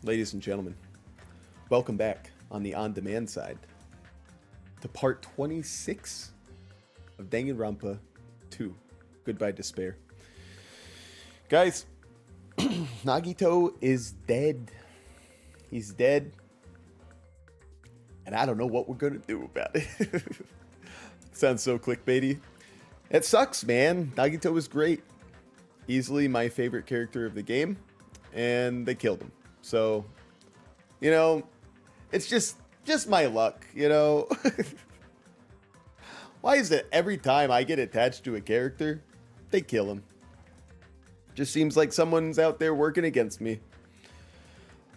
Ladies and gentlemen, welcome back on the on-demand side to part 26 of Danganronpa 2, Goodbye Despair. Guys, Nagito is dead. He's dead. And I don't know what we're going to do about it. Sounds so clickbaity. It sucks, man. Nagito was great. Easily my favorite character of the game. And they killed him. So, you know, it's just my luck, you know? Why is it every time I get attached to a character, they kill him? Just seems like someone's out there working against me.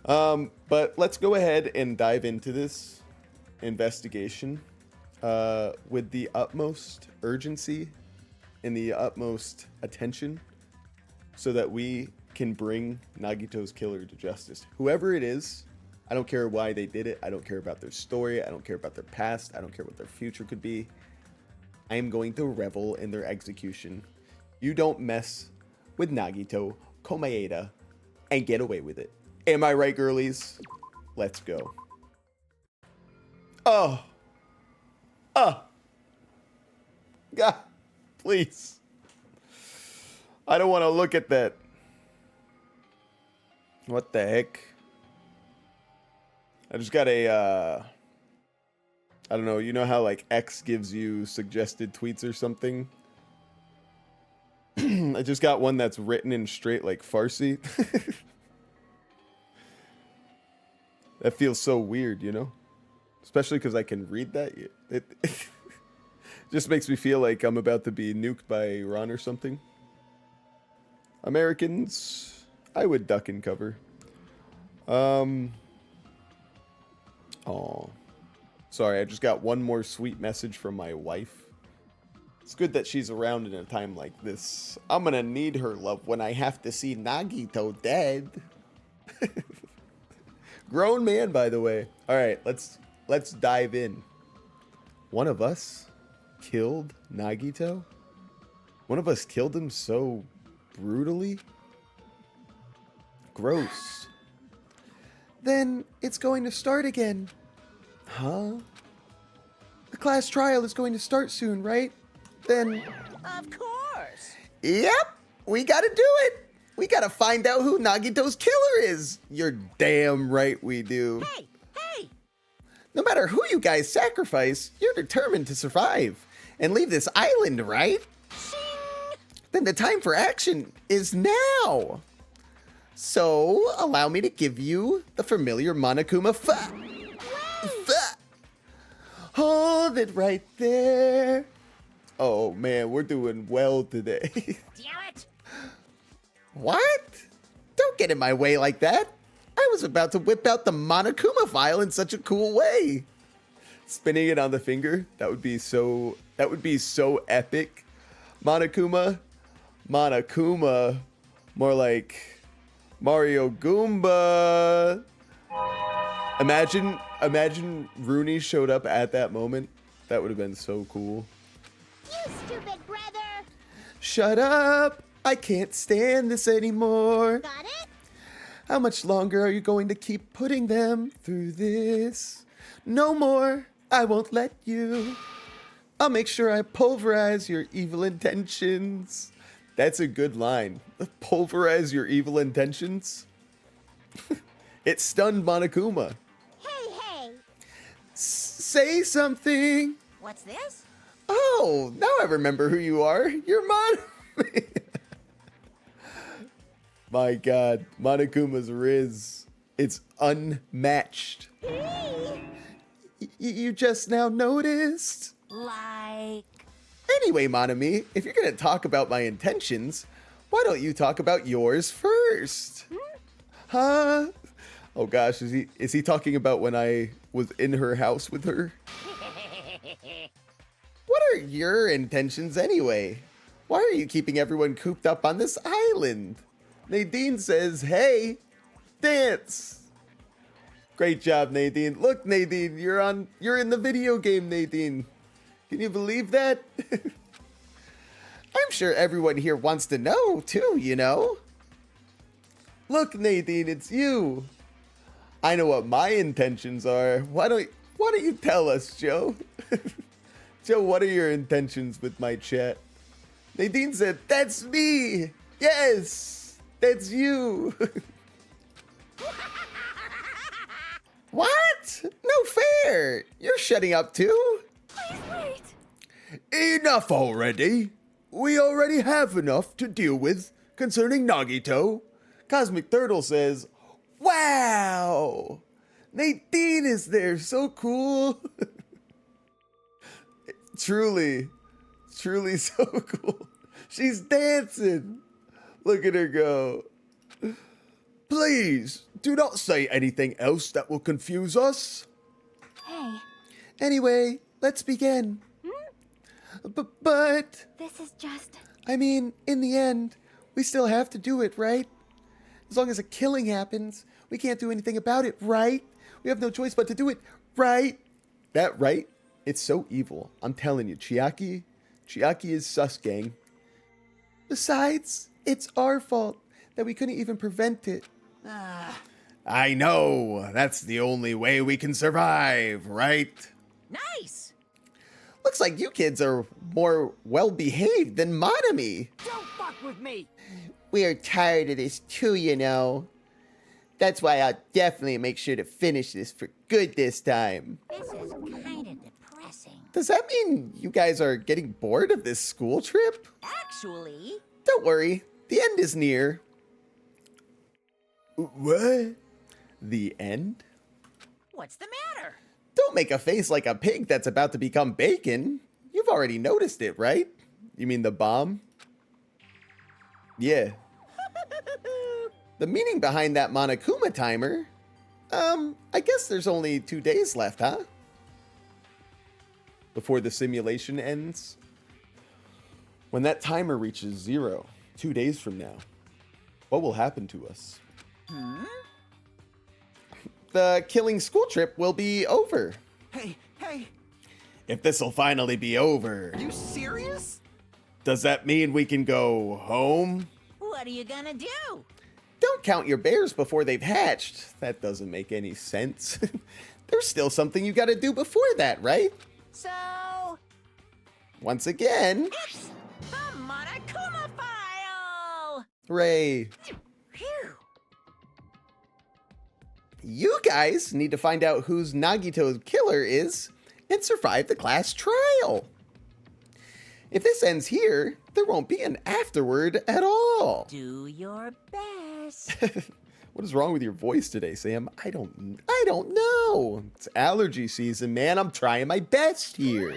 But let's go ahead and dive into this investigation with the utmost urgency and the utmost attention so that we can bring Nagito's killer to justice. Whoever it is, I don't care why they did it. I don't care about their story. I don't care about their past. I don't care what their future could be. I am going to revel in their execution. You don't mess with Nagito Komaeda and get away with it. Am I right, girlies? Let's go. Oh. God, please. I don't want to look at that. What the heck? I just got a, I don't know, you know how like X gives you suggested tweets or something? I just got one that's written in straight like Farsi. That feels so weird, you know? Especially because I can read that. It just makes me feel like I'm about to be nuked by Iran or something. Americans, I would duck and cover. Oh. Sorry, I just got one more sweet message from my wife. It's good that she's around in a time like this. I'm gonna need her love when I have to see Nagito dead. Grown man, by the way. All right, let's dive in. One of us killed Nagito? One of us killed him so brutally? Gross. Then it's going to start again. Huh? The class trial is going to start soon, right? Then... Of course. Yep, we gotta do it. We gotta find out who Nagito's killer is. You're damn right we do. Hey! No matter who you guys sacrifice, you're determined to survive and leave this island, right? Shing! Then the time for action is now. So, allow me to give you the familiar Monokuma fa. Hold it right there. Oh man, we're doing well today. Damn it! What? Don't get in my way like that. I was about to whip out the Monokuma file in such a cool way. Spinning it on the finger, that would be so epic. Monokuma, more like Mario Goomba. Imagine Rooney showed up at that moment. That would have been so cool. You stupid brother! Shut up! I can't stand this anymore. Got it? How much longer are you going to keep putting them through this? No more. I won't let you. I'll make sure I pulverize your evil intentions. That's a good line. Pulverize your evil intentions? It stunned Monokuma. Hey! Say something. What's this? Oh, now I remember who you are. You're My God, Monokuma's Riz. It's unmatched. Hey! You just now noticed? Like... Anyway, Monami, if you're going to talk about my intentions, why don't you talk about yours first? Huh? Oh gosh, is he talking about when I was in her house with her? What are your intentions anyway? Why are you keeping everyone cooped up on this island? Nadine says, hey, dance. Great job, Nadine. Look, Nadine, you're in the video game, Nadine. Can you believe that? I'm sure everyone here wants to know, too, you know? Look, Nadine, it's you. I know what my intentions are. Why don't you tell us, Joe? Joe, what are your intentions with my chat? Nadine said, "That's me. Yes, that's you." What? No fair. You're shutting up too. Please wait. Enough already. We already have enough to deal with concerning Nagito. Cosmic Turtle says, "Wow, Nadine is there. So cool." Truly so cool. She's dancing. Look at her go. Please, do not say anything else that will confuse us. Hey, Anyway, let's begin. But, this is just... I mean, in the end, we still have to do it, right? As long as a killing happens, we can't do anything about it, right? We have no choice but to do it, right? That right? It's so evil. I'm telling you, Chiaki is sus, gang. Besides, it's our fault that we couldn't even prevent it. I know. That's the only way we can survive, right? Nice! Looks like you kids are more well-behaved than Monami. Don't fuck with me! We are tired of this too, you know. That's why I'll definitely make sure to finish this for good this time. This is kind of depressing. Does that mean you guys are getting bored of this school trip? Actually... Don't worry, the end is near. What? The end? What's the matter? Don't make a face like a pig that's about to become bacon. You've already noticed it, right? You mean the bomb? Yeah. The meaning behind that Monokuma timer? I guess there's only 2 days left, huh? Before the simulation ends? When that timer reaches 0, 2 days from now, what will happen to us? The killing school trip will be over. Hey, If this'll finally be over, are you serious? does that mean we can go home? What are you gonna do? Don't count your bears before they've hatched. That doesn't make any sense. There's still something you gotta do before that, right? So... Once again, It's the Monokuma file! Ray, Phew! you guys need to find out who's Nagito's killer is and survive the class trial. If this ends here, there won't be an afterward at all. Do your best. What is wrong with your voice today, Sam? I don't know. It's allergy season, man. I'm trying my best here.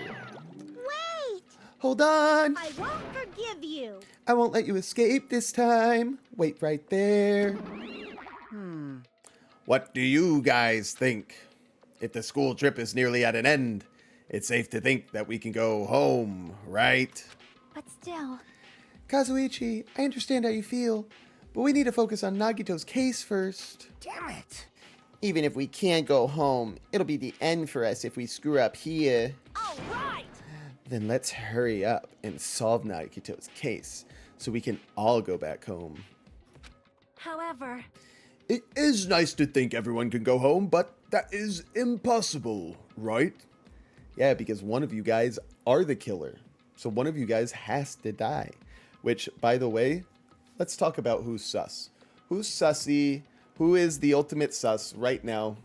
Wait! Hold on. I won't forgive you. I won't let you escape this time. Wait right there. What do you guys think? If the school trip is nearly at an end, it's safe to think that we can go home, right? But still... Kazuichi, I understand how you feel, but we need to focus on Nagito's case first. Damn it. Even if we can't go home, it'll be the end for us if we screw up here. All right! Then let's hurry up and solve Nagito's case so we can all go back home. However... It is nice to think everyone can go home, but that is impossible, right? Yeah, because one of you guys are the killer. So one of you guys has to die. Which, by the way, let's talk about who's sus. Who's sussy? Who is the ultimate sus right now?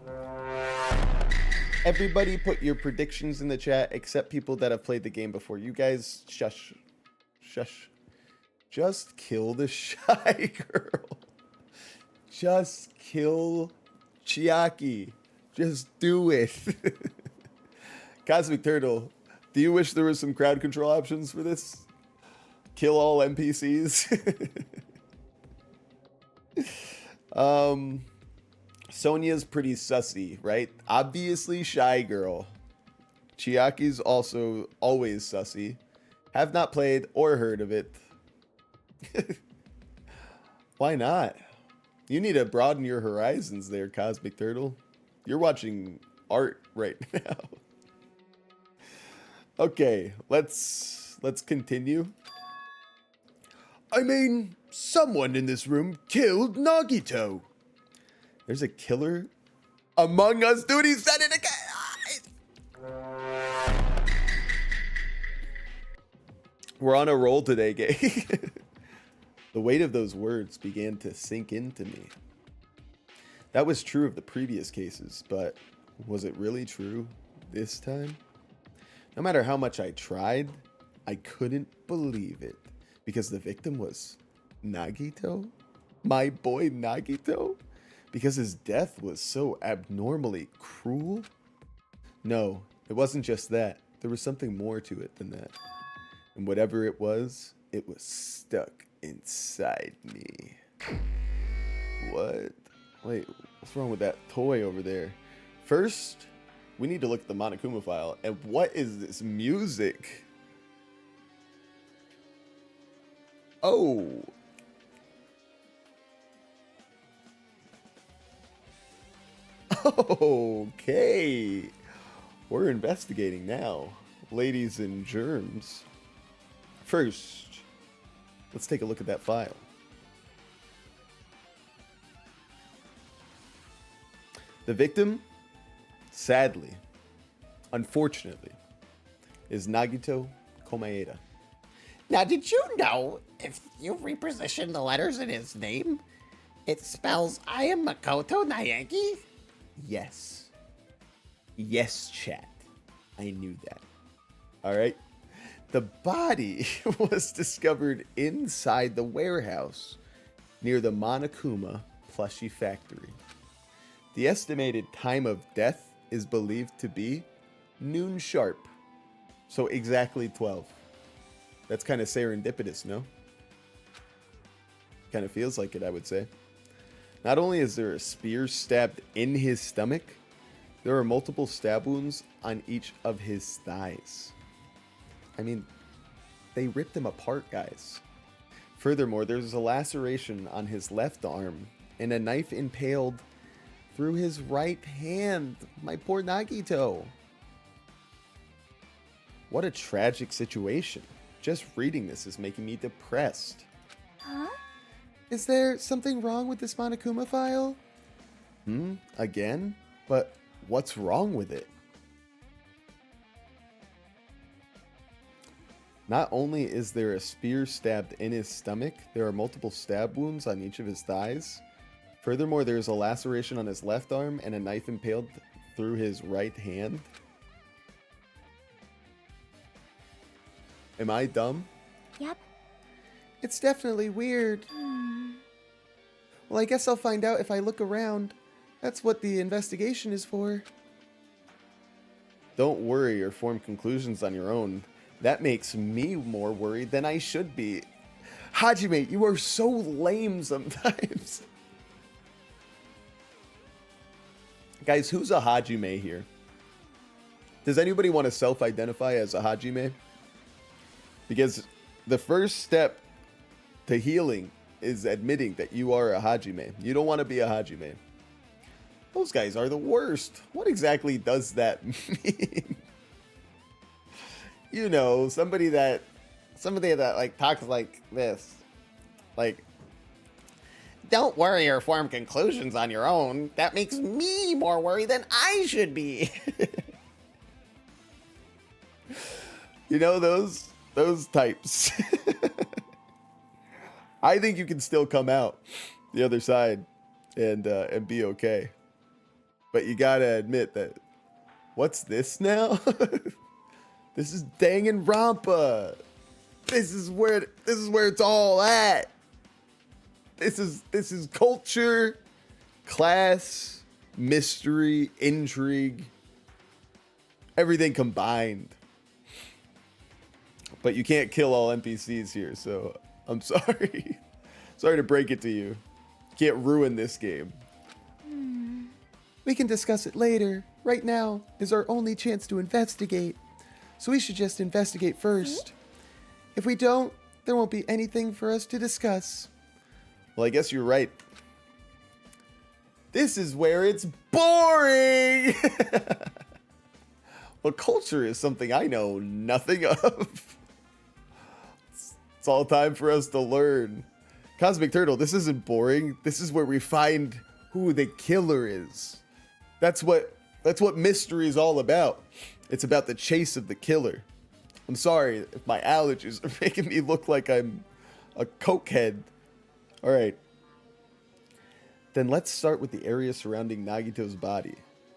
Everybody put your predictions in the chat, except people that have played the game before. You guys, shush. Shush. Just kill the shy girl. Just kill Chiaki. Just do it. Cosmic Turtle, do you wish there was some crowd control options for this? Kill all NPCs? Sonia's pretty sussy, right? Obviously shy girl. Chiaki's also always sussy. Have not played or heard of it. Why not? You need to broaden your horizons there, Cosmic Turtle. You're watching art right now. Okay, let's continue. I mean, someone in this room killed Nagito. There's a killer Among Us, dude, he said it again. We're on a roll today, Gay. The weight of those words began to sink into me. That was true of the previous cases, but was it really true this time? No matter how much I tried, I couldn't believe it, because the victim was Nagito? My boy Nagito? Because his death was so abnormally cruel? No, it wasn't just that. There was something more to it than that. And whatever it was stuck inside me. What? Wait, what's wrong with that toy over there? First, we need to look at the Monokuma file. And what is this music? Oh. Okay. We're investigating now, ladies and germs. First, let's take a look at that file. The victim, sadly, unfortunately, is Nagito Komaeda. Now, did you know if you reposition the letters in his name, it spells I am Makoto Naegi? Yes. Yes, chat. I knew that. All right. The body was discovered inside the warehouse near the Monokuma plushie factory. The estimated time of death is believed to be noon sharp. So exactly 12. That's kind of serendipitous, no? Kind of feels like it, I would say. Not only is there a spear stabbed in his stomach, there are multiple stab wounds on each of his thighs. I mean, they ripped him apart, guys. Furthermore, there's a laceration on his left arm and a knife impaled through his right hand. My poor Nagito. What a tragic situation. Just reading this is making me depressed. Huh? Is there something wrong with this Monokuma file? Again? But what's wrong with it? Not only is there a spear stabbed in his stomach, there are multiple stab wounds on each of his thighs. Furthermore, there is a laceration on his left arm and a knife impaled through his right hand. Am I dumb? Yep. It's definitely weird. Well, I guess I'll find out if I look around. That's what the investigation is for. Don't worry or form conclusions on your own. That makes me more worried than I should be. Hajime, you are so lame sometimes. Guys, who's a Hajime here? Does anybody want to self-identify as a Hajime? Because the first step to healing is admitting that you are a Hajime. You don't want to be a Hajime. Those guys are the worst. What exactly does that mean? You know, somebody that like talks like this. Like, Don't worry or form conclusions on your own. That makes me more worried than I should be. you know, those types. I think you can still come out the other side and be okay. But you gotta admit that, what's this now? This is Danganronpa. This is where it's all at. This is culture, class, mystery, intrigue, everything combined. But you can't kill all NPCs here, so I'm sorry. Sorry to break it to you. Can't ruin this game. We can discuss it later. Right now is our only chance to investigate. So we should just investigate first. If we don't, there won't be anything for us to discuss. Well, I guess you're right. This is where it's boring! Well, culture is something I know nothing of. It's all time for us to learn. Cosmic Turtle, this isn't boring. This is where we find who the killer is. That's what mystery is all about. It's about the chase of the killer. I'm sorry if my allergies are making me look like I'm a cokehead. All right. Then let's start with the area surrounding Nagito's body.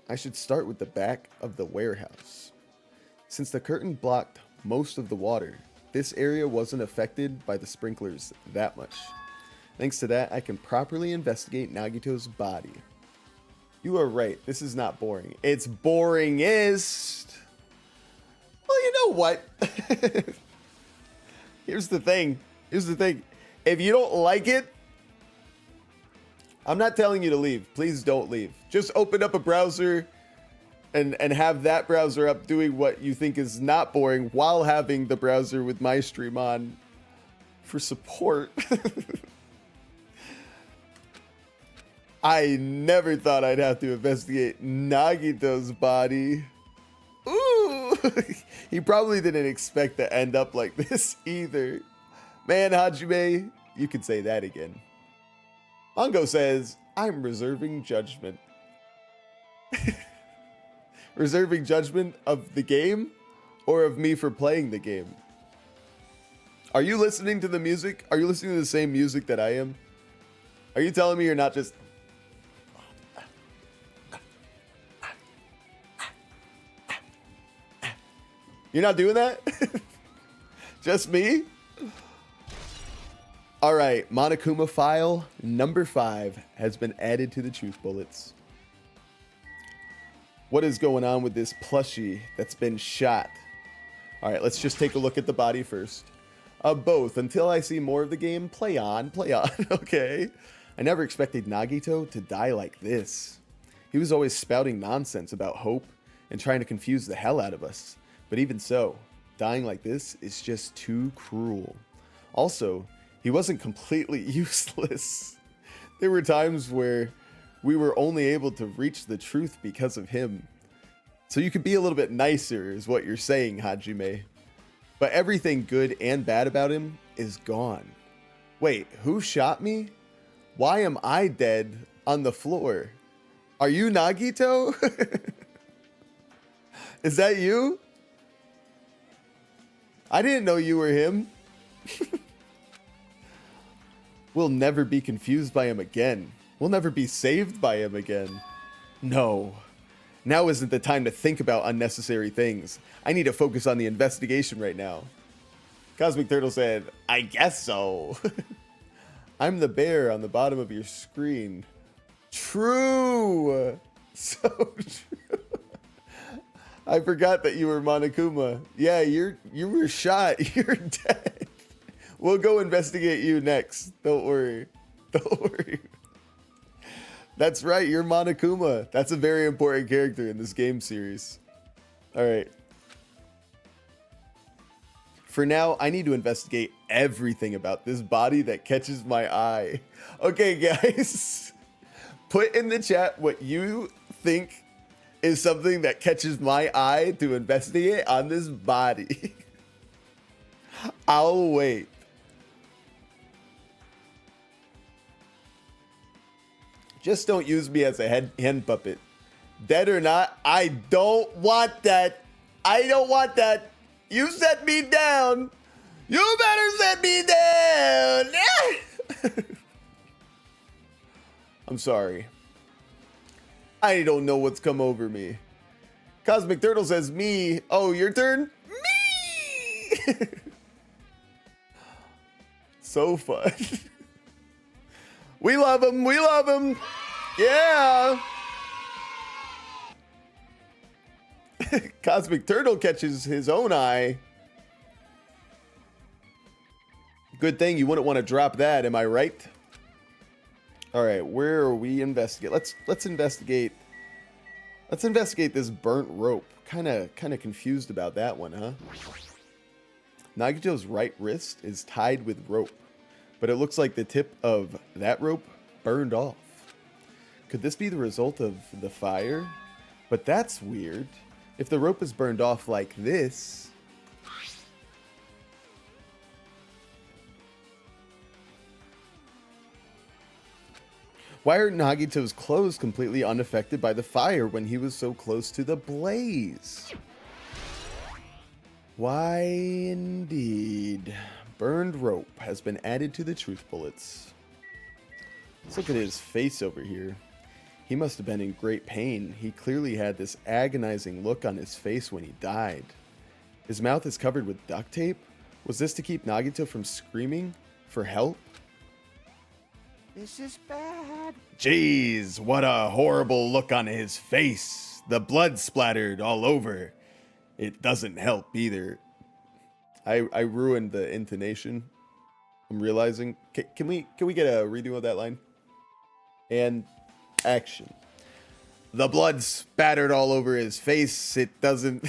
I should start with the back of the warehouse. Since the curtain blocked most of the water, this area wasn't affected by the sprinklers that much. Thanks to that, I can properly investigate Nagito's body. You are right, this is not boring. It's boringest. Well, you know what? Here's the thing. If you don't like it, I'm not telling you to leave. Please don't leave. Just open up a browser and have that browser up doing what you think is not boring while having the browser with my stream on for support. I never thought I'd have to investigate Nagito's body. Ooh, he probably didn't expect to end up like this either. Man, Hajime, you can say that again. Mongo says, I'm reserving judgment. Reserving judgment of the game or of me for playing the game? Are you listening to the music? Are you listening to the same music that I am? Are you telling me you're not just... You're not doing that? Just me? All right, Monokuma file number 5 has been added to the truth bullets. What is going on with this plushie that's been shot? All right, let's just take a look at the body first. Both, until I see more of the game. Play on, okay? I never expected Nagito to die like this. He was always spouting nonsense about hope and trying to confuse the hell out of us. But even so, dying like this is just too cruel. Also, he wasn't completely useless. There were times where we were only able to reach the truth because of him. So you could be a little bit nicer is what you're saying, Hajime. But everything good and bad about him is gone. Wait, who shot me? Why am I dead on the floor? Are you Nagito? Is that you? I didn't know you were him. We'll never be confused by him again. We'll never be saved by him again. No. Now isn't the time to think about unnecessary things. I need to focus on the investigation right now. Cosmic Turtle said, I guess so. I'm the bear on the bottom of your screen. True. So true. I forgot that you were Monokuma. Yeah, you were shot. You're dead. We'll go investigate you next. Don't worry. Don't worry. That's right, you're Monokuma. That's a very important character in this game series. All right. For now, I need to investigate everything about this body that catches my eye. Okay, guys. Put in the chat what you think is something that catches my eye to investigate on this body. I'll wait. Just don't use me as a hand puppet. Dead or not, I don't want that. I don't want that. You set me down. You better set me down. I'm sorry. I don't know what's come over me. Cosmic Turtle says me. Oh, your turn? Me! So fun. We love him. We love him. Yeah. Cosmic Turtle catches his own eye. Good thing you wouldn't want to drop that, am I right? All right, where are we investigate? Let's investigate. Let's investigate this burnt rope. Kind of confused about that one, huh? Nagito's right wrist is tied with rope, but it looks like the tip of that rope burned off. Could this be the result of the fire? But that's weird. If the rope is burned off like this... Why are Nagito's clothes completely unaffected by the fire when he was so close to the blaze? Why indeed. Burned rope has been added to the truth bullets. Let's look at his face over here. He must have been in great pain. He clearly had this agonizing look on his face when he died. His mouth is covered with duct tape? Was this to keep Nagito from screaming for help? This is bad. Jeez, what a horrible look on his face. The blood splattered all over. It doesn't help either. I ruined the intonation. I'm realizing. Can we get a redo of that line? And action. The blood spattered all over his face. It doesn't.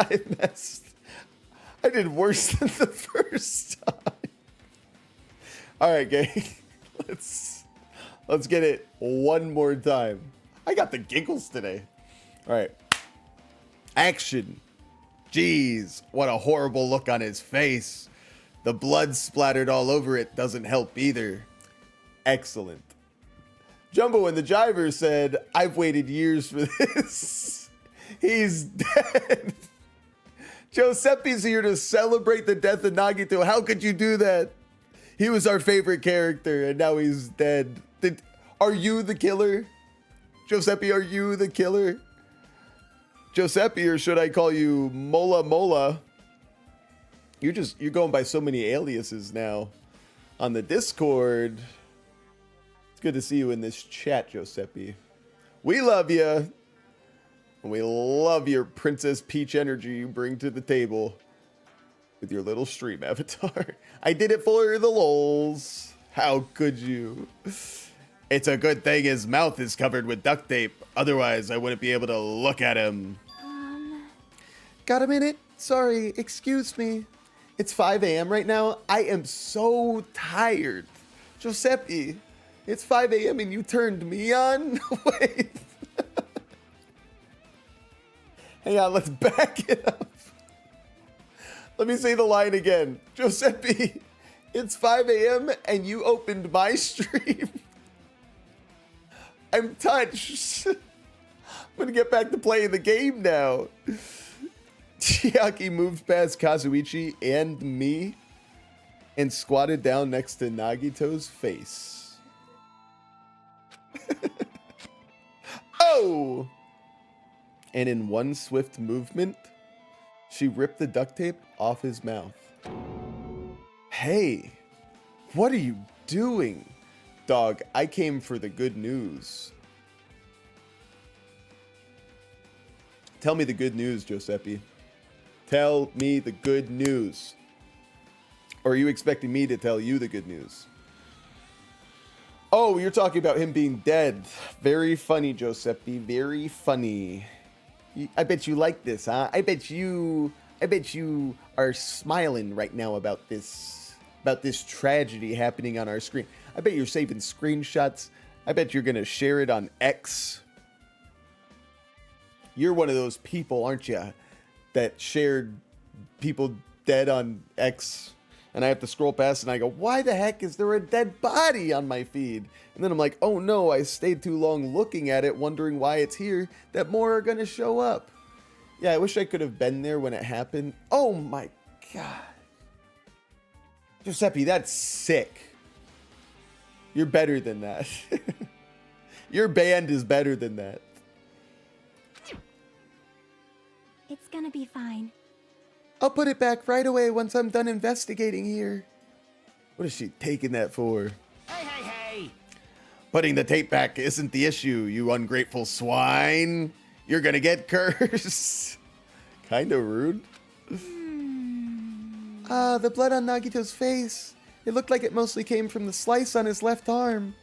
I messed. I did worse than the first time. All right, gang. Let's get it one more time. I got the giggles today. All right. Action. Jeez, what a horrible look on his face. The blood splattered all over it doesn't help either. Excellent. Jumbo and the Jiver said, I've waited years for this. He's dead. Giuseppe's here to celebrate the death of Nagito. How could you do that? He was our favorite character, and now he's dead. Are you the killer? Giuseppe, are you the killer? Giuseppe, or should I call you Mola Mola? You're going by so many aliases now. On the Discord. It's good to see you in this chat, Giuseppe. We love you. And we love your Princess Peach energy you bring to the table with your little stream avatar. I did it for the lols. How could you? It's a good thing his mouth is covered with duct tape. Otherwise, I wouldn't be able to look at him. Got a minute? Sorry, excuse me. It's 5 a.m. right now. I am so tired. Giuseppe, it's 5 a.m. and you turned me on? Wait. Hang on, let's back it up. Let me say the line again. Giuseppe, it's 5 a.m. and you opened my stream. I'm touched. I'm gonna get back to playing the game now. Chiaki moved past Kazuichi and me and squatted down next to Nagito's face. Oh! And in one swift movement, she ripped the duct tape off his mouth. Hey, what are you doing? Dog, I came for the good news. Tell me the good news, Giuseppe. Tell me the good news. Or are you expecting me to tell you the good news? Oh, you're talking about him being dead. Very funny, Giuseppe. Very funny. I bet you like this, huh? I bet you are smiling right now about this tragedy happening on our screen. I bet you're saving screenshots. I bet you're gonna share it on X. You're one of those people, aren't you, that shared people dead on X, and I have to scroll past and I go, why the heck is there a dead body on my feed? And then I'm like, oh no, I stayed too long looking at it, wondering why it's here, that more are gonna show up. Yeah, I wish I could have been there when it happened. Oh my God. Giuseppe, that's sick. You're better than that. Your band is better than that. It's gonna be fine. I'll put it back right away once I'm done investigating here. What is she taking that for? Hey! Putting the tape back isn't the issue, you ungrateful swine. You're gonna get cursed. Kinda rude. Ah, the blood on Nagito's face. It looked like it mostly came from the slice on his left arm.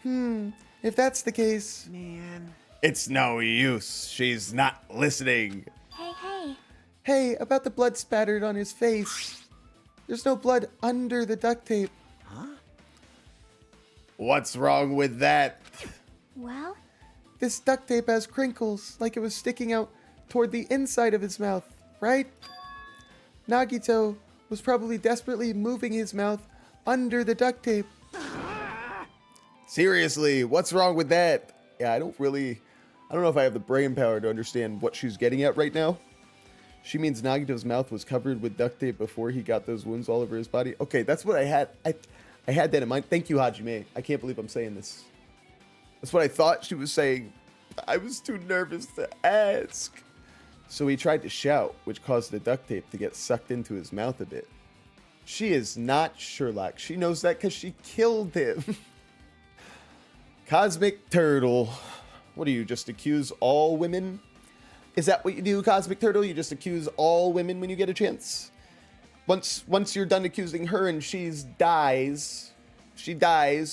If that's the case... Man. It's no use. She's not listening. Hey. Hey, about the blood spattered on his face. There's no blood under the duct tape. Huh? What's wrong with that? Well? This duct tape has crinkles, like it was sticking out toward the inside of his mouth, right? Nagito, was probably desperately moving his mouth under the duct tape. Seriously, what's wrong with that? Yeah, I don't know if I have the brain power to understand what she's getting at right now. She means Nagito's mouth was covered with duct tape before he got those wounds all over his body. Okay, that's what I had. I had that in mind. Thank you, Hajime. I can't believe I'm saying this. That's what I thought she was saying. I was too nervous to ask. So he tried to shout, which caused the duct tape to get sucked into his mouth a bit. She is not Sherlock. She knows that because she killed him. Cosmic Turtle. What do you just accuse all women? Is that what you do, Cosmic Turtle? You just accuse all women when you get a chance? Once you're done accusing her and she dies,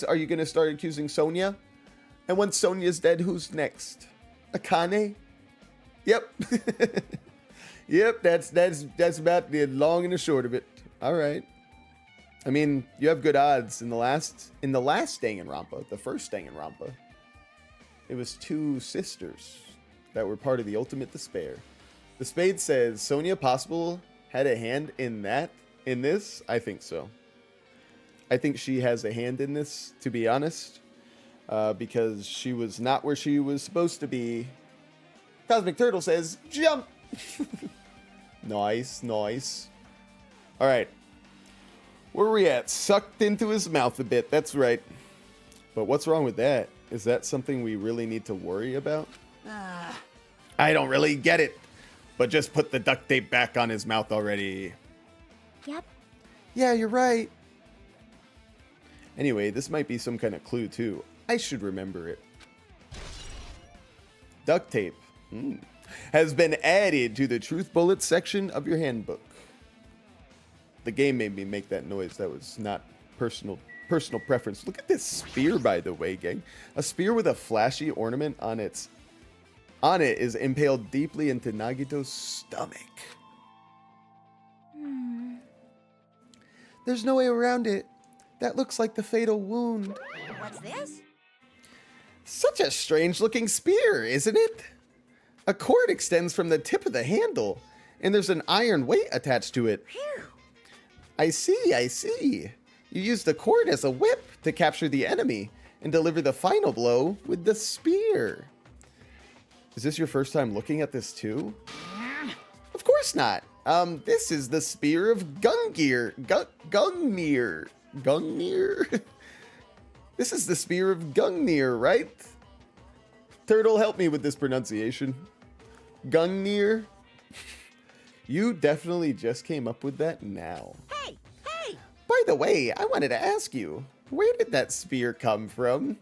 are you going to start accusing Sonia? And once Sonia's dead, who's next? Akane? Yep. Yep, that's about the long and the short of it. All right. I mean, you have good odds. In the last Danganronpa, the first Danganronpa, it was two sisters that were part of the Ultimate Despair. The Spade says Sonia Possible had a hand in this. I think so. I think she has a hand in this, to be honest, because she was not where she was supposed to be. Cosmic Turtle says, jump! Nice. All right. Where are we at? Sucked into his mouth a bit. That's right. But what's wrong with that? Is that something we really need to worry about? I don't really get it. But just put the duct tape back on his mouth already. Yep. Yeah, you're right. Anyway, this might be some kind of clue too. I should remember it. Duct tape has been added to the Truth Bullets section of your handbook. The game made me make that noise. That was not personal preference. Look at this spear, by the way, gang. A spear with a flashy ornament on it is impaled deeply into Nagito's stomach. There's no way around it. That looks like the fatal wound. What's this? Such a strange looking spear, isn't it? A cord extends from the tip of the handle, and there's an iron weight attached to it. Phew. I see. You use the cord as a whip to capture the enemy and deliver the final blow with the spear. Is this your first time looking at this too? Of course not. This is the spear of Gungnir. Gungnir? This is the spear of Gungnir, right? Turtle, help me with this pronunciation. Gungnir? You definitely just came up with that now. Hey! By the way, I wanted to ask you, where did that spear come from?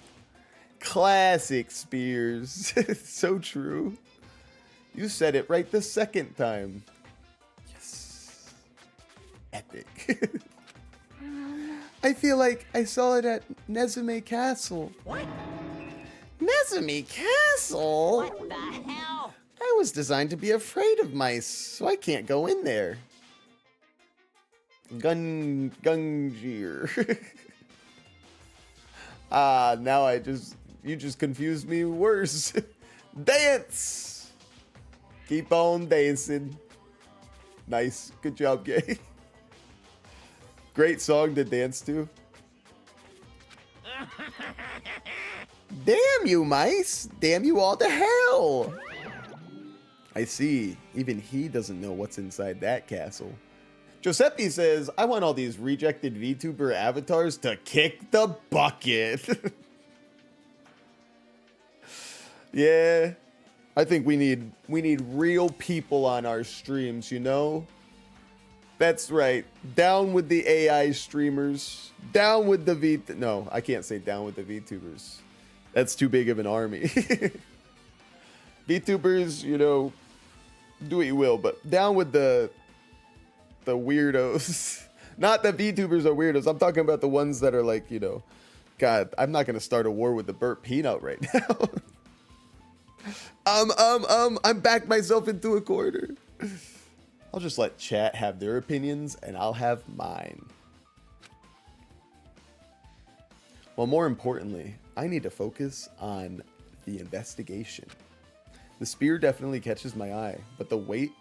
Classic spears. So true. You said it right the second time. Yes. Epic. I feel like I saw it at Nezume Castle. What? Nezume Castle? What the hell? I was designed to be afraid of mice, so I can't go in there. Gungnir. Now you just confused me worse. Dance! Keep on dancing. Nice. Good job, Gay. Great song to dance to. Damn you, mice! Damn you all to hell! I see. Even he doesn't know what's inside that castle. Giuseppe says, I want all these rejected VTuber avatars to kick the bucket. Yeah. I think we need real people on our streams, you know? That's right. Down with the AI streamers. Down with the No, I can't say down with the VTubers. That's too big of an army. VTubers, you know, do what you will, but down with the weirdos. Not that VTubers are weirdos. I'm talking about the ones that are like, you know, God, I'm not going to start a war with the burnt peanut right now. I'm backed myself into a corner. I'll just let chat have their opinions and I'll have mine. Well, more importantly, I need to focus on the investigation. The spear definitely catches my eye, but the weight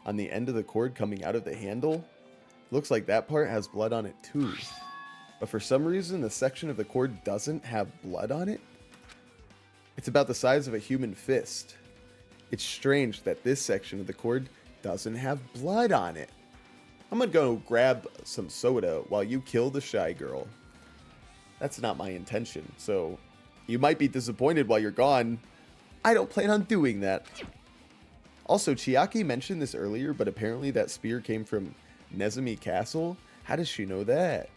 on the end of the cord coming out of the handle Looks like that part has blood on it too. But for some reason, the section of the cord doesn't have blood on it. It's about the size of a human fist. It's strange that this section of the cord doesn't have blood on it. I'm gonna go grab some soda while you kill the shy girl. That's not my intention, so you might be disappointed while you're gone. I don't plan on doing that. Also, Chiaki mentioned this earlier, but apparently that spear came from Nezumi Castle. How does she know that?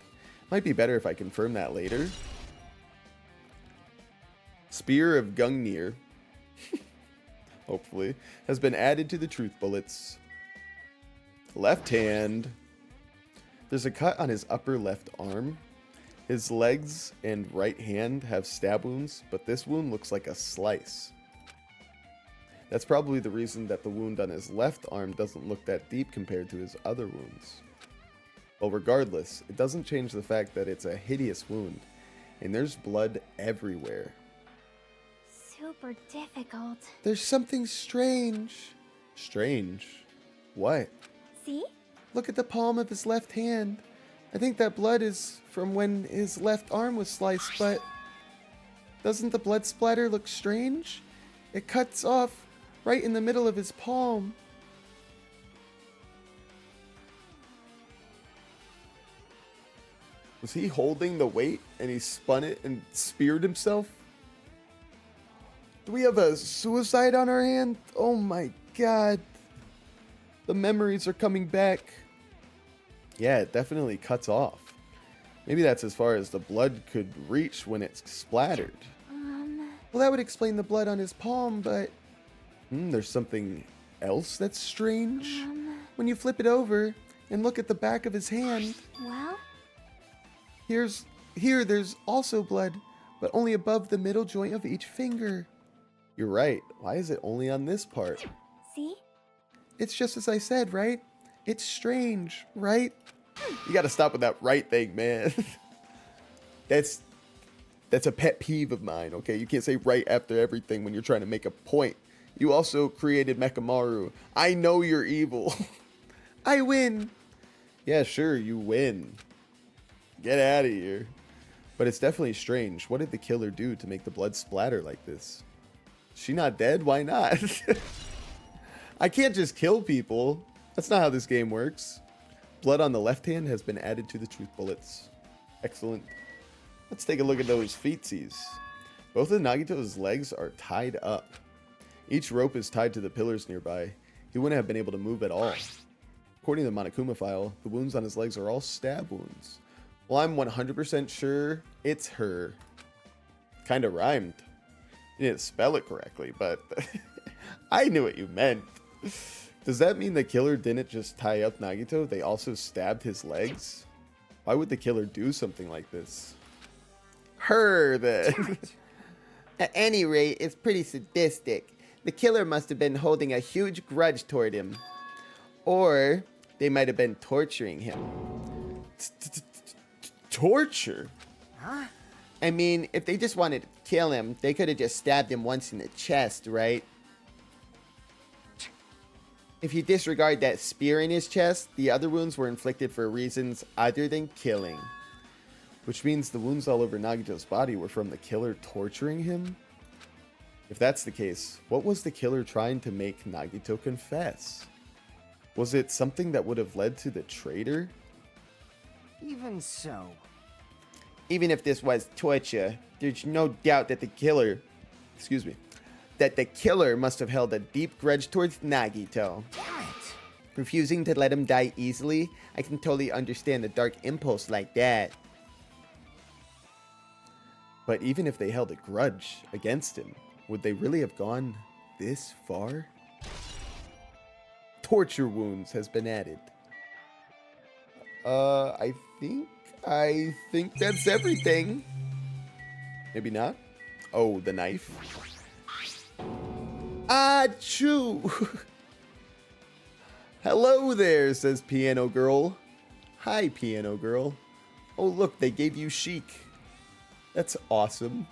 Might be better if I confirm that later. Spear of Gungnir, hopefully, has been added to the truth bullets. Left hand. There's a cut on his upper left arm. His legs and right hand have stab wounds, but this wound looks like a slice. That's probably the reason that the wound on his left arm doesn't look that deep compared to his other wounds. Well, regardless, it doesn't change the fact that it's a hideous wound, and there's blood everywhere. Super difficult. There's something strange. Strange? What? See? Look at the palm of his left hand. I think that blood is from when his left arm was sliced, but doesn't the blood splatter look strange? It cuts off right in the middle of his palm. Was he holding the weight and he spun it and speared himself? Do we have a suicide on our hand? Oh my god. The memories are coming back. Yeah, it definitely cuts off. Maybe that's as far as the blood could reach when it's splattered. Well, that would explain the blood on his palm, but there's something else that's strange. When you flip it over and look at the back of his hand, Well? there's also blood, but only above the middle joint of each finger. You're right. Why is it only on this part? See? It's just as I said, right? It's strange, right? You gotta stop with that right thing, man. That's a pet peeve of mine, okay? You can't say right after everything when you're trying to make a point. You also created Mechamaru. I know you're evil. I win. Yeah, sure, you win. Get out of here. But it's definitely strange. What did the killer do to make the blood splatter like this? Is she not dead? Why not? I can't just kill people. That's not how this game works. Blood on the left hand has been added to the truth bullets. Excellent. Let's take a look at those feetsies. Both of Nagito's legs are tied up. Each rope is tied to the pillars nearby. He wouldn't have been able to move at all. According to the Monokuma file, the wounds on his legs are all stab wounds. Well, I'm 100% sure it's her. Kinda rhymed. You didn't spell it correctly, but I knew what you meant. Does that mean the killer didn't just tie up Nagito? They also stabbed his legs? Why would the killer do something like this? Her, then. At any rate, it's pretty sadistic. The killer must have been holding a huge grudge toward him. Or they might have been torturing him. Torture? Huh? I mean, if they just wanted to kill him, they could have just stabbed him once in the chest, right? If you disregard that spear in his chest, the other wounds were inflicted for reasons other than killing. Which means the wounds all over Nagito's body were from the killer torturing him? If that's the case, what was the killer trying to make Nagito confess? Was it something that would have led to the traitor? Even so. Even if this was torture, there's no doubt that the killer must have held a deep grudge towards Nagito. Damn it. Refusing to let him die easily, I can totally understand a dark impulse like that. But even if they held a grudge against him, would they really have gone this far? Torture wounds has been added. I think that's everything. Maybe not. Oh, the knife. Achoo! Hello there, says Piano Girl. Hi, Piano Girl. Oh, look, they gave you chic. That's awesome.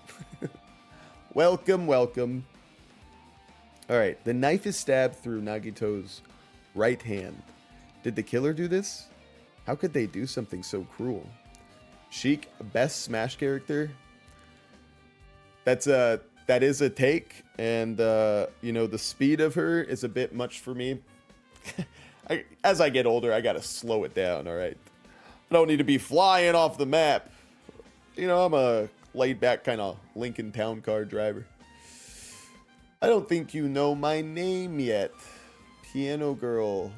Welcome, welcome. Alright, the knife is stabbed through Nagito's right hand. Did the killer do this? How could they do something so cruel? Sheik, best Smash character. That is a take, and you know, the speed of her is a bit much for me. As I get older, I gotta slow it down. All right, I don't need to be flying off the map. You know, I'm a laid-back kind of Lincoln Town Car driver. I don't think you know my name yet, Piano Girl.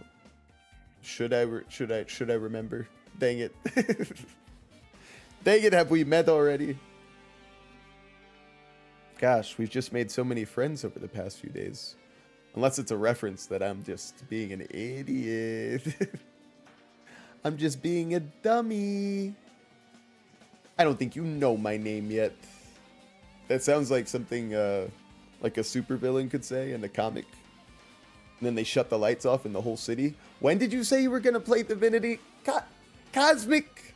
Should I remember? Dang it! Dang it! Have we met already? Gosh, we've just made so many friends over the past few days. Unless it's a reference that I'm just being an idiot. I'm just being a dummy. I don't think you know my name yet. That sounds like something like a supervillain could say in a comic. And then they shut the lights off in the whole city. When did you say you were going to play Divinity? Cosmic.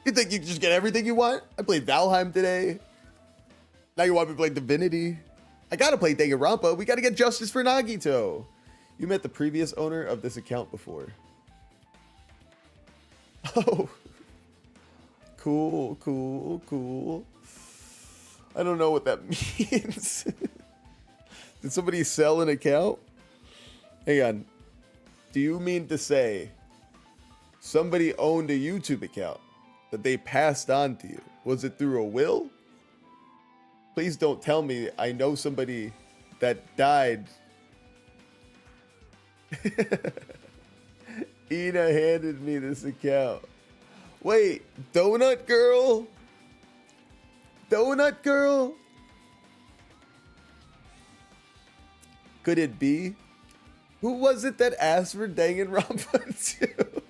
You think you can just get everything you want? I played Valheim today. Now you want me to play Divinity? I gotta play Danganronpa. We gotta get justice for Nagito. You met the previous owner of this account before. Oh. Cool. I don't know what that means. Did somebody sell an account? Hang on. Do you mean to say somebody owned a YouTube account that they passed on to you? Was it through a will? Please don't tell me I know somebody that died. Ina handed me this account. Wait, Donut Girl? Donut Girl? Could it be? Who was it that asked for Danganronpa 2?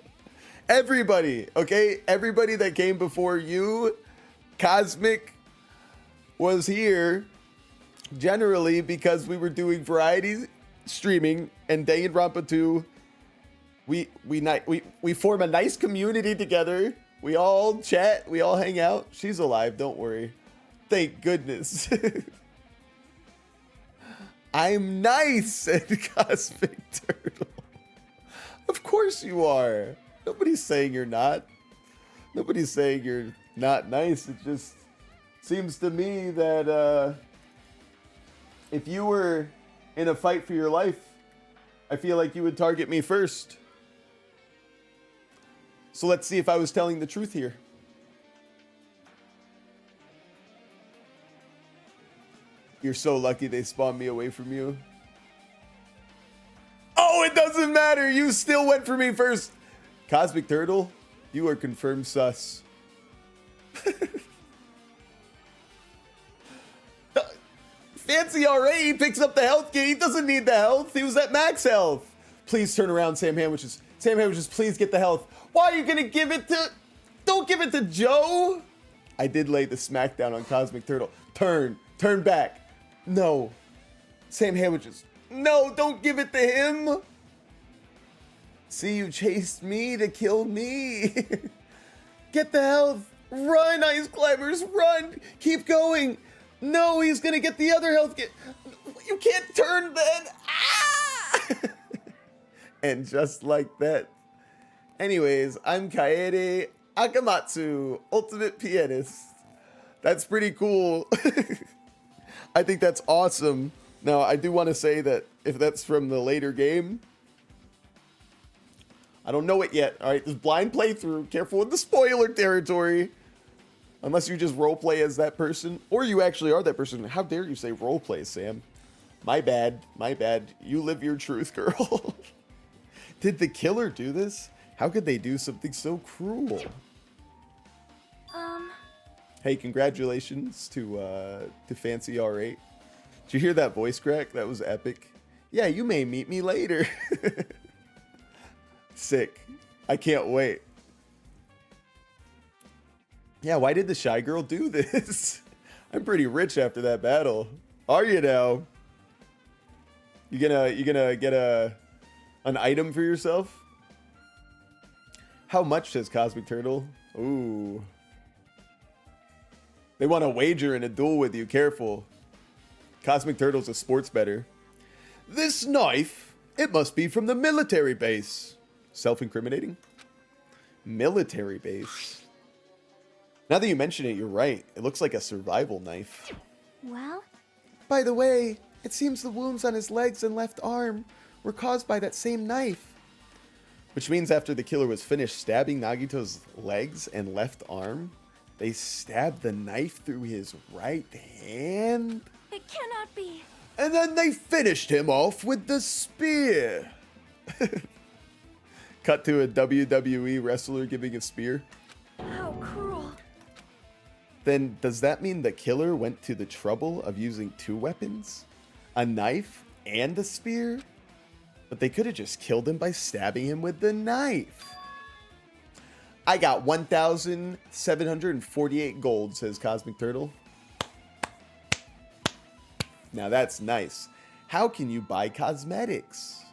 Everybody, okay? Everybody that came before you, Cosmic, was here generally because we were doing variety streaming, and Danganronpa 2, we form a nice community together. We all chat, we all hang out. She's alive, don't worry. Thank goodness. I'm nice, said Cosmic Turtle. Of course you are. Nobody's saying you're not. Nobody's saying you're not nice. It just seems to me that if you were in a fight for your life, I feel like you would target me first. So let's see if I was telling the truth here. You're so lucky they spawned me away from you. Oh, it doesn't matter. You still went for me first. Cosmic Turtle, you are confirmed sus. Fancy RA, he picks up the health kit. He doesn't need the health. He was at max health. Please turn around, Sam Hamwiches. Sam Hamwiches, please get the health. Why are you going to give it to... Don't give it to Joe. I did lay the smackdown on Cosmic Turtle. Turn back. No. Sam Hamwiches. No, don't give it to him. See, you chased me to kill me. Get the health. Run, Ice Climbers, run. Keep going. No, he's going to get the other health kit. You can't turn then. Ah! And just like that. Anyways, I'm Kaede Akamatsu, Ultimate Pianist. That's pretty cool. I think that's awesome. Now, I do want to say that if that's from the later game, I don't know it yet. All right, this blind playthrough. Careful with the spoiler territory. Unless you just roleplay as that person, or you actually are that person. How dare you say roleplay, Sam? My bad. You live your truth, girl. Did the killer do this? How could they do something so cruel? Hey, congratulations to Fancy R8. Did you hear that voice crack? That was epic. Yeah, you may meet me later. Sick. I can't wait. Yeah, why did the shy girl do this? I'm pretty rich after that battle. Are you now? You gonna get an item for yourself? How much says Cosmic Turtle? Ooh. They want to wager in a duel with you. Careful. Cosmic Turtle's a sports bettor. This knife It must be from the military base. Self-incriminating? Military base. Now that you mention it, you're right. It looks like a survival knife. Well, By the way, it seems the wounds on his legs and left arm were caused by that same knife. Which means after the killer was finished stabbing Nagito's legs and left arm, they stabbed the knife through his right hand. it cannot be. And then they finished him off with the spear. Cut to a WWE wrestler giving a spear. How cruel. Then does that mean the killer went to the trouble of using two weapons? A knife and a spear? But they could have just killed him by stabbing him with the knife. I got 1,748 gold, says Cosmic Turtle. Now that's nice. How can you buy cosmetics?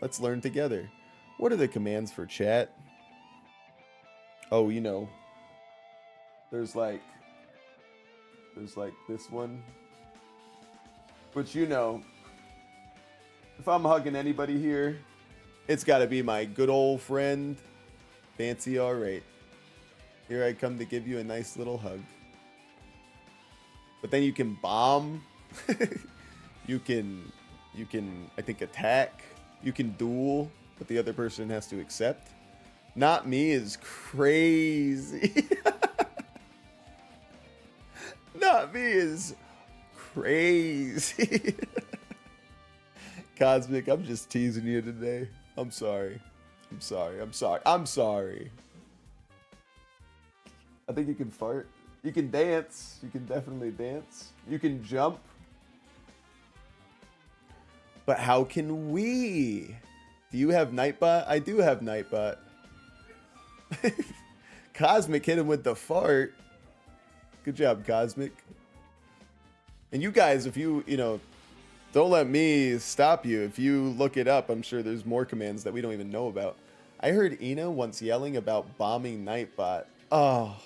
Let's learn together. What are the commands for chat? Oh, you know. There's like this one. But you know, if I'm hugging anybody here, it's got to be my good old friend, Fancy R8. Here I come to give you a nice little hug. But then you can bomb. you can, I think, attack. You can duel, but the other person has to accept. Not me is crazy. Not me is crazy. Cosmic, I'm just teasing you today. I'm sorry. I'm sorry. I'm sorry. I'm sorry. I think you can fart. You can dance. You can definitely dance. You can jump. But how can we? Do you have Nightbot? I do have Nightbot. Cosmic hit him with the fart. Good job, Cosmic. And you guys, if you know, don't let me stop you. If you look it up, I'm sure there's more commands that we don't even know about. I heard Ina once yelling about bombing Nightbot. Oh,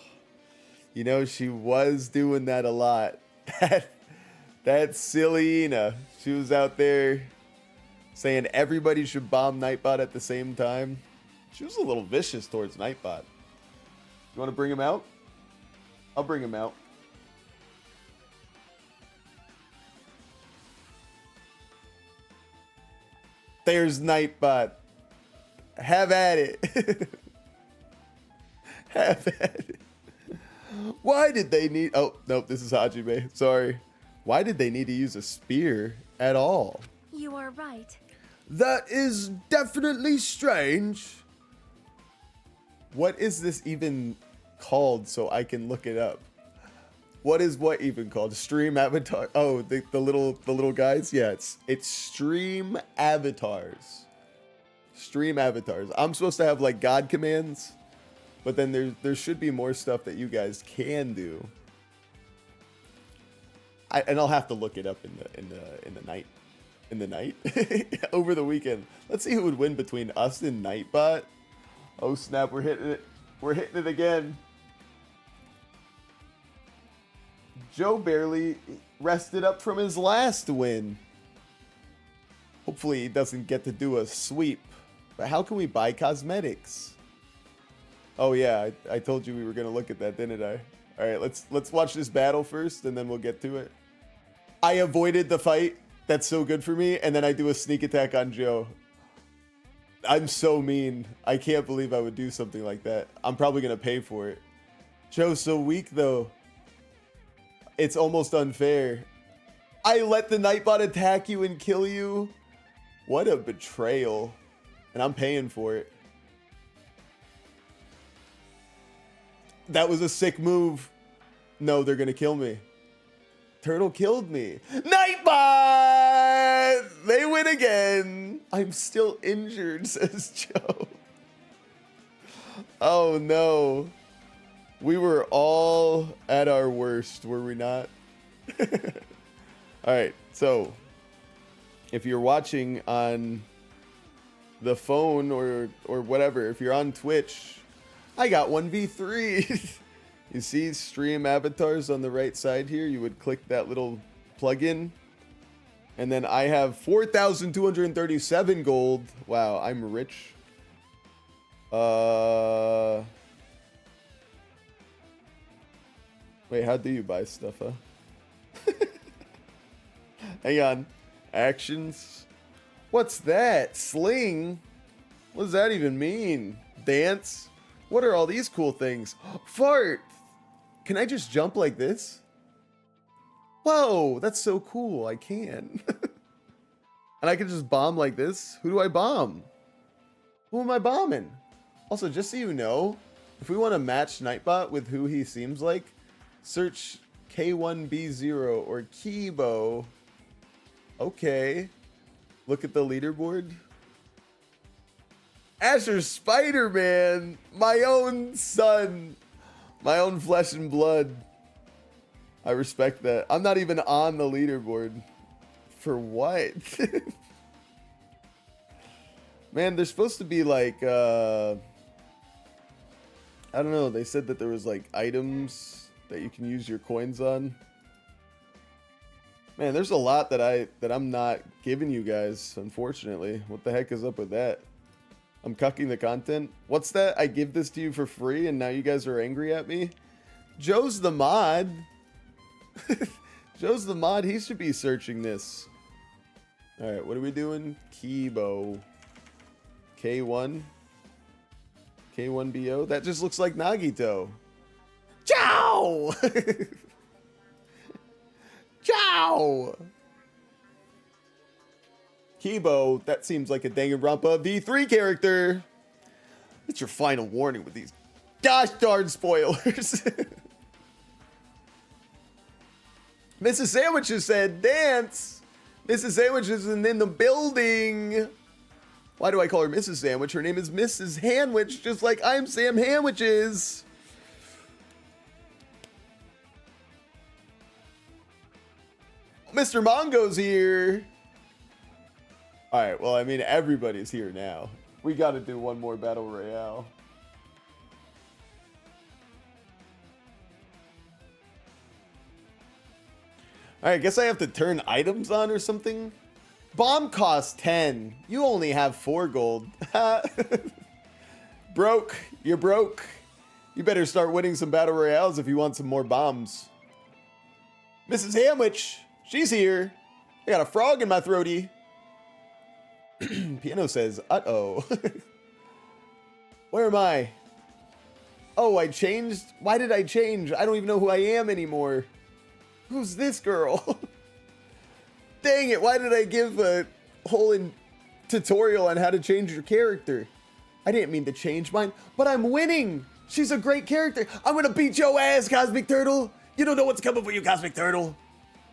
you know, she was doing that a lot. That silly Ina. She was out there saying everybody should bomb Nightbot at the same time. She was a little vicious towards Nightbot. You want to bring him out? I'll bring him out. There's Nightbot. Have at it. Have at it. Why did they need... Oh, nope, this is Hajime. Sorry. Why did they need to use a spear at all? You are right. That is definitely strange. What is this even called so I can look it up? What is what even called? Stream avatar? Oh, the little guys? Yeah, it's stream avatars. Stream avatars. I'm supposed to have like God commands, but then there should be more stuff that you guys can do. And I'll have to look it up in the night over the weekend. Let's see who would win between us and Nightbot. Oh snap, we're hitting it. We're hitting it again. Joe barely rested up from his last win. Hopefully he doesn't get to do a sweep. But how can we buy cosmetics? Oh yeah, I told you we were gonna look at that, didn't I? Alright, let's watch this battle first and then we'll get to it. I avoided the fight. That's so good for me. And then I do a sneak attack on Joe. I'm so mean. I can't believe I would do something like that. I'm probably gonna pay for it. Joe's so weak though. It's almost unfair. I let the Nightbot attack you and kill you? What a betrayal. And I'm paying for it. That was a sick move. No, they're gonna kill me. Turtle killed me. Nightbot! They win again. I'm still injured, says Joe. Oh no. We were all at our worst, were we not? Alright, so if you're watching on the phone or whatever, if you're on Twitch, I got 1v3. You see stream avatars on the right side here? You would click that little plugin And then I have 4,237 gold. Wow, I'm rich. Wait, how do you buy stuff, huh? Hang on. Actions. What's that? Sling? What does that even mean? Dance? What are all these cool things? Fart! Can I just jump like this? Whoa, that's so cool. I can. And I can just bomb like this? Who do I bomb? Who am I bombing? Also, just so you know, if we want to match Nightbot with who he seems like, search K1B0 or Kibo. Okay. Look at the leaderboard. Asher Spider-Man, my own son, my own flesh and blood. I respect that. I'm not even on the leaderboard. For what? Man, there's supposed to be like, I don't know. They said that there was like items that you can use your coins on. Man, there's a lot that I'm not giving you guys, unfortunately. What the heck is up with that? I'm cucking the content. What's that? I give this to you for free and now you guys are angry at me? Joe's the mod. Joe's the mod. He should be searching this. Alright, what are we doing? Kibo. K1. K1BO. That just looks like Nagito. Ciao! Ciao! Kibo, that seems like a Danganronpa V3 character. It's your final warning with these gosh darn spoilers. Mrs. Sandwiches said dance. Mrs. Sandwiches is in the building. Why do I call her Mrs. Sandwich? Her name is Mrs. Handwich, just like I'm Sam Handwiches. Mr. Mongo's here. All right, well, I mean, everybody's here now. We got to do one more battle royale. All right, I guess I have to turn items on or something. Bomb costs 10. You only have 4 gold. Broke. You're broke. You better start winning some battle royales if you want some more bombs. Mrs. Hamwich, she's here. I got a frog in my throaty. Piano says, uh-oh. Where am I? Oh, I changed? Why did I change? I don't even know who I am anymore. Who's this girl? Dang it, why did I give a whole tutorial on how to change your character? I didn't mean to change mine, but I'm winning. She's a great character. I'm gonna beat your ass, Cosmic Turtle. You don't know what's coming for you, Cosmic Turtle.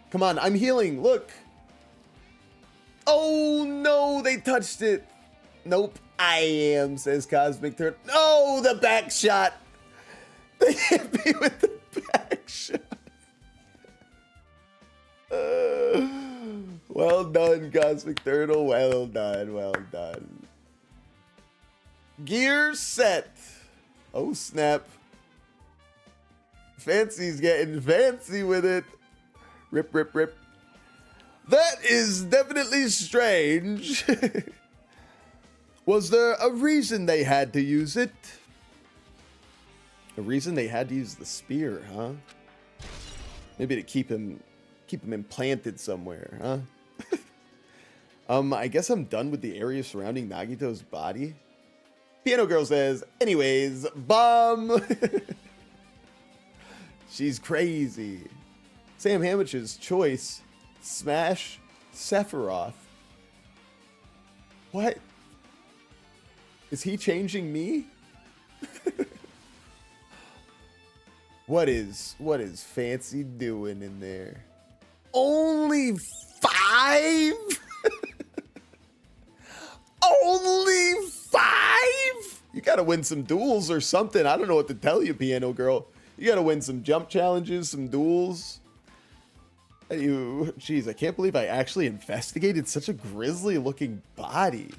Come on, I'm healing, look. Oh no, they touched it. Nope, I am, says Cosmic Turtle. No, the back shot. They hit me with the back shot. Well done, Cosmic Turtle. Well done, well done. Gear set. Oh, snap. Fancy's getting fancy with it. Rip, rip, rip. That is definitely strange. Was there a reason they had to use it? A reason they had to use the spear, huh? Maybe to keep him implanted somewhere, huh? I guess I'm done with the area surrounding Nagito's body. Piano Girl says, anyways, bomb. She's crazy. Sam Hamwich's choice, smash Sephiroth. What? Is he changing me? What is Fancy doing in there? Only 5? Only 5? You gotta win some duels or something. I don't know what to tell you, Piano Girl. You gotta win some jump challenges, some duels. Jeez, I can't believe I actually investigated such a grisly looking body.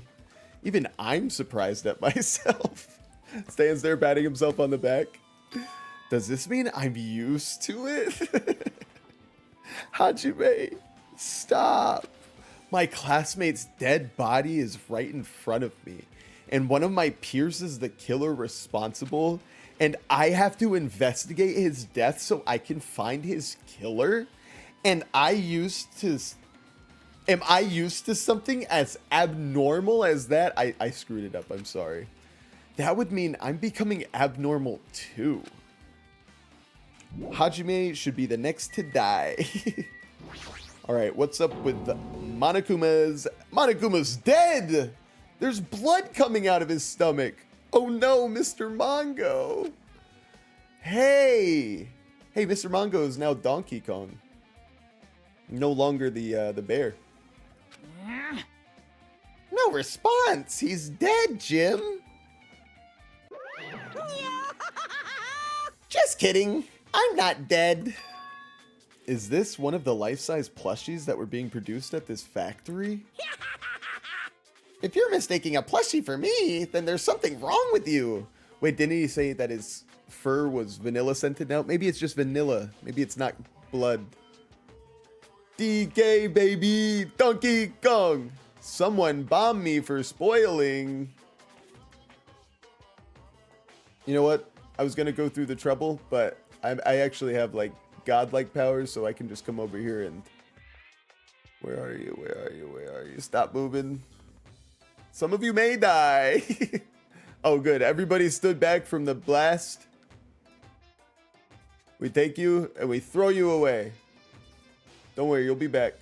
Even I'm surprised at myself. Stands there patting himself on the back. Does this mean I'm used to it? Hajime, stop. My classmate's dead body is right in front of me, and one of my peers is the killer responsible, and I have to investigate his death so I can find his killer. And am I used to something as abnormal as that? I screwed it up. I'm sorry. That would mean I'm becoming abnormal too. Hajime should be the next to die. All right, what's up with Monokuma's? Monokuma's dead! There's blood coming out of his stomach. Oh no, Mr. Mongo. Hey, Mr. Mongo is now Donkey Kong. No longer the bear. No response. He's dead, Jim. Just kidding. I'm not dead. Is this one of the life-size plushies that were being produced at this factory? If you're mistaking a plushie for me, then there's something wrong with you. Wait, didn't he say that his fur was vanilla scented now? Maybe it's just vanilla. Maybe it's not blood. DK, baby. Donkey Kong. Someone bomb me for spoiling. You know what? I was going to go through the trouble, but I actually have like godlike powers, so I can just come over here and... Where are you? Where are you? Where are you? Stop moving. Some of you may die. Oh, good. Everybody stood back from the blast. We take you and we throw you away. Don't worry, you'll be back.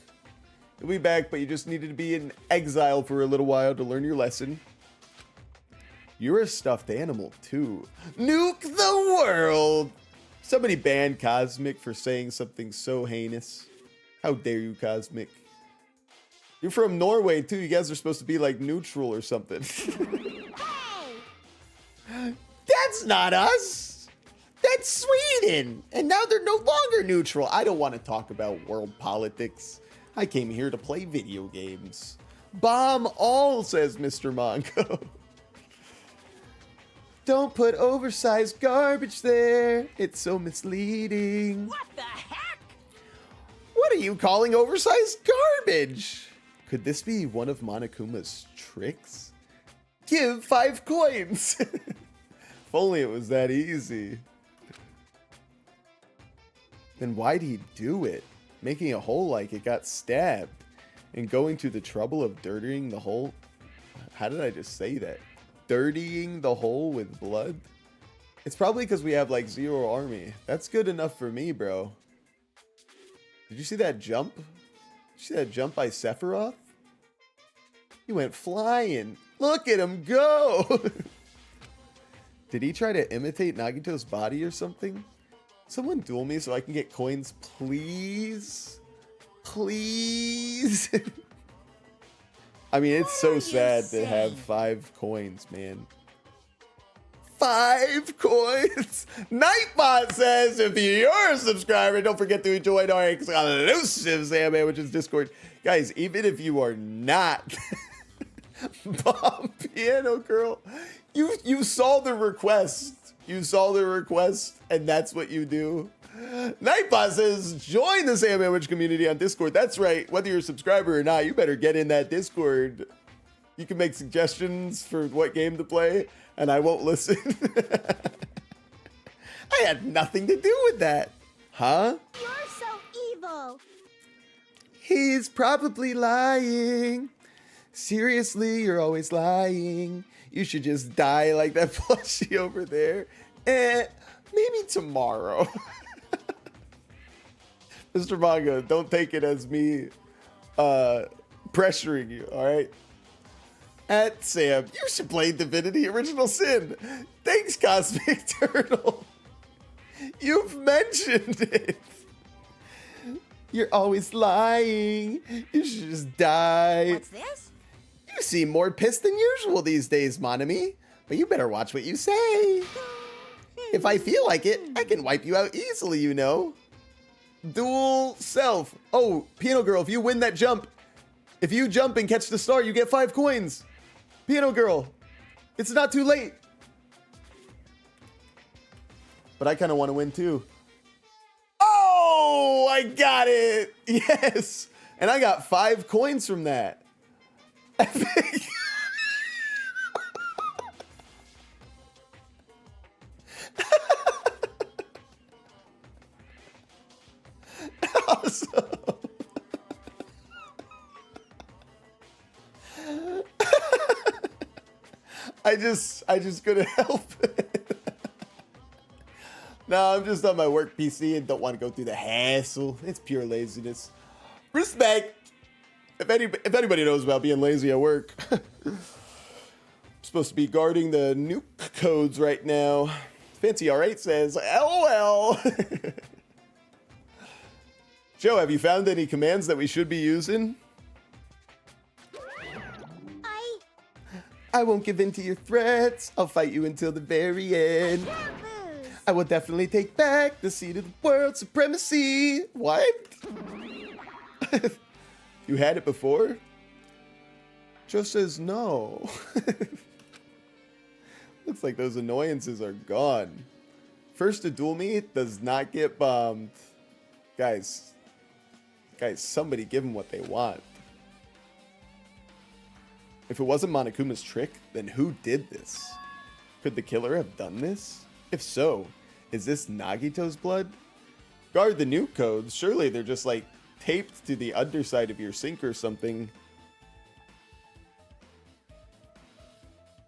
You'll be back, but you just needed to be in exile for a little while to learn your lesson. You're a stuffed animal, too. Nuke the world! Somebody banned Cosmic for saying something so heinous. How dare you, Cosmic? You're from Norway, too. You guys are supposed to be, like, neutral or something. That's not us! That's Sweden! And now they're no longer neutral. I don't want to talk about world politics. I came here to play video games. Bomb all, says Mr. Mongo. Don't put oversized garbage there. It's so misleading. What the heck? What are you calling oversized garbage? Could this be one of Monokuma's tricks? Give 5 coins. If only it was that easy. Then why'd he do it? Making a hole like it got stabbed and going to the trouble of dirtying the hole. How did I just say that? Dirtying the hole with blood? It's probably because we have like 0 army. That's good enough for me, bro. Did you see that jump? Did you see that jump by Sephiroth? He went flying. Look at him go! Did he try to imitate Nagito's body or something? Someone duel me so I can get coins, please? Please? I mean, it's so sad to have 5 coins, man. 5 coins? Nightbot says, if you're a subscriber, don't forget to join our exclusive Sandman, which is Discord. Guys, even if you are not Bomb Piano Girl, you saw the request. You saw the request, and that's what you do. Nightbot says, join the Sandman Witch community on Discord. That's right. Whether you're a subscriber or not, you better get in that Discord. You can make suggestions for what game to play, and I won't listen. I had nothing to do with that. Huh? You're so evil. He's probably lying. Seriously, you're always lying. You should just die like that plushie over there. Maybe tomorrow. Mr. Manga, don't take it as me pressuring you, all right? At Sam, you should play Divinity Original Sin. Thanks, Cosmic Turtle. You've mentioned it. You're always lying. You should just die. What's this? You seem more pissed than usual these days, Monami. But you better watch what you say. If I feel like it, I can wipe you out easily, you know. Dual self. Oh, Piano Girl, if you win that jump, if you jump and catch the star, you get 5 coins. Piano Girl, it's not too late. But I kind of want to win too. Oh, I got it. Yes. And I got 5 coins from that. Epic. Awesome. I just couldn't help it. No, I'm just on my work PC and don't want to go through the hassle. It's pure laziness. Respect. If anybody knows about being lazy at work. I'm supposed to be guarding the nuke codes right now. Fancy R8 says, LOL. Joe, have you found any commands that we should be using? I won't give in to your threats. I'll fight you until the very end. I will definitely take back the seat of the world supremacy. What? You had it before? Joe says no. Looks like those annoyances are gone. First to duel me does not get bombed. Guys, somebody give them what they want. If it wasn't Monokuma's trick, then who did this? Could the killer have done this? If so, is this Nagito's blood? Guard the nuke codes. Surely they're just like taped to the underside of your sink or something.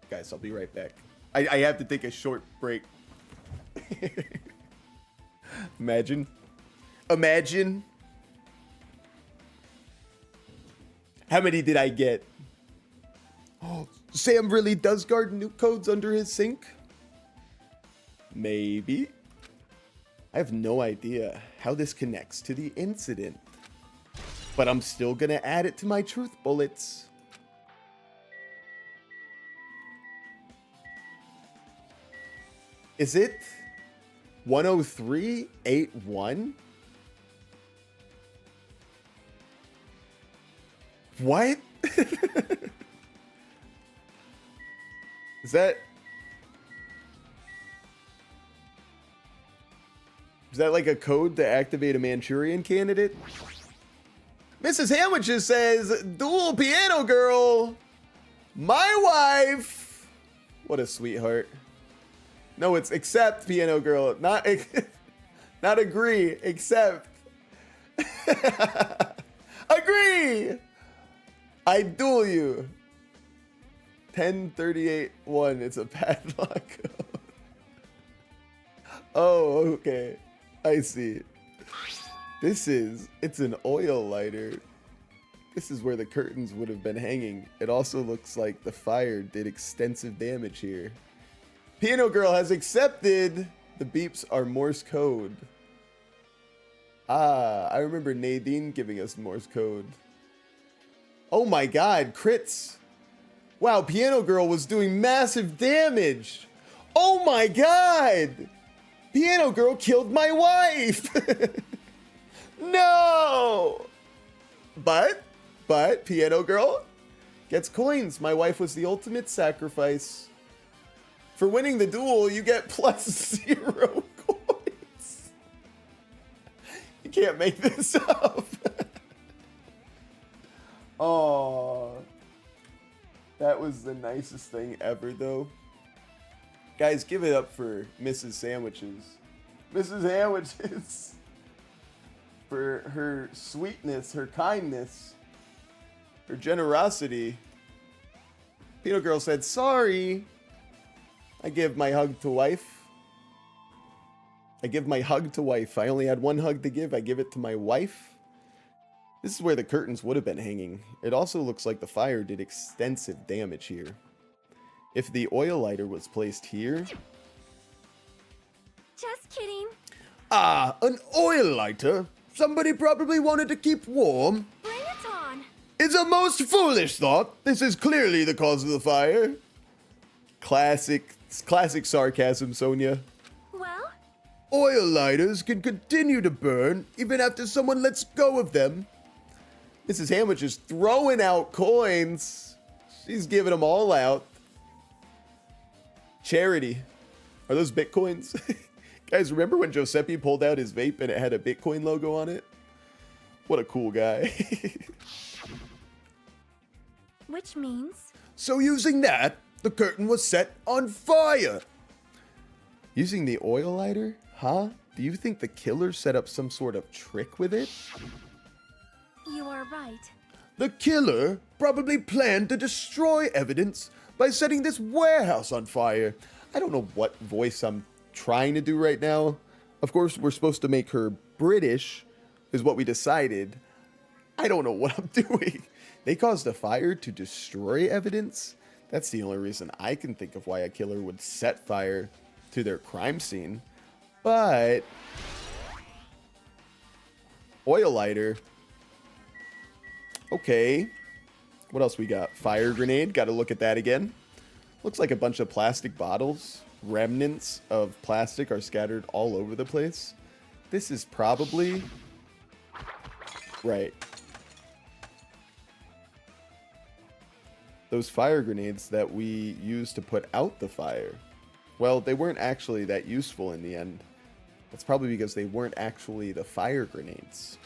Guys, I'll be right back. I have to take a short break. Imagine. How many did I get? Oh, Sam really does guard nuke codes under his sink? Maybe. I have no idea how this connects to the incident. But I'm still gonna add it to my truth bullets. Is it 10381? What? Is that like a code to activate a Manchurian candidate? Mrs. Sandwiches says, dual piano girl, my wife. What a sweetheart. No, it's accept piano girl, not not agree, accept. Agree. I duel you. 1038-1. It's a padlock code. Oh, okay. I see. It's an oil lighter. This is where the curtains would have been hanging. It also looks like the fire did extensive damage here. Piano Girl has accepted. The beeps are Morse code. Ah, I remember Nadine giving us Morse code. Oh my god, crits. Wow, Piano Girl was doing massive damage. Oh my god. Piano Girl killed my wife. No. But Piano Girl gets coins. My wife was the ultimate sacrifice. For winning the duel, you get +0 coins. You can't make this up. Oh, that was the nicest thing ever, though. Guys, give it up for Mrs. Sandwiches. Mrs. Sandwiches. For her sweetness, her kindness, her generosity. Pino Girl said, sorry. I give my hug to wife. I give my hug to wife. I only had one hug to give. I give it to my wife. This is where the curtains would have been hanging. It also looks like the fire did extensive damage here. If the oil lighter was placed here... Just kidding. Ah, an oil lighter? Somebody probably wanted to keep warm. Bring it on. It's a most foolish thought. This is clearly the cause of the fire. Classic sarcasm, Sonia. Well? Oil lighters can continue to burn even after someone lets go of them. Mrs. Sandwich is throwing out coins. She's giving them all out. Charity. Are those Bitcoins? Guys, remember when Giuseppe pulled out his vape and it had a Bitcoin logo on it? What a cool guy. Which means So using that, the curtain was set on fire. Using the oil lighter? Huh? Do you think the killer set up some sort of trick with it? you are right. The killer probably planned to destroy evidence by setting this warehouse on fire. I don't know what voice I'm trying to do right now. Of course, we're supposed to make her British, is what we decided. I don't know what I'm doing. They caused a fire to destroy evidence? That's the only reason I can think of why a killer would set fire to their crime scene. But oil lighter. Okay. What else we got? Fire grenade. Got to look at that again. Looks like a bunch of plastic bottles. Remnants of plastic are scattered all over the place. This is probably... Right. Those fire grenades that we used to put out the fire. Well, they weren't actually that useful in the end. That's probably because they weren't actually the fire grenades.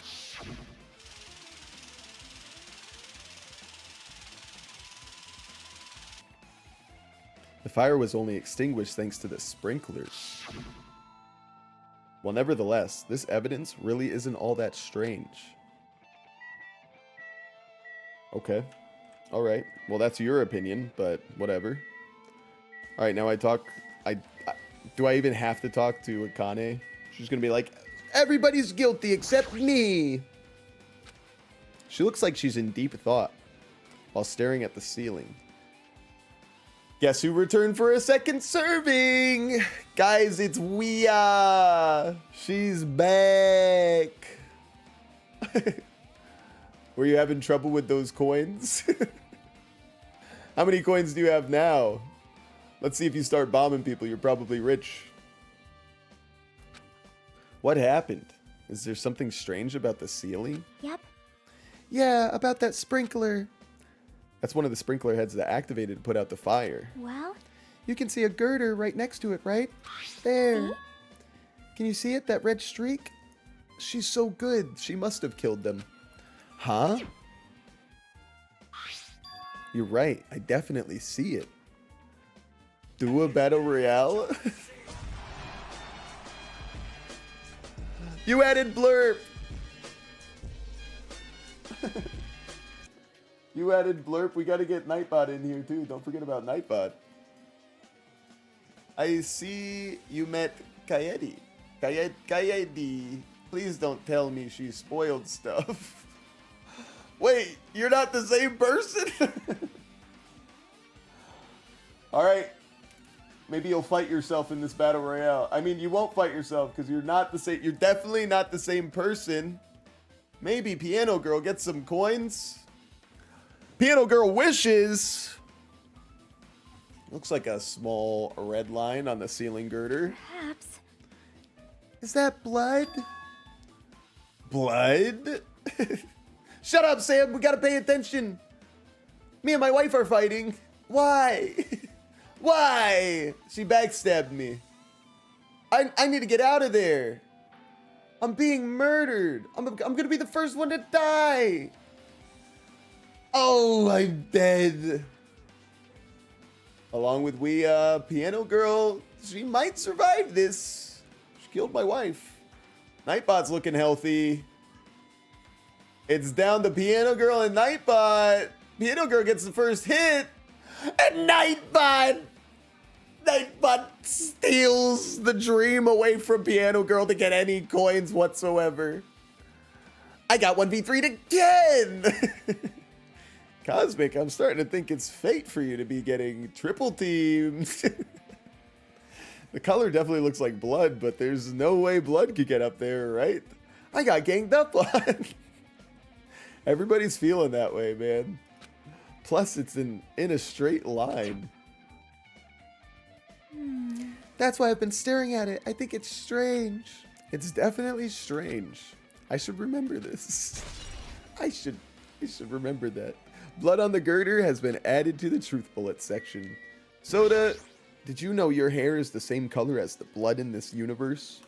The fire was only extinguished thanks to the sprinklers. Well, nevertheless, this evidence really isn't all that strange. Okay. Alright. Well, that's your opinion, but whatever. Alright, now do I even have to talk to Akane? She's gonna be like, everybody's guilty except me! She looks like she's in deep thought while staring at the ceiling. Guess who returned for a second serving? Guys, it's Wea. She's back. Were you having trouble with those coins? How many coins do you have now? Let's see if you start bombing people. You're probably rich. What happened? Is there something strange about the ceiling? Yep. Yeah, about that sprinkler. That's one of the sprinkler heads that activated to put out the fire. Well, You can see a girder right next to it, right? There. see? Can you see it, that red streak? She's so good. She must have killed them. Huh? You're right. I definitely see it. Do a battle royale? You added blurb. You added blurb. We got to get Nightbot in here too. Don't forget about Nightbot. I see you met Kaede. Kaede. Please don't tell me she spoiled stuff. Wait, you're not the same person? Alright. Maybe you'll fight yourself in this battle royale. I mean, you won't fight yourself because you're not the same. You're definitely not the same person. Maybe Piano Girl gets some coins. Piano Girl wishes. Looks like a small red line on the ceiling girder. Perhaps. Is that blood? Blood? Shut up, Sam. We gotta pay attention. Me and my wife are fighting. Why? Why? She backstabbed me. I need to get out of there. I'm being murdered. I'm gonna be the first one to die. Oh, I'm dead. Along with Piano Girl, she might survive this. She killed my wife. Nightbot's looking healthy. It's down to Piano Girl and Nightbot. Piano Girl gets the first hit. And Nightbot steals the dream away from Piano Girl to get any coins whatsoever. I got 1v3'd again. Cosmic, I'm starting to think it's fate for you to be getting triple teamed. The color definitely looks like blood, but there's no way blood could get up there, right? I got ganged up on. Everybody's feeling that way, man. Plus, it's in a straight line. That's why I've been staring at it. I think it's strange. It's definitely strange. I should remember this. I should remember that. Blood on the girder has been added to the truth bullet section. Soda, did you know your hair is the same color as the blood in this universe?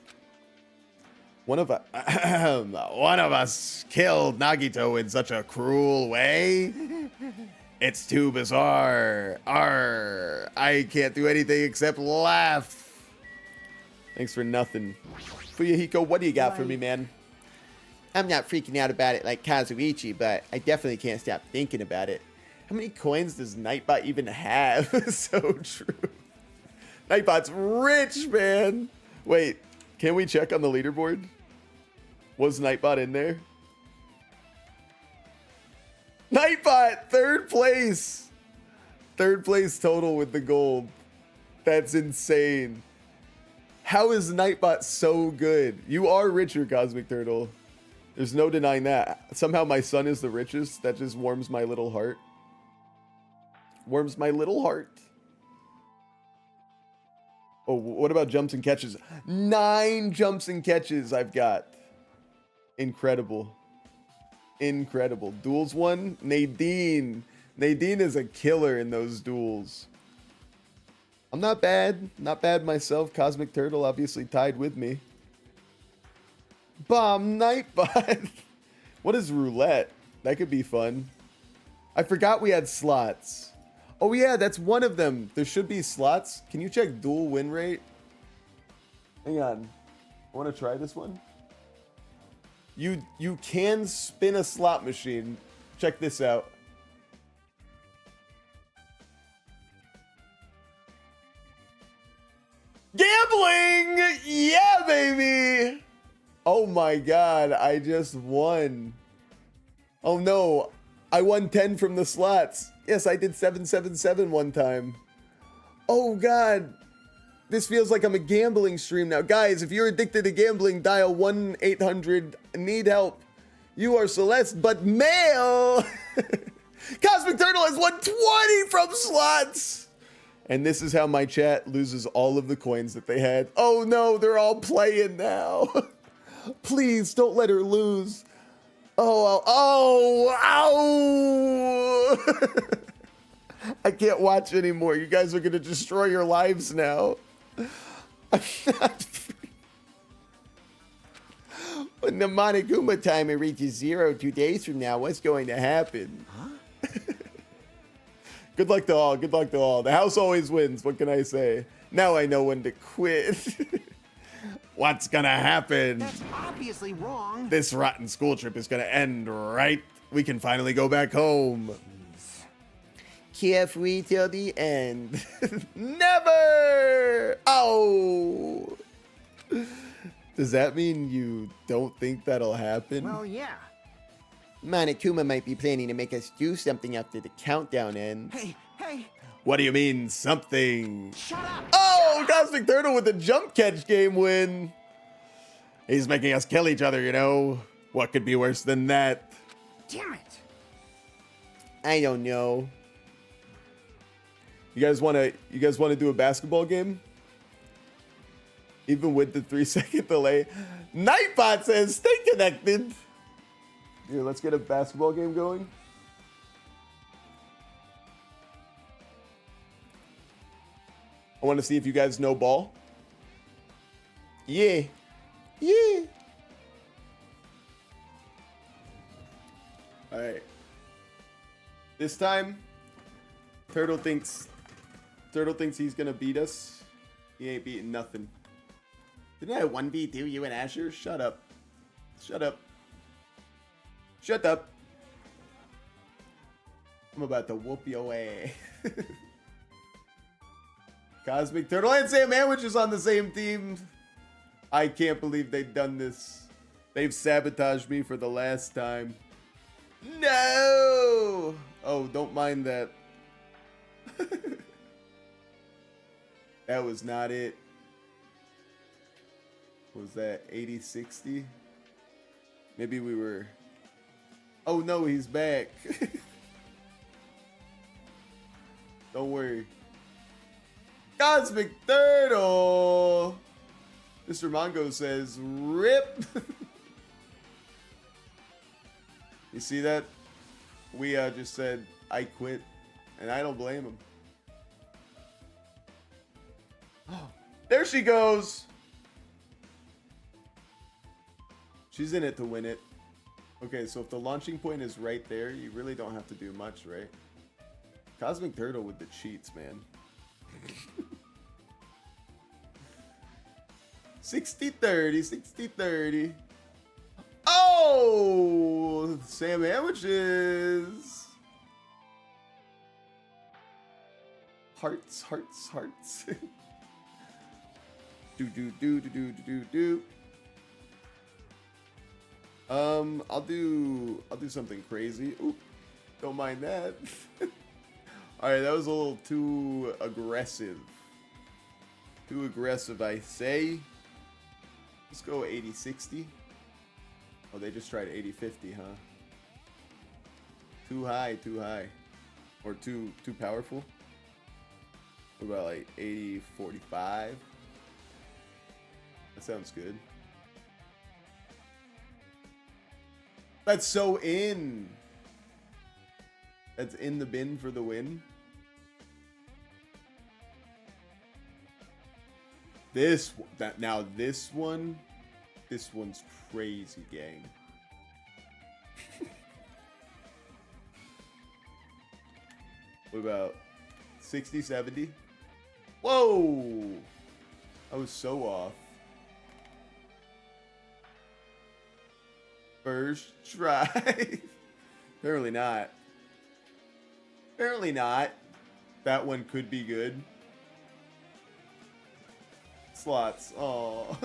One of one of us killed Nagito in such a cruel way. It's too bizarre. Arr, I can't do anything except laugh. Thanks for nothing. Fuyahiko, what do you got for me, man? I'm not freaking out about it like Kazuichi, but I definitely can't stop thinking about it. How many coins does Nightbot even have? So true. Nightbot's rich, man. Wait, can we check on the leaderboard? Was Nightbot in there? Nightbot, third place. Third place total with the gold. That's insane. How is Nightbot so good? You are richer, Cosmic Turtle. There's no denying that. Somehow my son is the richest. That just warms my little heart. Warms my little heart. Oh, what about jumps and catches? 9 jumps and catches I've got. Incredible. Incredible. Duels one? Nadine. Nadine is a killer in those duels. I'm not bad. Not bad myself. Cosmic Turtle obviously tied with me. Bomb Nightbot. What is roulette? That could be fun. I forgot we had slots. Oh yeah, that's one of them. There should be slots. Can you check dual win rate? Hang on. I want to try this one. You can spin a slot machine. Check this out. Gambling! Yeah, baby! Oh my god, I just won. Oh no, I won 10 from the slots. Yes, I did 777 one time. Oh god. This feels like I'm a gambling stream now. Guys, if you're addicted to gambling, dial 1-800-NEED HELP. You are Celeste, but male! Cosmic Turtle has won 20 from slots! And this is how my chat loses all of the coins that they had. Oh no, they're all playing now. Please, don't let her lose. Oh, I can't watch anymore. You guys are going to destroy your lives now. When the Monokuma timer reaches 0 2 days from now, what's going to happen? Huh? Good luck to all. Good luck to all. The house always wins. What can I say? Now I know when to quit. What's gonna happen? That's obviously wrong. This rotten school trip is gonna end, right? We can finally go back home. Carefree till the end. Never! Oh! Does that mean you don't think that'll happen? Well, yeah. Monokuma might be planning to make us do something after the countdown ends. Hey. What do you mean, something? Shut up! Oh, Cosmic Turtle with the jump catch game win. He's making us kill each other, you know. What could be worse than that? Damn it! I don't know. You guys want to do a basketball game? Even with the 3-second delay. Nightbot says, stay connected. Here, let's get a basketball game going. I want to see if you guys know ball. Yeah. Yeah. All right. This time, Turtle thinks he's going to beat us. He ain't beating nothing. Didn't I 1v2 you and Asher? Shut up. Shut up. Shut up. I'm about to whoop your ass. Cosmic Turtle and Sam Sandwich is on the same team. I can't believe they've done this. They've sabotaged me for the last time. No! Oh, don't mind that. That was not it. What was that 80-60? Maybe we were... Oh no, he's back. Don't worry. Cosmic Turtle! Mr. Mongo says, RIP! You see that? We just said, I quit. And I don't blame him. There she goes! She's in it to win it. Okay, so if the launching point is right there, you really don't have to do much, right? Cosmic Turtle with the cheats, man. 60-30, 60-30. Oh! Sam Sandwiches. Hearts, hearts, hearts. do. I'll do something crazy. Oop, don't mind that. All right, that was a little too aggressive. Too aggressive, I say. Let's go 80-60. Oh, they just tried 80-50, huh? Too high, too high. Or too powerful. What about like 80-45? That sounds good. That's so in. That's in the bin for the win. This one's crazy, gang. What about 60-70? Whoa! I was so off. First try. Apparently not. Apparently not. That one could be good. Slots. Oh.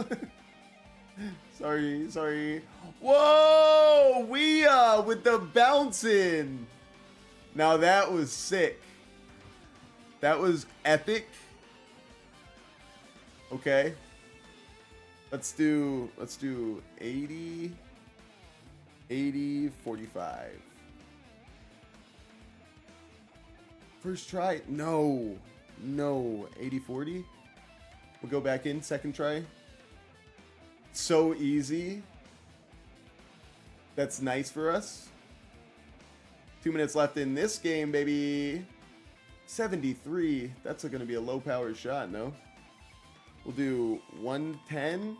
Sorry. Whoa! We with the bouncing. Now that was sick. That was epic. Okay. Let's do 80 45. First try. No. 80-40. We'll go back in, second try. So easy. That's nice for us. 2 minutes left in this game, baby. 73. That's going to be a low power shot, no? We'll do 110.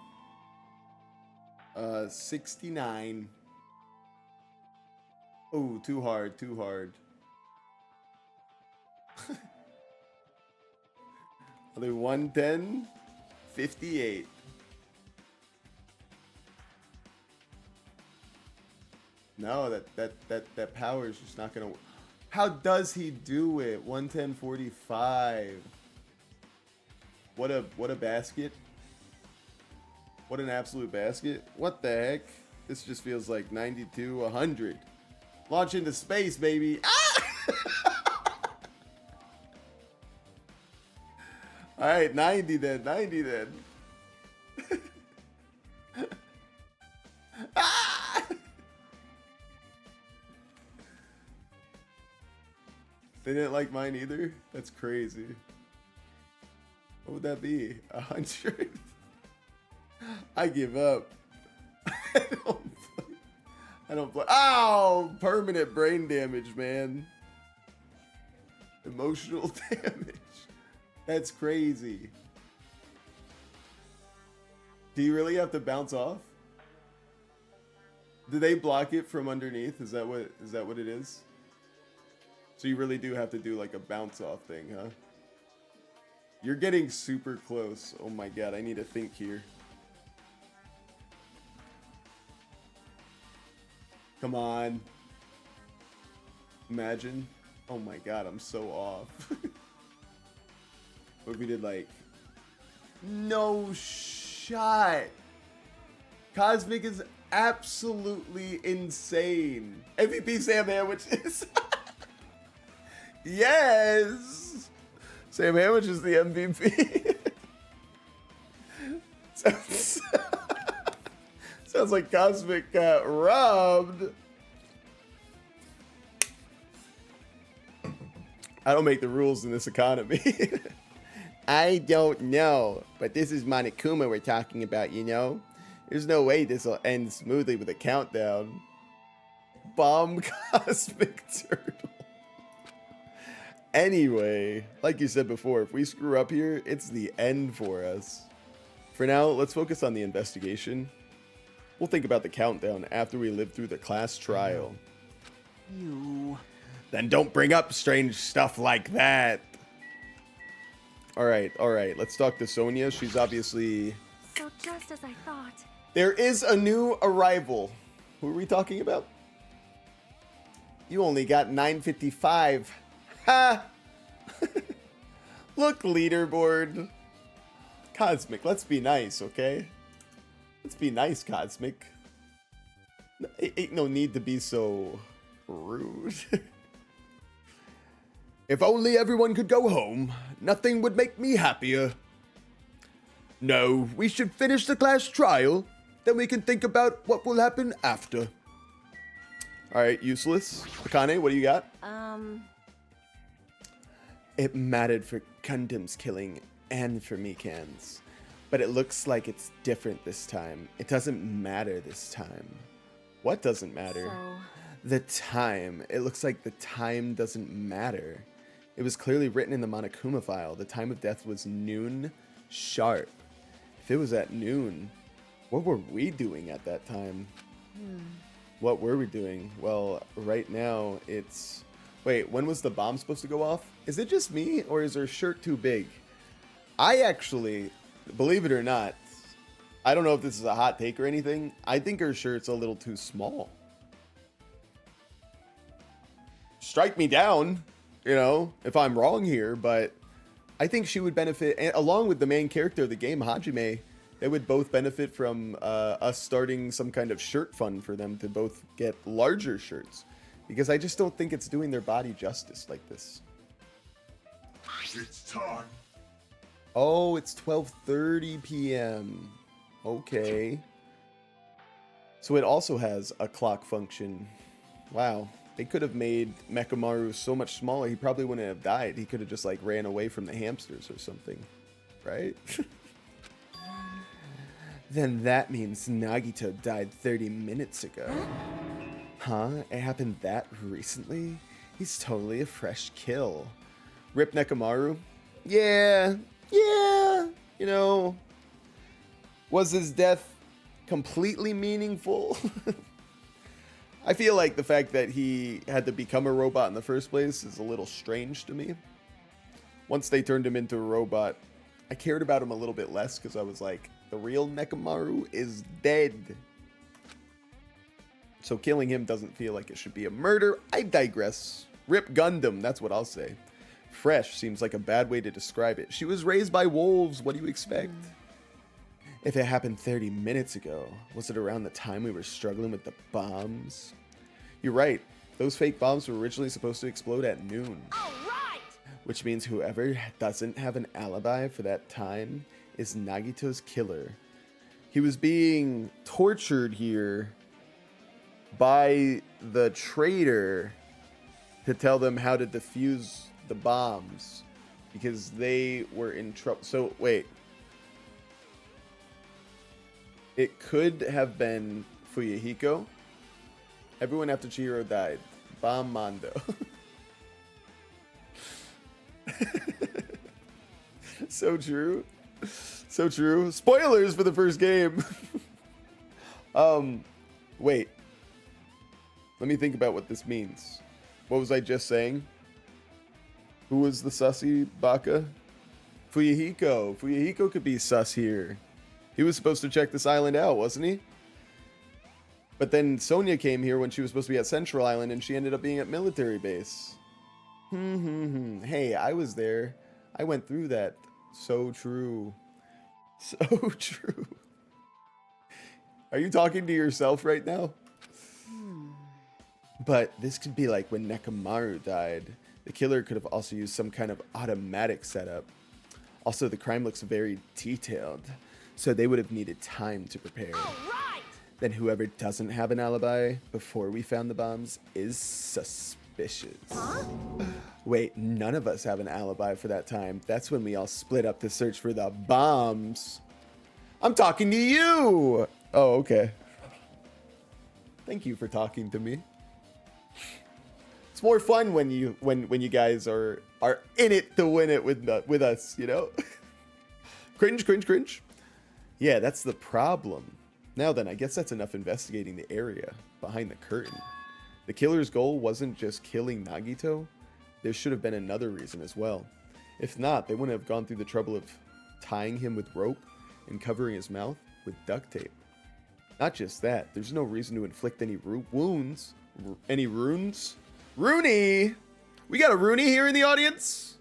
69. Oh, too hard. I'll do 110. 58. No, that power is just not gonna. How does he do it? 110.45. What a basket. What an absolute basket. What the heck? This just feels like 92-100. Launch into space, baby. Ah! All right, 90 then. Ah! They didn't like mine either? That's crazy. What would that be? 100? I give up. I don't play. Ow! Permanent brain damage, man. Emotional damage. That's crazy. Do you really have to bounce off? Do they block it from underneath? Is that what it is? So you really do have to do like a bounce off thing, huh? You're getting super close. Oh my god, I need to think here. Come on. Imagine. Oh my god, I'm so off. What if we did like... No shot. Cosmic is absolutely insane. MVP Sam Sandwiches. Yes. Sam Sandwich is the MVP. Sounds like Cosmic got robbed. I don't make the rules in this economy. I don't know, but this is Monokuma we're talking about, you know? There's no way this will end smoothly with a countdown. Bomb Cosmic Turtle. Anyway, like you said before, if we screw up here, it's the end for us. For now, let's focus on the investigation. We'll think about the countdown after we live through the class trial. You. Then don't bring up strange stuff like that. All right. Let's talk to Sonia. She's obviously... So just as I thought. There is a new arrival. Who are we talking about? You only got 955. Ha! Look, leaderboard. Cosmic, let's be nice, okay? Let's be nice, Cosmic. Ain't no need to be so rude. If only everyone could go home, nothing would make me happier. No, we should finish the class trial, then we can think about what will happen after. Alright, useless. Akane, what do you got? It mattered for Gundam's killing and for Mikan's, but it looks like it's different this time. It doesn't matter this time. What doesn't matter? The time. It looks like the time doesn't matter. It was clearly written in the Monokuma file. The time of death was noon sharp. If it was at noon, what were we doing at that time? What were we doing? Well, right now it's... Wait, when was the bomb supposed to go off? Is it just me, or is her shirt too big? I actually, believe it or not, I don't know if this is a hot take or anything. I think her shirt's a little too small. Strike me down, you know, if I'm wrong here, but I think she would benefit, and along with the main character of the game, Hajime, they would both benefit from us starting some kind of shirt fund for them to both get larger shirts. Because I just don't think it's doing their body justice like this. It's time. Oh, it's 12:30 p.m. Okay. So it also has a clock function. Wow. They could have made Mechamaru so much smaller, he probably wouldn't have died. He could have just like ran away from the hamsters or something. Right? Then that means Nagito died 30 minutes ago. Huh? It happened that recently? He's totally a fresh kill. Rip Nekamaru? Yeah. You know, was his death completely meaningful? I feel like the fact that he had to become a robot in the first place is a little strange to me. Once they turned him into a robot, I cared about him a little bit less because I was like, the real Nekamaru is dead. So killing him doesn't feel like it should be a murder. I digress. Rip Gundam, that's what I'll say. Fresh seems like a bad way to describe it. She was raised by wolves. What do you expect? If it happened 30 minutes ago, was it around the time we were struggling with the bombs? You're right. Those fake bombs were originally supposed to explode at noon. All right. Which means whoever doesn't have an alibi for that time is Nagito's killer. He was being tortured here by the traitor to tell them how to defuse the bombs because they were in trouble. So wait, it could have been Fuyuhiko. Everyone after Chihiro died. Bomb Mondo. So true. So true. Spoilers for the first game. Wait. Let me think about what this means. What was I just saying? Who was the sussy baka? Fuyuhiko. Fuyuhiko could be sus here. He was supposed to check this island out, wasn't he? But then Sonia came here when she was supposed to be at Central Island and she ended up being at military base. Hey, I was there. I went through that. So true. So true. Are you talking to yourself right now? But this could be like when Nekamaru died. The killer could have also used some kind of automatic setup. Also, the crime looks very detailed, so they would have needed time to prepare. All right. Then whoever doesn't have an alibi before we found the bombs is suspicious. Huh? Wait, none of us have an alibi for that time. That's when we all split up to search for the bombs. I'm talking to you! Oh, okay. Thank you for talking to me. It's more fun when you guys are in it to win it with us, you know? Cringe. Yeah, that's the problem. Now then, I guess that's enough investigating the area behind the curtain. The killer's goal wasn't just killing Nagito. There should have been another reason as well. If not, they wouldn't have gone through the trouble of tying him with rope and covering his mouth with duct tape. Not just that, there's no reason to inflict any wounds. Any runes? Rooney! We got a Rooney here in the audience?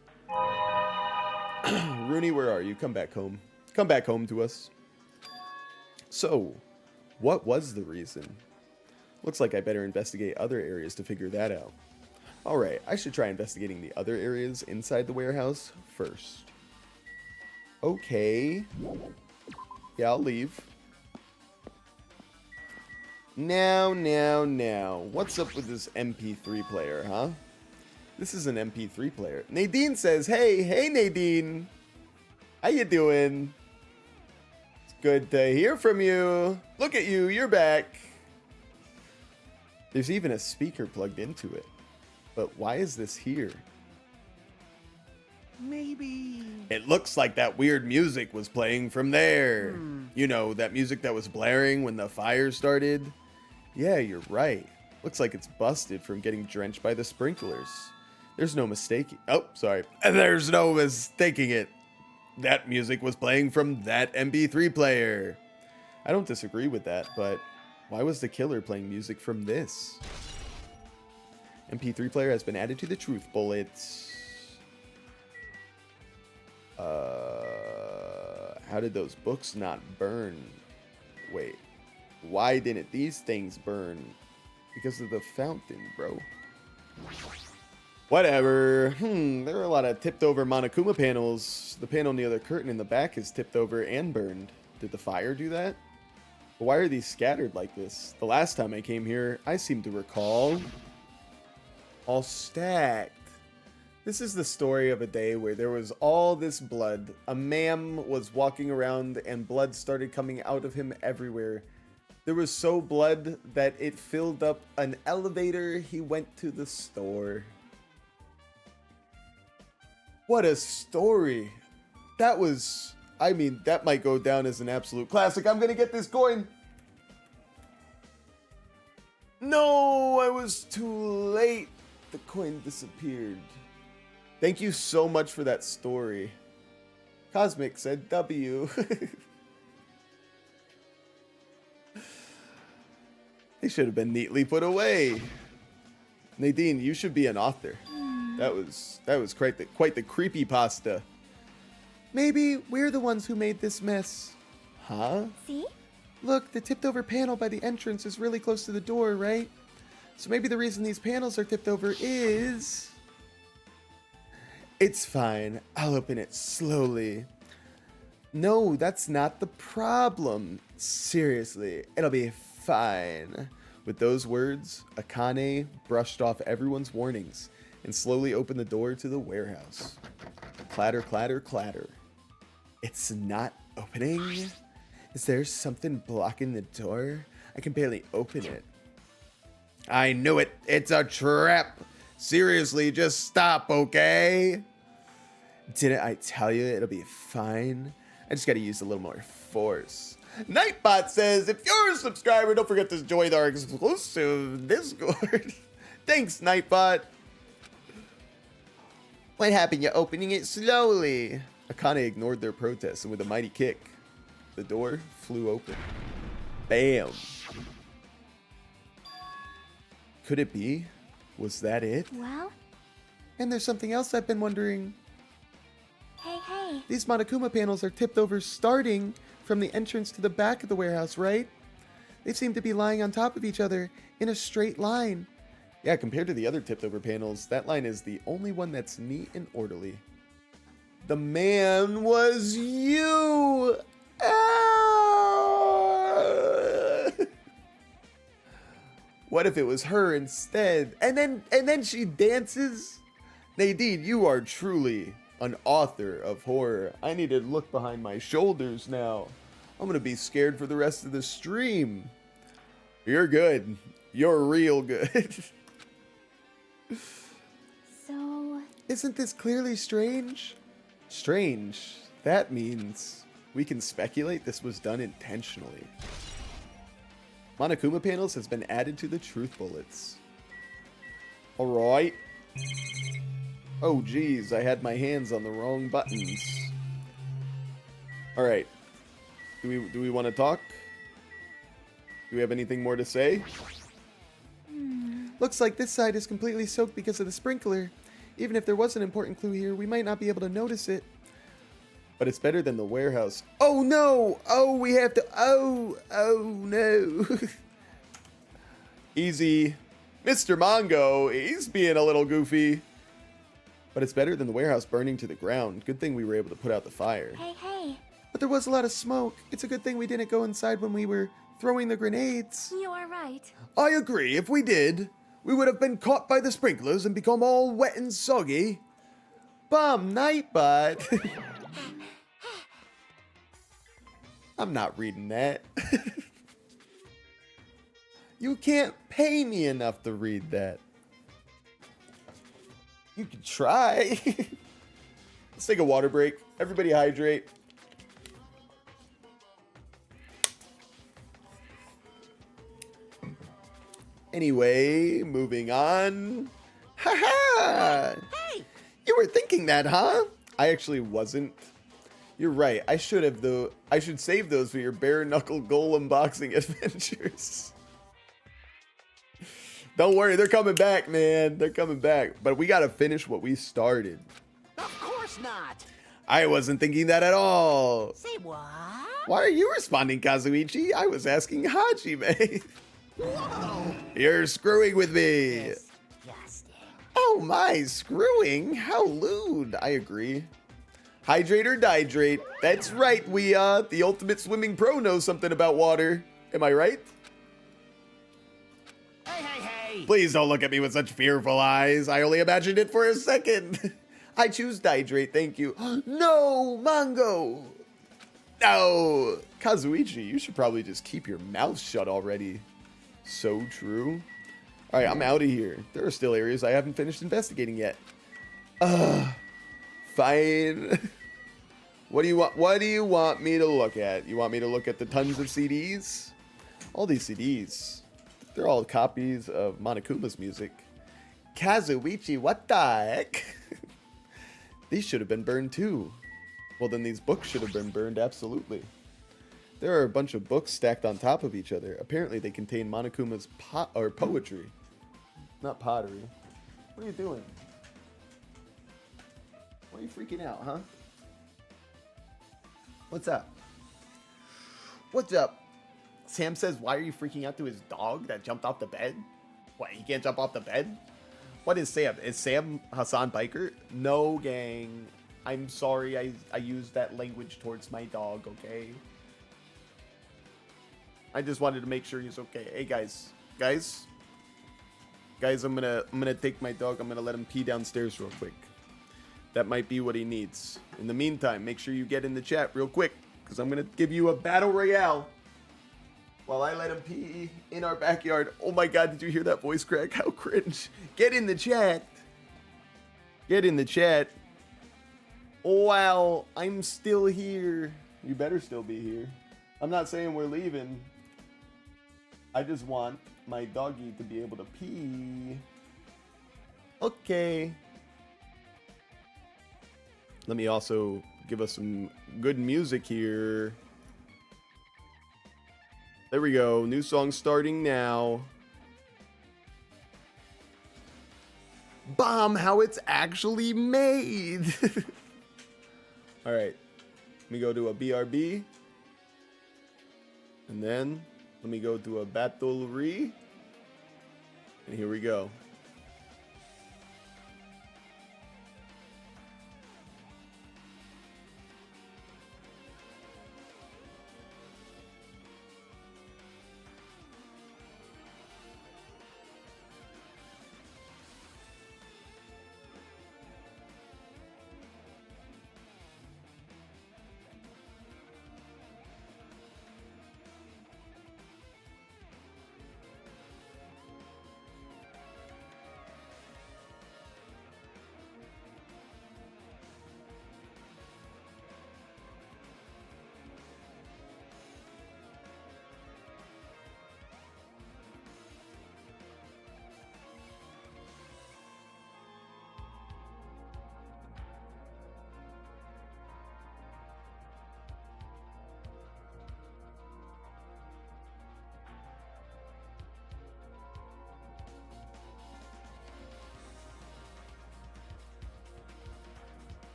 Rooney, where are you? Come back home. Come back home to us. So, what was the reason? Looks like I better investigate other areas to figure that out. Alright, I should try investigating the other areas inside the warehouse first. Okay. Yeah, I'll leave. Now. What's up with this MP3 player, huh? This is an MP3 player. Nadine says, hey Nadine. How you doing? It's good to hear from you. Look at you, you're back. There's even a speaker plugged into it. But why is this here? Maybe. It looks like that weird music was playing from there. You know, that music that was blaring when the fire started? Yeah, you're right. Looks like it's busted from getting drenched by the sprinklers. There's no mistaking. Oh, sorry. There's no mistaking it. That music was playing from that MP3 player. I don't disagree with that, but why was the killer playing music from this? MP3 player has been added to the truth bullets. How did those books not burn? Wait, why didn't these things burn? Because of the fountain, bro. Whatever. There are a lot of tipped over Monokuma panels. The panel near the curtain in the back is tipped over and burned. Did the fire do that? But why are these scattered like this? The last time I came here, I seem to recall all stacked. This is the story of a day where there was all this blood. A man was walking around and blood started coming out of him everywhere. There was so blood that it filled up an elevator. He went to the store. What a story. That was, I mean, that might go down as an absolute classic. I'm gonna get this coin. No, I was too late. The coin disappeared. Thank you so much for that story. Cosmic said W. They should have been neatly put away. Nadine, you should be an author. That was quite the creepypasta. Maybe we're the ones who made this mess. Huh? See? Look, the tipped over panel by the entrance is really close to the door, right? So maybe the reason these panels are tipped over is... It's fine. I'll open it slowly. No, that's not the problem. Seriously, it'll be fine. With those words, Akane brushed off everyone's warnings and slowly opened the door to the warehouse. Clatter, clatter, clatter. It's not opening? Is there something blocking the door? I can barely open it. I knew it. It's a trap. Seriously, just stop, okay? Didn't I tell you it'll be fine? I just gotta use a little more force. Nightbot says, if you're a subscriber, don't forget to join our exclusive Discord. Thanks, Nightbot. What happened? You're opening it slowly. Akane ignored their protests, and with a mighty kick, the door flew open. Bam. Could it be? Was that it? Well? And there's something else I've been wondering. Hey. These Monokuma panels are tipped over starting from the entrance to the back of the warehouse, right? They seem to be lying on top of each other in a straight line. Yeah, compared to the other tipped over panels, that line is the only one that's neat and orderly. The man was you! Ah! What if it was her instead? And then she dances? Nadine, you are truly an author of horror. I need to look behind my shoulders now. I'm gonna be scared for the rest of the stream. You're good. You're real good. So... Isn't this clearly strange? Strange? That means we can speculate this was done intentionally. Monokuma panels has been added to the truth bullets. Alright. Oh geez, I had my hands on the wrong buttons. Alright. Do we want to talk? Do we have anything more to say? Looks like this side is completely soaked because of the sprinkler. Even if there was an important clue here, we might not be able to notice it. But it's better than the warehouse. Oh no! Oh, we have to. Oh no. Easy. Mr. Mongo, he's being a little goofy. But it's better than the warehouse burning to the ground. Good thing we were able to put out the fire. Hey, hey. But there was a lot of smoke. It's a good thing we didn't go inside when we were throwing the grenades. You are right. I agree. If we did, we would have been caught by the sprinklers and become all wet and soggy. Bum night, bud. I'm not reading that. You can't pay me enough to read that. You could try. Let's take a water break. Everybody hydrate. Anyway, moving on. Ha! Hey! You were thinking that, huh? I actually wasn't. You're right. I should have though. I should save those for your bare knuckle goal unboxing adventures. Don't worry, they're coming back, man. They're coming back. But we gotta finish what we started. Of course not. I wasn't thinking that at all. Say what? Why are you responding, Kazuichi? I was asking Hajime. Whoa! You're screwing with me. Disgusting. Oh my, screwing? How lewd. I agree. Hydrate or dihydrate. That's right, we, the ultimate swimming pro knows something about water. Am I right? Hey, hey, hey! Please don't look at me with such fearful eyes. I only imagined it for a second. I choose dihydrate, thank you. No, Mango. No. Kazuichi, you should probably just keep your mouth shut already. So true. All right, I'm out of here. There are still areas I haven't finished investigating yet. Fine. What do you want? What do you want me to look at? You want me to look at the tons of CDs? All these CDs. They're all copies of Monokuma's music. Kazuichi, what the heck? These should have been burned too. Well, then these books should have been burned, absolutely. There are a bunch of books stacked on top of each other. Apparently they contain Monokuma's poetry. Not pottery. What are you doing? Why are you freaking out, huh? What's up? What's up? Sam says, why are you freaking out to his dog that jumped off the bed? What, he can't jump off the bed? What is Sam? Is Sam Hassan Biker? No, gang. I'm sorry I used that language towards my dog, okay? I just wanted to make sure he's okay. Hey, guys. Guys, I'm gonna take my dog. I'm gonna let him pee downstairs real quick. That might be what he needs. In the meantime, make sure you get in the chat real quick, because I'm gonna give you a battle royale while I let him pee in our backyard. Oh my god, did you hear that voice crack? How cringe. Get in the chat. Get in the chat. Wow, I'm still here. You better still be here. I'm not saying we're leaving. I just want my doggy to be able to pee. Okay. Let me also give us some good music here. There we go. New song starting now. Bomb, how it's actually made. All right. Let me go to a BRB. And then let me go to a battlery. And here we go.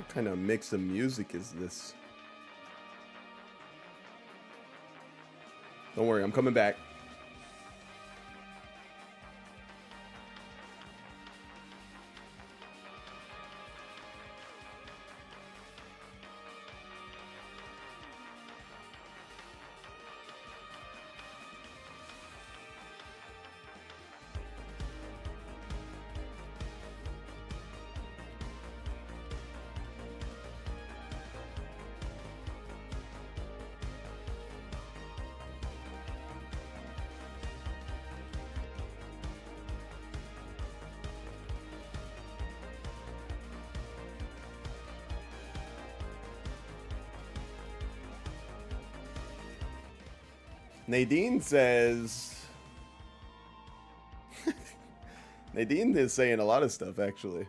What kind of mix of music is this? Don't worry, I'm coming back. Nadine says... Nadine is saying a lot of stuff, actually.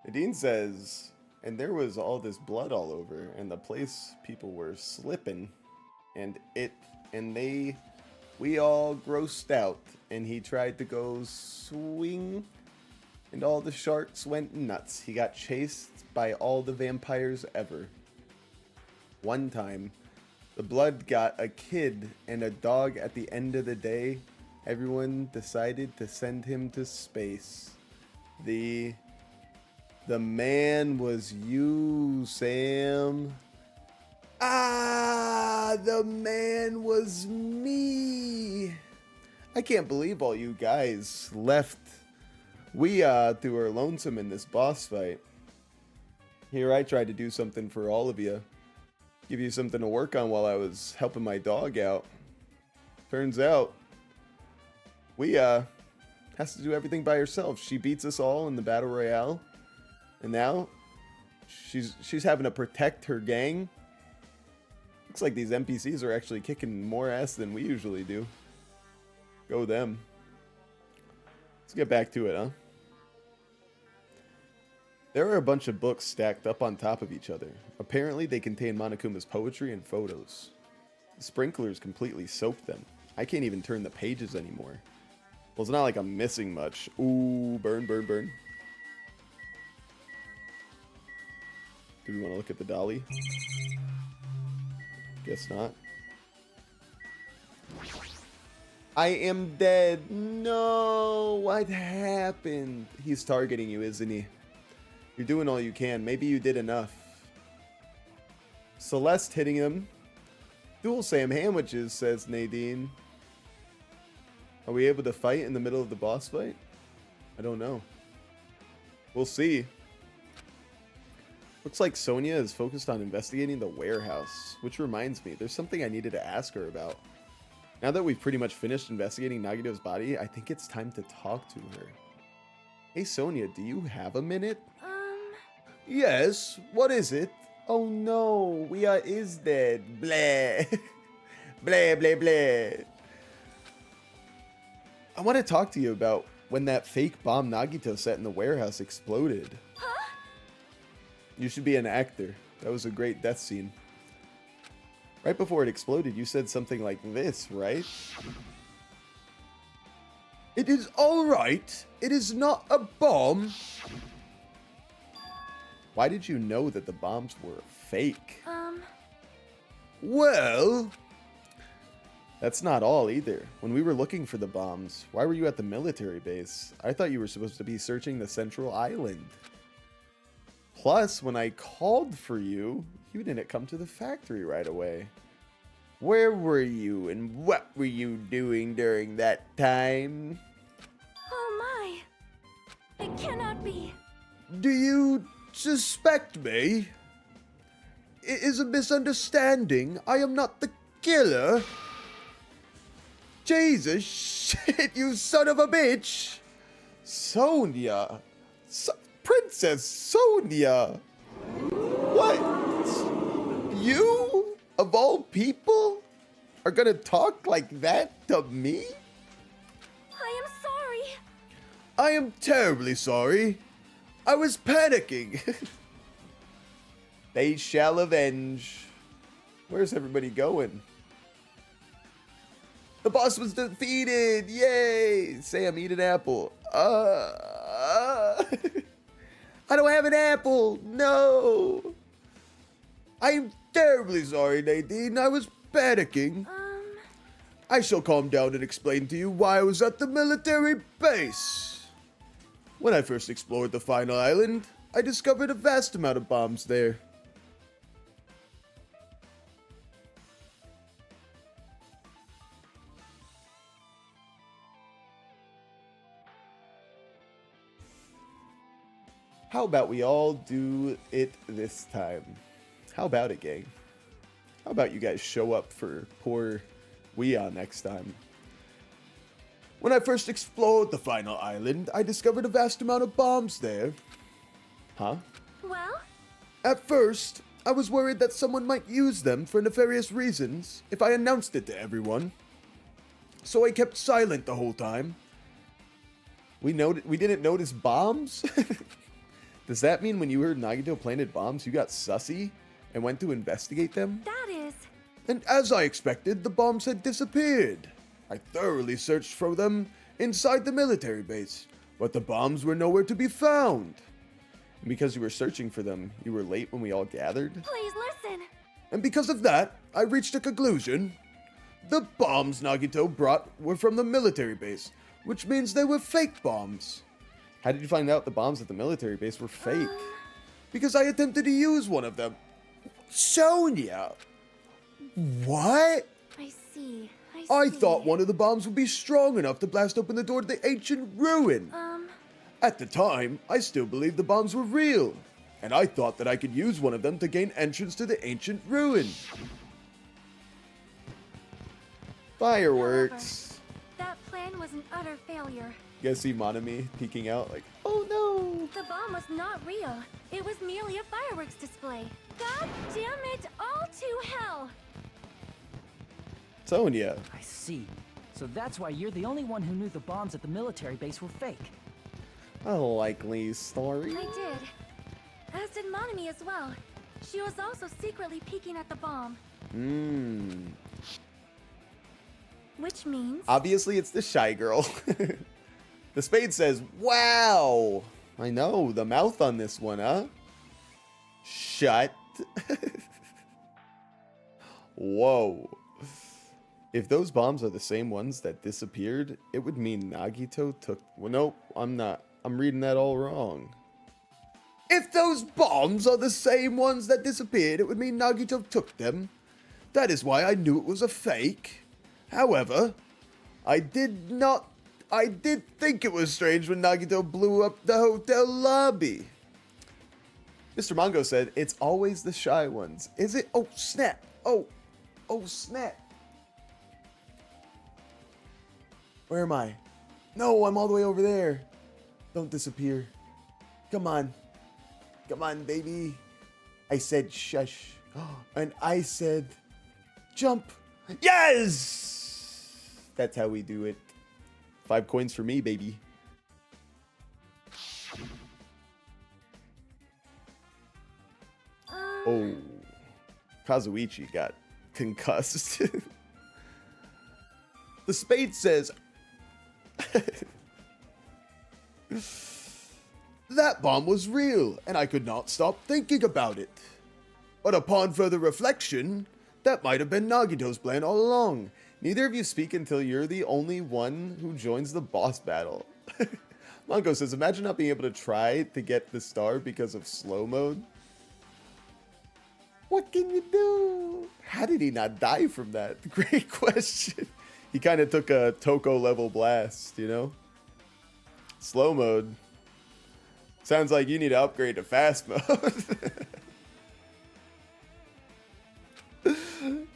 Nadine says, and there was all this blood all over, and the place people were slipping, and we all grossed out, and he tried to go swing, and all the sharks went nuts. He got chased by all the vampires ever. One time, the blood got a kid and a dog. At the end of the day, everyone decided to send him to space. The man was you, Sam. Ah, the man was me. I can't believe all you guys left. We threw our lonesome in this boss fight. Here I tried to do something for all of you. Give you something to work on while I was helping my dog out. Turns out, we has to do everything by herself. She beats us all in the battle royale, and now she's having to protect her gang. Looks like these NPCs are actually kicking more ass than we usually do. Go them. Let's get back to it, huh? There are a bunch of books stacked up on top of each other. Apparently, they contain Monokuma's poetry and photos. The sprinklers completely soaked them. I can't even turn the pages anymore. Well, it's not like I'm missing much. Ooh, burn, burn, burn. Do we want to look at the dolly? Guess not. I am dead. No, what happened? He's targeting you, isn't he? You're doing all you can. Maybe you did enough. Celeste hitting him. Dual Sam sandwiches, says Nadine. Are we able to fight in the middle of the boss fight? I don't know. We'll see. Looks like Sonia is focused on investigating the warehouse, which reminds me, there's something I needed to ask her about. Now that we've pretty much finished investigating Nagito's body, I think it's time to talk to her. Hey Sonia, do you have a minute? Yes, what is it? Oh no, is dead. Blah. Blah, blah, blah. I want to talk to you about when that fake bomb Nagito set in the warehouse exploded. Huh? You should be an actor. That was a great death scene. Right before it exploded, you said something like this, right? It is alright. It is not a bomb. Why did you know that the bombs were fake? Well, that's not all either. When we were looking for the bombs, why were you at the military base? I thought you were supposed to be searching the central island. Plus, when I called for you, you didn't come to the factory right away. Where were you and what were you doing during that time? Oh my! It cannot be. Do you suspect me? It is a misunderstanding. I am not the killer. Jesus shit, you son of a bitch. Sonia. Princess Sonia. What? You, of all people, are gonna talk like that to me? I am sorry. I am terribly sorry. I was panicking. They shall avenge. Where's everybody going? The boss was defeated. Yay! Sam, eat an apple. I I don't have an apple. No. I am terribly sorry, Nadine. I was panicking. I shall calm down and explain to you why I was at the military base. When I first explored the final island, I discovered a vast amount of bombs there. How about we all do it this time? How about it, gang? How about you guys show up for poor Weon next time? When I first explored the final island, I discovered a vast amount of bombs there. Huh? Well? At first, I was worried that someone might use them for nefarious reasons if I announced it to everyone. So I kept silent the whole time. We didn't notice bombs? Does that mean when you heard Nagito planted bombs, you got sussy and went to investigate them? That is... And as I expected, the bombs had disappeared. I thoroughly searched for them inside the military base, but the bombs were nowhere to be found. And because you were searching for them, you were late when we all gathered. Please listen. And because of that, I reached a conclusion. The bombs Nagito brought were from the military base, which means they were fake bombs. How did you find out the bombs at the military base were fake? Because I attempted to use one of them. Sonia! What? I see. I thought one of the bombs would be strong enough to blast open the door to the ancient ruin. At the time, I still believed the bombs were real, and I thought that I could use one of them to gain entrance to the ancient ruin. Fireworks. That plan was an utter failure. You guys see Monami peeking out like, oh no! The bomb was not real. It was merely a fireworks display. God damn it, all to hell! Sonia. I see. So that's why you're the only one who knew the bombs at the military base were fake. A likely story. I did. As did Monami as well. She was also secretly peeking at the bomb. Which means... Obviously, it's the shy girl. The spade says, wow! I know, the mouth on this one, huh? Shut. Whoa. If those bombs are the same ones that disappeared, it would mean Nagito took... Well, nope, I'm not. I'm reading that all wrong. If those bombs are the same ones that disappeared, it would mean Nagito took them. That is why I knew it was a fake. However, I did think it was strange when Nagito blew up the hotel lobby. Mr. Mongo said, it's always the shy ones. Is it? Oh, snap. Oh, snap. Where am I? No, I'm all the way over there. Don't disappear. Come on. Come on, baby. I said shush. And I said jump. Yes! That's how we do it. 5 coins for me, baby. Oh. Kazuichi got concussed. The spade says... That bomb was real, and I could not stop thinking about it. But upon further reflection, that might have been Nagito's plan all along. Neither of you speak until you're the only one who joins the boss battle. Mongo says, imagine not being able to try to get the star because of slow mode. What can you do? How did he not die from that? Great question. He kind of took a Toko level blast, you know? Slow mode. Sounds like you need to upgrade to fast mode.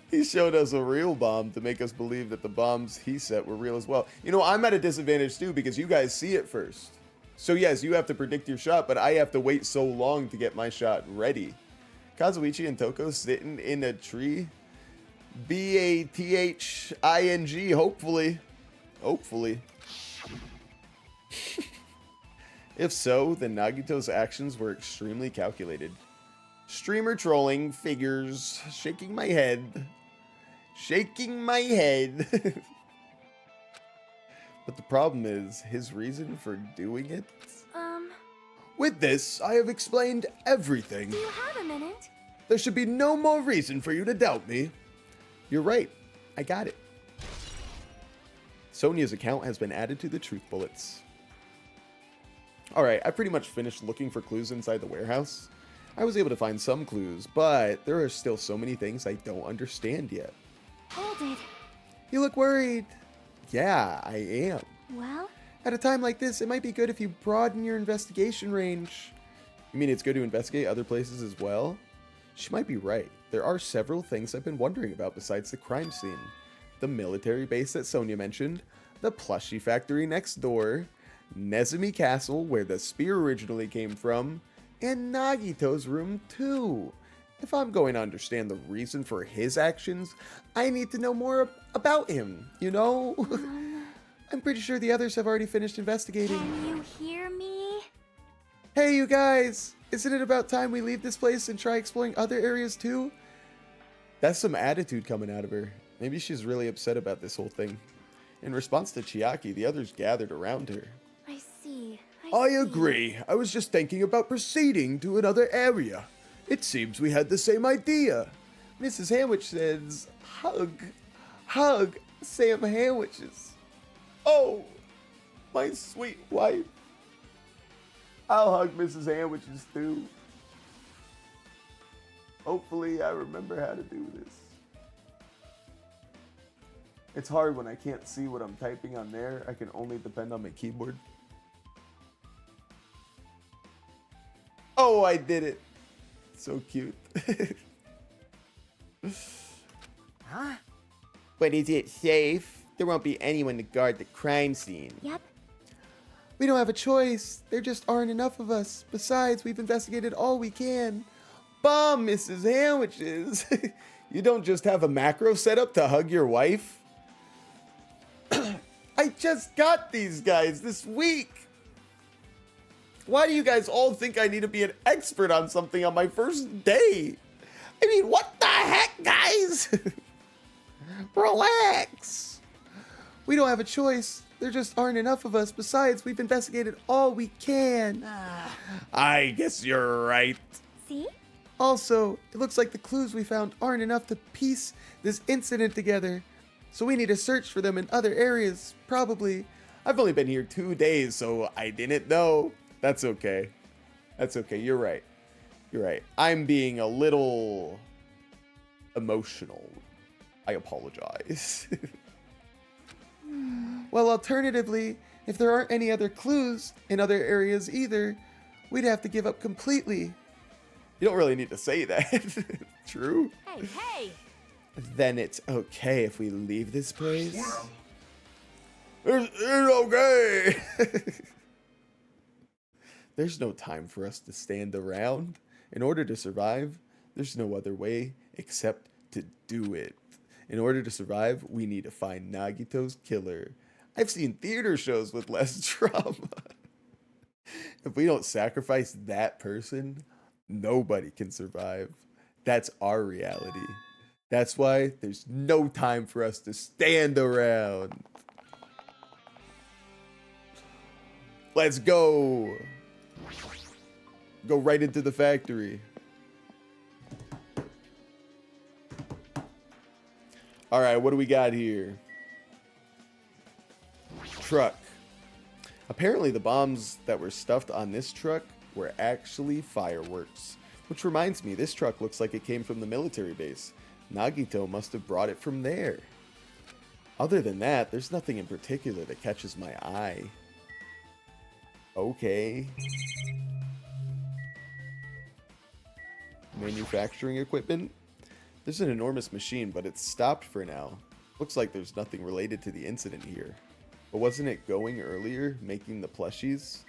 He showed us a real bomb to make us believe that the bombs he set were real as well. You know, I'm at a disadvantage too because you guys see it first. So yes, you have to predict your shot, but I have to wait so long to get my shot ready. Kazuichi and Toko sitting in a tree. B-A-T-H-I-N-G, hopefully. Hopefully. If so, then Nagito's actions were extremely calculated. Streamer trolling, figures, shaking my head. Shaking my head. But the problem is, his reason for doing it? With this, I have explained everything. Do you have a minute? There should be no more reason for you to doubt me. You're right. I got it. Sonia's account has been added to the truth bullets. Alright, I pretty much finished looking for clues inside the warehouse. I was able to find some clues, but there are still so many things I don't understand yet. Hold it. You look worried. Yeah, I am. Well, At a time like this, it might be good if you broaden your investigation range. You mean it's good to investigate other places as well? She might be right. There are several things I've been wondering about besides the crime scene. The military base that Sonia mentioned, the plushie factory next door, Nezumi Castle where the spear originally came from, and Nagito's room too. If I'm going to understand the reason for his actions, I need to know more about him, you know? I'm pretty sure the others have already finished investigating. can you hear me? Hey, you guys! Isn't it about time we leave this place and try exploring other areas too? That's some attitude coming out of her. Maybe she's really upset about this whole thing. In response to Chiaki, the others gathered around her. I see. I see. agree. I was just thinking about proceeding to another area. It seems we had the same idea. Mrs. Sandwich says, hug Sam Sandwiches. Oh, my sweet wife. I'll hug Mrs. Sandwiches too. Hopefully I remember how to do this. It's hard when I can't see what I'm typing on there. I can only depend on my keyboard. Oh, I did it. So cute. Huh? But is it safe? There won't be anyone to guard the crime scene. Yep. We don't have a choice. There just aren't enough of us. Besides, we've investigated all we can. Bomb, Mrs. Sandwiches. You don't just have a macro set up to hug your wife? I just got these guys this week. Why do you guys all think I need to be an expert on something on my first day? I mean, what the heck, guys? Relax. We don't have a choice. There just aren't enough of us. Besides, we've investigated all we can. I guess you're right. See? Also, it looks like the clues we found aren't enough to piece this incident together. So we need to search for them in other areas, probably. I've only been here 2 days, so I didn't know. That's okay. That's okay. You're right. You're right. I'm being a little emotional. I apologize. Well, alternatively, if there aren't any other clues in other areas either, we'd have to give up completely. You don't really need to say that. True? Hey, hey! Then it's okay if we leave this place? It's okay. There's no time for us to stand around. In order to survive, there's no other way except to do it. In order to survive, we need to find Nagito's killer. I've seen theater shows with less drama. If we don't sacrifice that person, nobody can survive. That's our reality. That's why there's no time for us to stand around. Let's go. Go right into the factory. All right, what do we got here? Truck. Apparently the bombs that were stuffed on this truck were actually fireworks. Which reminds me, this truck looks like it came from the military base. Nagito must have brought it from there. Other than that, there's nothing in particular that catches my eye. Okay. Manufacturing equipment? There's an enormous machine, but it's stopped for now. Looks like there's nothing related to the incident here. But wasn't it going earlier, making the plushies?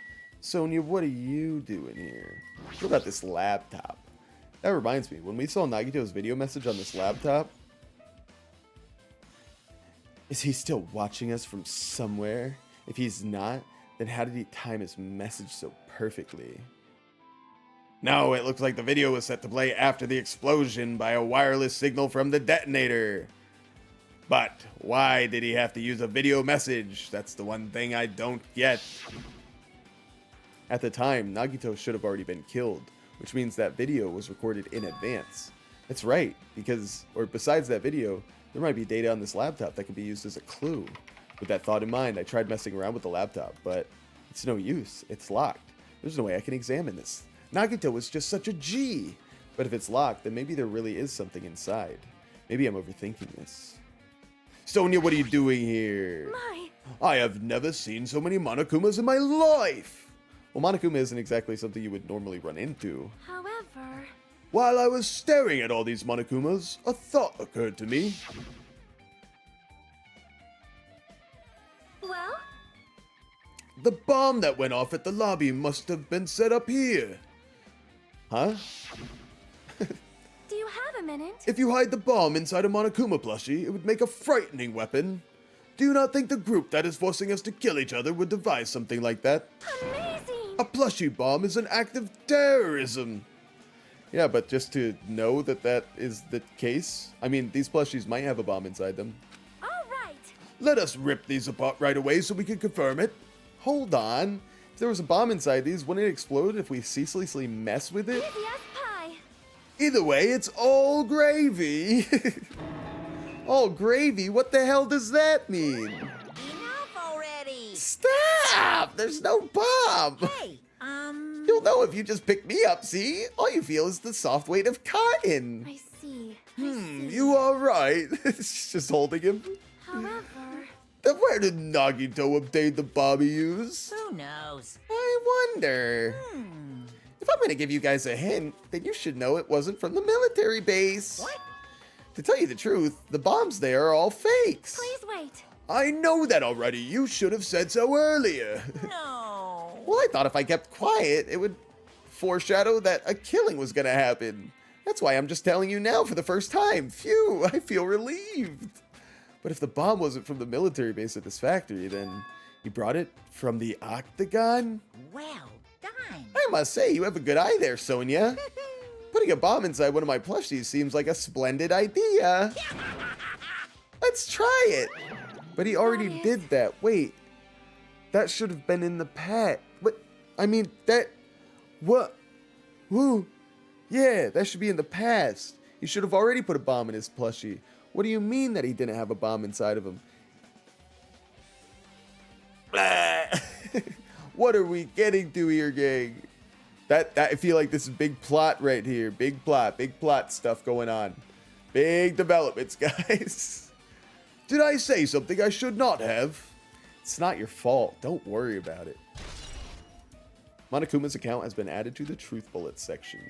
Sonia, what are you doing here? What about this laptop? That reminds me, when we saw Nagito's video message on this laptop... Is he still watching us from somewhere? If he's not, then how did he time his message so perfectly? No, it looks like the video was set to play after the explosion by a wireless signal from the detonator. But why did he have to use a video message? That's the one thing I don't get. At the time, Nagito should have already been killed, which means that video was recorded in advance. That's right, because, or besides that video, there might be data on this laptop that could be used as a clue. With that thought in mind, I tried messing around with the laptop, but it's no use. It's locked. There's no way I can examine this. Nagito was just such a G. But if it's locked, then maybe there really is something inside. Maybe I'm overthinking this. Sonia, what are you doing here? My. I have never seen so many Monokumas in my life. Well, Monokuma isn't exactly something you would normally run into. However. While I was staring at all these Monokumas, a thought occurred to me. Well? The bomb that went off at the lobby must have been set up here. Huh? Do you have a minute? If you hide the bomb inside a Monokuma plushie, it would make a frightening weapon. Do you not think the group that is forcing us to kill each other would devise something like that? Amazing! A plushie bomb is an act of terrorism. Yeah, but just to know that that is the case, I mean, these plushies might have a bomb inside them. All right. Let us rip these apart right away so we can confirm it. Hold on. If there was a bomb inside these, wouldn't it explode if we ceaselessly mess with it? Easy as pie. Either way, it's all gravy. All gravy? What the hell does that mean? Enough already! Stop! There's no bomb! Hey, You'll know if you just pick me up, see? All you feel is the soft weight of cotton. I see. I see. You are right. She's just holding him. However. Then where did Nagito obtain the bomb he used? who knows? I wonder. If I'm gonna give you guys a hint, then you should know it wasn't from the military base. What? To tell you the truth, the bombs there are all fakes. Please wait. I know that already. You should have said so earlier. No. Well, I thought if I kept quiet, it would foreshadow that a killing was gonna happen. That's why I'm just telling you now for the first time. Phew, I feel relieved. But if the bomb wasn't from the military base at this factory, then you brought it from the Octagon? Well done. I must say, you have a good eye there, Sonia. Putting a bomb inside one of my plushies seems like a splendid idea. Let's try it. But he already Got it. did that. Wait, that should have been in the past. What? I mean, that... What? Who? Yeah, that should be in the past. He should have already put a bomb in his plushie. What do you mean that he didn't have a bomb inside of him? What are we getting to here, gang? That I feel like this is big plot right here. Big plot stuff going on. Big developments, guys. Did I say something I should not have? It's not your fault. Don't worry about it. Monokuma's account has been added to the Truth Bullets section.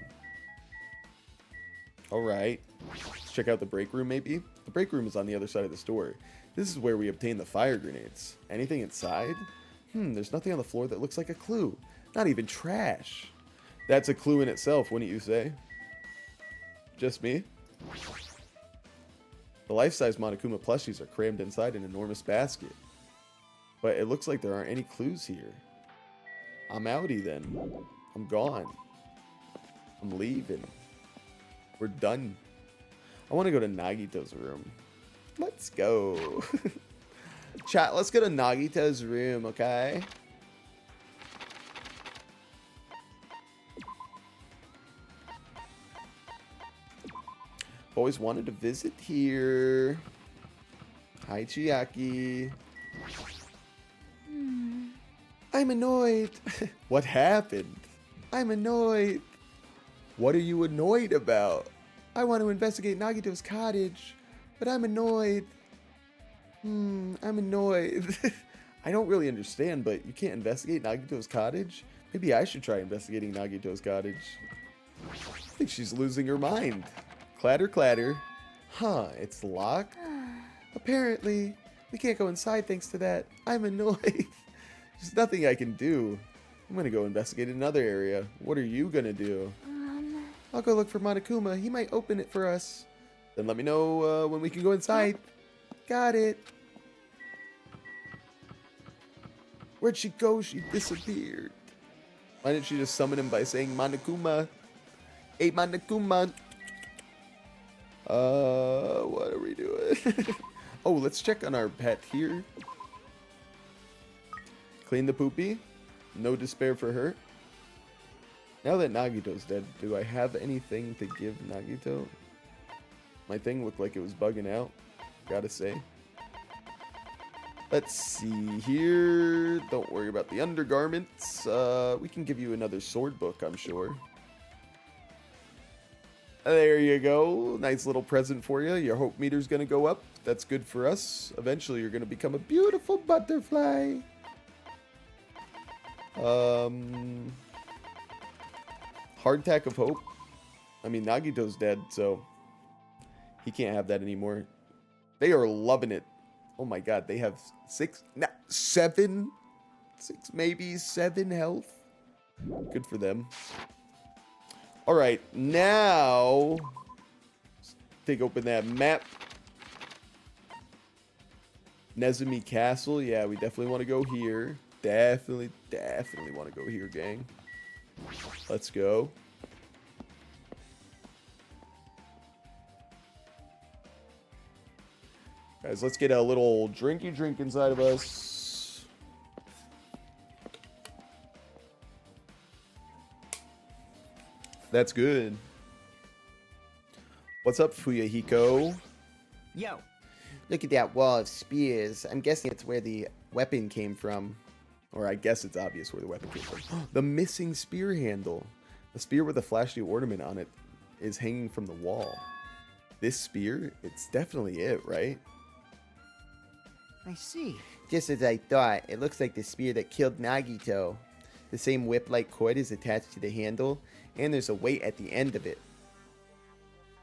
Alright. Let's check out the break room, maybe? The break room is on the other side of the store. This is where we obtain the fire grenades. Anything inside? There's nothing on the floor that looks like a clue. Not even trash. That's a clue in itself, wouldn't you say? Just me? The life-size Monokuma plushies are crammed inside an enormous basket. But it looks like there aren't any clues here. I'm outie then. I'm gone. I'm leaving. We're done. I want to go to Nagito's room. Let's go. Chat, let's go to Nagito's room, okay? Always wanted to visit here. Hi, Chiaki. I'm annoyed. What happened? I'm annoyed. What are you annoyed about? I want to investigate Nagito's cottage, but I'm annoyed. I'm annoyed. I don't really understand, but you can't investigate Nagito's cottage? Maybe I should try investigating Nagito's cottage. I think she's losing her mind. Clatter, clatter. Huh, it's locked? Apparently. We can't go inside thanks to that. I'm annoyed. There's nothing I can do. I'm gonna go investigate another area. What are you gonna do? I'll go look for Monokuma. He might open it for us. Then let me know when we can go inside. Got it. Where'd she go? She disappeared. Why didn't she just summon him by saying Monokuma? Hey, Monokuma. What are we doing? Oh, let's check on our pet here. Clean the poopy. No despair for her. Now that Nagito's dead, do I have anything to give Nagito? My thing looked like it was bugging out, gotta say. Let's see here. Don't worry about the undergarments. We can give you another sword book, I'm sure. There you go. Nice little present for you. Your hope meter's going to go up. That's good for us. Eventually, you're going to become a beautiful butterfly. Hardtack of hope. I mean, Nagito's dead, so he can't have that anymore. They are loving it. Oh my god, they have 7 maybe 7 health. Good for them. All right, now take open that map. Nezumi Castle. Yeah, we definitely want to go here. Definitely want to go here, gang. Let's go. Guys, let's get a little drinky drink inside of us. That's good. What's up, Fuyahiko? Yo. Look at that wall of spears. I'm guessing it's where the weapon came from. Or I guess it's obvious where the weapon came from. The missing spear handle. The spear with a flashy ornament on it is hanging from the wall. This spear, it's definitely it, right? I see. Just as I thought, it looks like the spear that killed Nagito. The same whip-like cord is attached to the handle, and there's a weight at the end of it.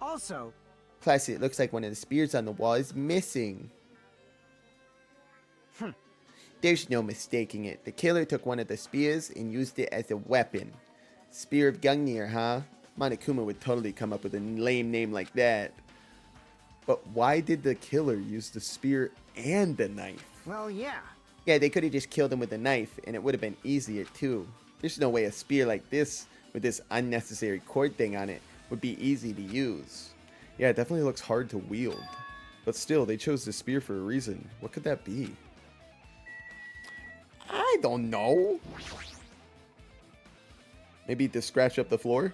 Also, Plus, it looks like one of the spears on the wall is missing. There's no mistaking it. The killer took one of the spears and used it as a weapon. Spear of Gungnir, huh? Monokuma would totally come up with a lame name like that. But why did the killer use the spear and the knife? well, yeah. Yeah, they could have just killed him with a knife, and it would have been easier too. There's no way a spear like this, with this unnecessary cord thing on it, would be easy to use. Yeah, it definitely looks hard to wield. But still, they chose the spear for a reason. What could that be? I don't know. Maybe to scratch up the floor?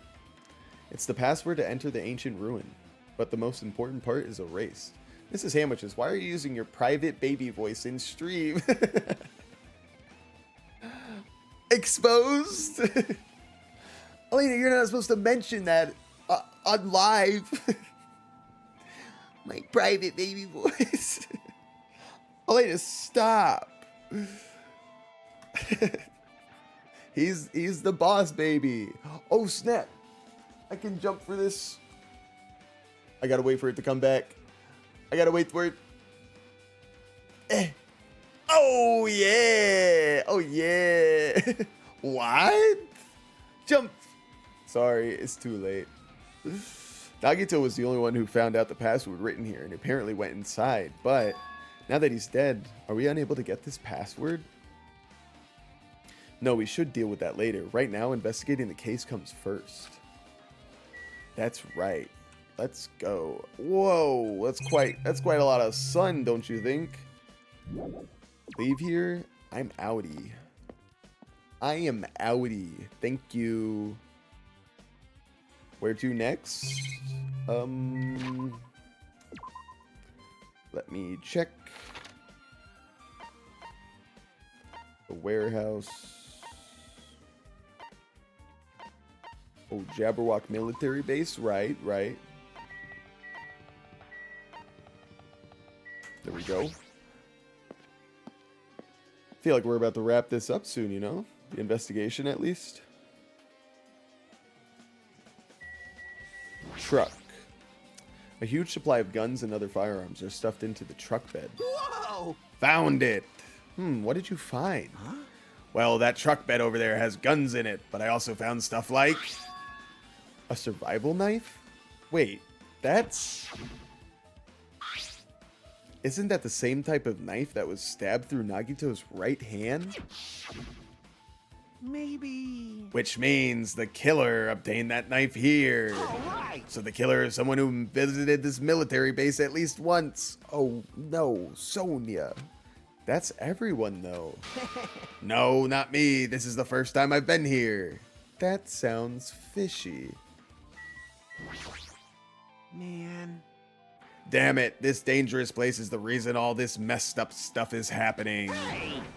It's the password to enter the ancient ruin. But the most important part is erased. Mrs. Sandwiches, why are you using your private baby voice in stream? Exposed? Elena, you're not supposed to mention that on live. My private baby voice. Elena, stop. He's the boss baby. Oh snap. I can jump for this. I gotta wait for it to come back. I gotta wait for it. Oh yeah. Oh yeah. What? Jump. Sorry, it's too late. Nagito was the only one who found out the password written here and apparently went inside. But now that he's dead, are we unable to get this password? No, we should deal with that later. Right now, investigating the case comes first. That's right. Let's go. Whoa, that's quite a lot of sun, don't you think? Leave here. I'm outie. I am outie. Thank you. Where to next? Let me check. The warehouse. Oh, Jabberwock military base. Right. There we go. Feel like we're about to wrap this up soon, you know? The investigation, at least. Truck. A huge supply of guns and other firearms are stuffed into the truck bed. Whoa! Found it! What did you find? Huh? Well, that truck bed over there has guns in it, but I also found stuff like... a survival knife? Wait, that's... Isn't that the same type of knife that was stabbed through Nagito's right hand? Maybe. Which means the killer obtained that knife here. All right. So the killer is someone who visited this military base at least once. Oh no, Sonia. That's everyone though. No, not me. This is the first time I've been here. That sounds fishy. Man. Damn it, this dangerous place is the reason all this messed up stuff is happening.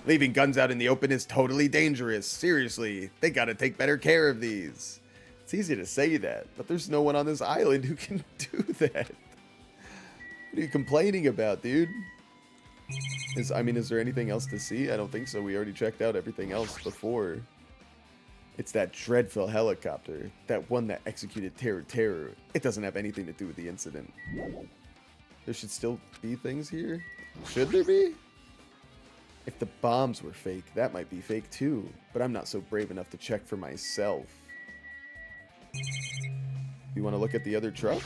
Leaving guns out in the open is totally dangerous. Seriously, they gotta take better care of these. It's easy to say that, but there's no one on this island who can do that. What are you complaining about, dude? Is there anything else to see? I don't think so. We already checked out everything else before. It's that dreadful helicopter. That one that executed Terror. It doesn't have anything to do with the incident. There should still be things here? Should there be? If the bombs were fake, that might be fake too. But I'm not so brave enough to check for myself. You want to look at the other truck?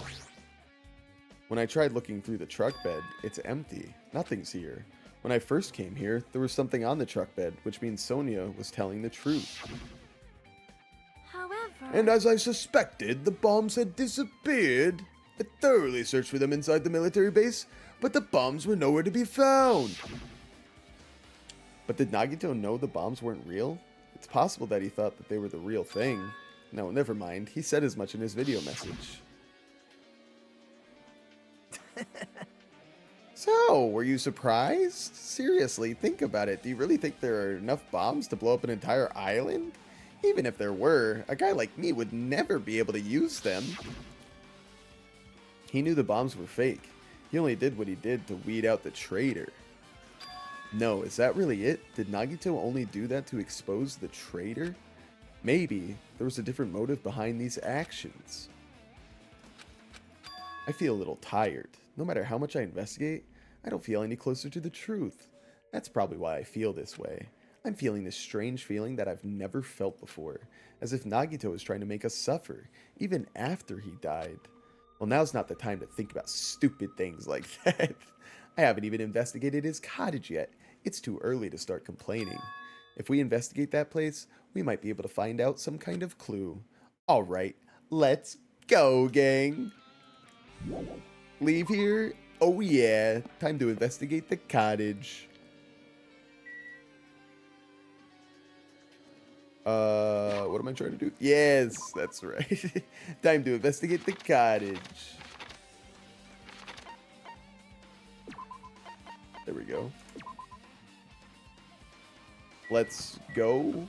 When I tried looking through the truck bed, it's empty. Nothing's here. When I first came here, there was something on the truck bed, which means Sonia was telling the truth. However... And as I suspected, the bombs had disappeared. I thoroughly searched for them inside the military base, but the bombs were nowhere to be found. But did Nagito know the bombs weren't real? It's possible that he thought that they were the real thing. No, never mind. He said as much in his video message. So, were you surprised? Seriously, think about it. Do you really think there are enough bombs to blow up an entire island? Even if there were, a guy like me would never be able to use them. He knew the bombs were fake. He only did what he did to weed out the traitor. No, is that really it? Did Nagito only do that to expose the traitor? Maybe there was a different motive behind these actions. I feel a little tired. No matter how much I investigate, I don't feel any closer to the truth. That's probably why I feel this way. I'm feeling this strange feeling that I've never felt before, as if Nagito is trying to make us suffer, even after he died. Well, now's not the time to think about stupid things like that. I haven't even investigated his cottage yet. It's too early to start complaining. If we investigate that place, we might be able to find out some kind of clue. Alright, let's go, gang! Leave here? Oh yeah, time to investigate the cottage. What am I trying to do? Yes, that's right. Time to investigate the cottage. There we go. Let's go.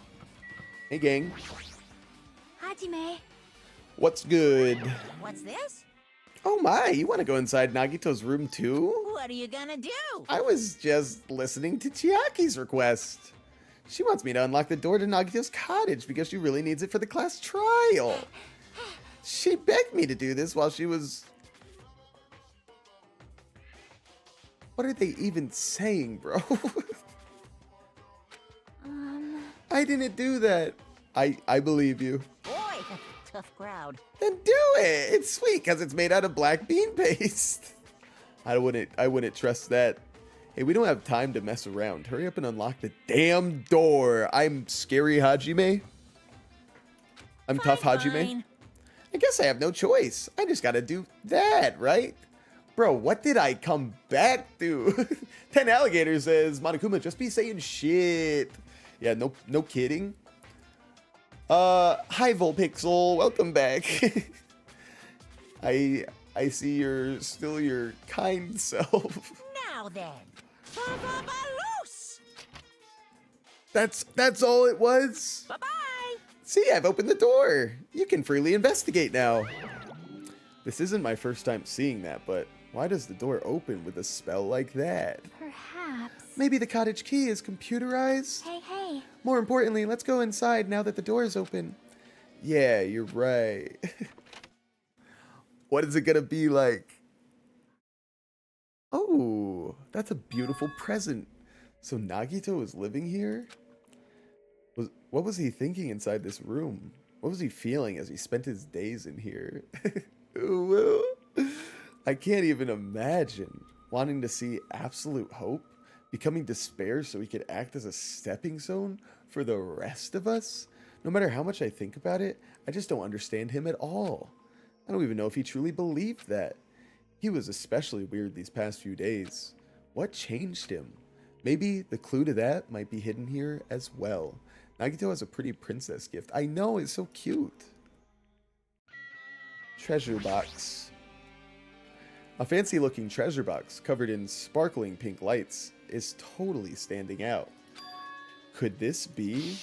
Hey, gang. Hajime. What's good? What's this? Oh my, you want to go inside Nagito's room too? What are you gonna do? I was just listening to Chiaki's request. She wants me to unlock the door to Nagito's cottage because she really needs it for the class trial. She begged me to do this while she was... What are they even saying, bro? I didn't do that. I believe you. Boy, tough crowd. Then do it. It's sweet because it's made out of black bean paste. I wouldn't trust that. Hey, we don't have time to mess around. Hurry up and unlock the damn door. I'm scary Hajime. I'm tough Hajime. Fine. I guess I have no choice. I just gotta do that, right? Bro, what did I come back to? 10 Alligator says, Monokuma, just be saying shit. Yeah, no kidding. Hi Volpixel, welcome back. I see you're still your kind self. Now then. Loose. That's all it was? Bye-bye. See, I've opened the door. You can freely investigate now. This isn't my first time seeing that, but why does the door open with a spell like that? Perhaps. Maybe the cottage key is computerized? Hey. More importantly, let's go inside now that the door is open. Yeah, you're right. What is it gonna be like? Oh, that's a beautiful present. So Nagito is living here? What was he thinking inside this room? What was he feeling as he spent his days in here? Ooh, I can't even imagine wanting to see absolute hope, becoming despair so he could act as a stepping stone for the rest of us. No matter how much I think about it, I just don't understand him at all. I don't even know if he truly believed that. He was especially weird these past few days. What changed him? Maybe the clue to that might be hidden here as well. Nagito has a pretty princess gift. I know, it's so cute. Treasure box. A fancy looking treasure box covered in sparkling pink lights is totally standing out. Could this be?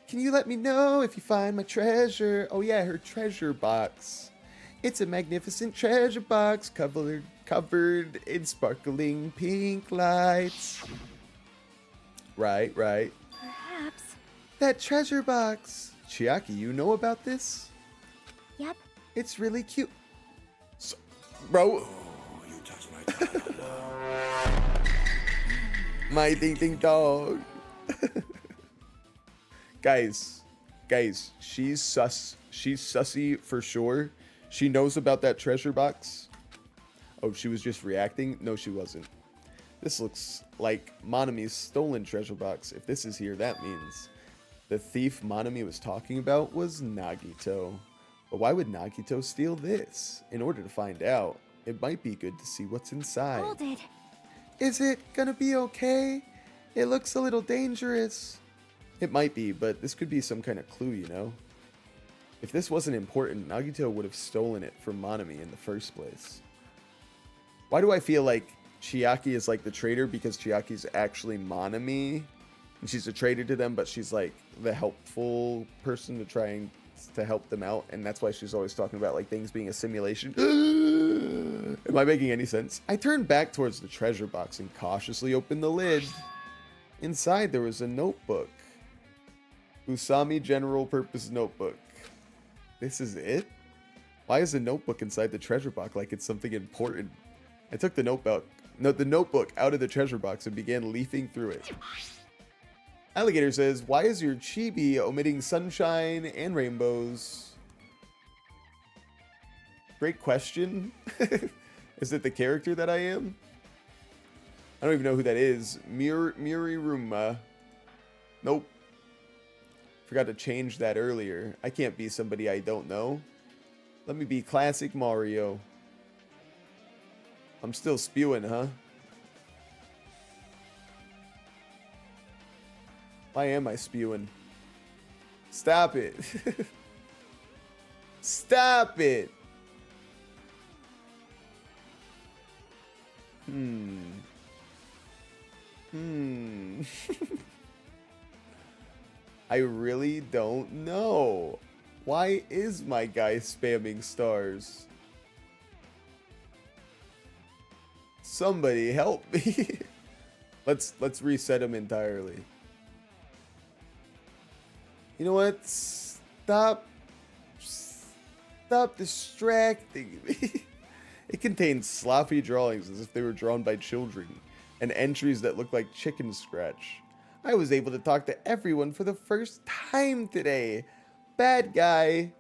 Can you let me know if you find my treasure? Oh yeah, her treasure box. It's a magnificent treasure box covered in sparkling pink lights. Right. Perhaps. That treasure box. Chiaki, you know about this? Yep. It's really cute. Bro. Oh, you touched my tongue. My ding ding dog. Guys, she's sus. She's sussy for sure. She knows about that treasure box. Oh, she was just reacting? No, she wasn't. This looks like Monami's stolen treasure box. If this is here, that means the thief Monami was talking about was Nagito. But why would Nagito steal this? In order to find out, it might be good to see what's inside. Hold it. Is it gonna be okay? It looks a little dangerous. It might be, but this could be some kind of clue, you know? If this wasn't important, Nagito would have stolen it from Monami in the first place. Why do I feel like Chiaki is like the traitor? Because Chiaki's actually Monami, and she's a traitor to them, but she's like the helpful person to try and to help them out, and that's why she's always talking about like things being a simulation. Am I making any sense? I turned back towards the treasure box and cautiously opened the lid. Inside there was a notebook. Usami General Purpose Notebook. This is it? Why is a notebook inside the treasure box like it's something important? I took the notebook out of the treasure box and began leafing through it. Alligator says, why is your chibi omitting sunshine and rainbows? Great question. Is it the character that I am? I don't even know who that is. Muriruma. Nope. Forgot to change that earlier. I can't be somebody I don't know. Let me be classic Mario. I'm still spewing, huh? Why am I spewing? Stop it. Stop it. I really don't know. Why is my guy spamming stars? Somebody help me. Let's reset him entirely. You know what? Stop distracting me. It contains sloppy drawings as if they were drawn by children, and entries that look like chicken scratch. I was able to talk to everyone for the first time today. Bad guy.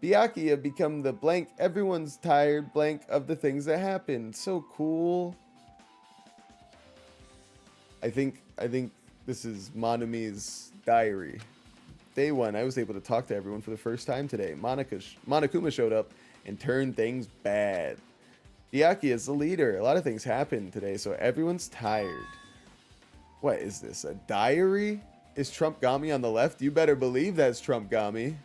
Byakuya become the blank. Everyone's tired blank of the things that happened. So cool. I think this is Monami's diary. Day 1, I was able to talk to everyone for the first time today. Monokuma showed up and turned things bad. Byakuya is the leader. A lot of things happened today, so everyone's tired. What is this, a diary? Is Trump Gami on the left? You better believe that's Trump Gami.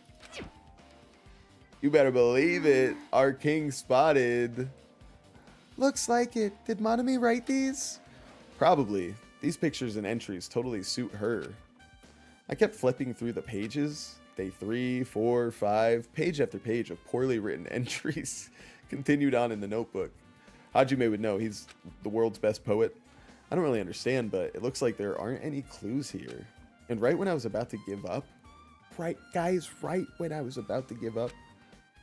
You better believe it. Our king spotted. Looks like it. Did Monami write these? Probably. These pictures and entries totally suit her. I kept flipping through the pages. Day 3, 4, 5, page after page of poorly written entries continued on in the notebook. Hajime would know. He's the world's best poet. I don't really understand, but it looks like there aren't any clues here. And right when I was about to give up, right when I was about to give up,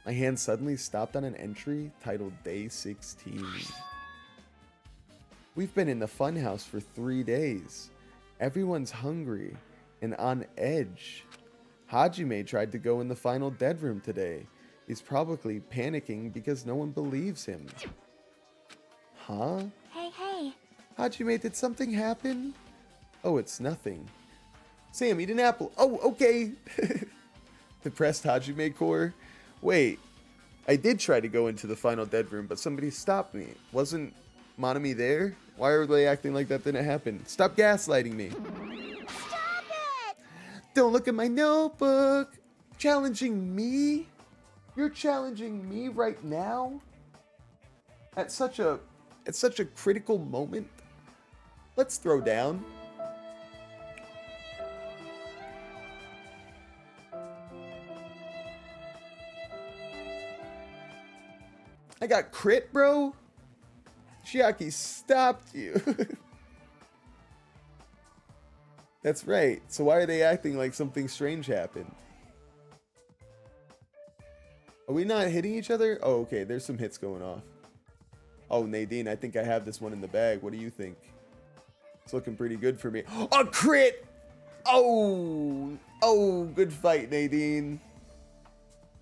my hand suddenly stopped on an entry titled Day 16. We've been in the funhouse for 3 days. Everyone's hungry and on edge. Hajime tried to go in the final dead room today. He's probably panicking because no one believes him. Huh? Hey. Hajime, did something happen? Oh, it's nothing. Sam, eat an apple. Oh, okay. Depressed Hajime core. Wait, I did try to go into the final dead room, but somebody stopped me. Wasn't Monami there? Why are they acting like that didn't happen? Stop gaslighting me. Don't look at my notebook. Challenging me? You're challenging me right now? At such a critical moment? Let's throw down. I got crit, bro. Chiaki stopped you. That's right. So why are they acting like something strange happened? Are we not hitting each other? Oh, okay. There's some hits going off. Oh, Nadine, I think I have this one in the bag. What do you think? It's looking pretty good for me. A crit! Oh! Oh, good fight, Nadine.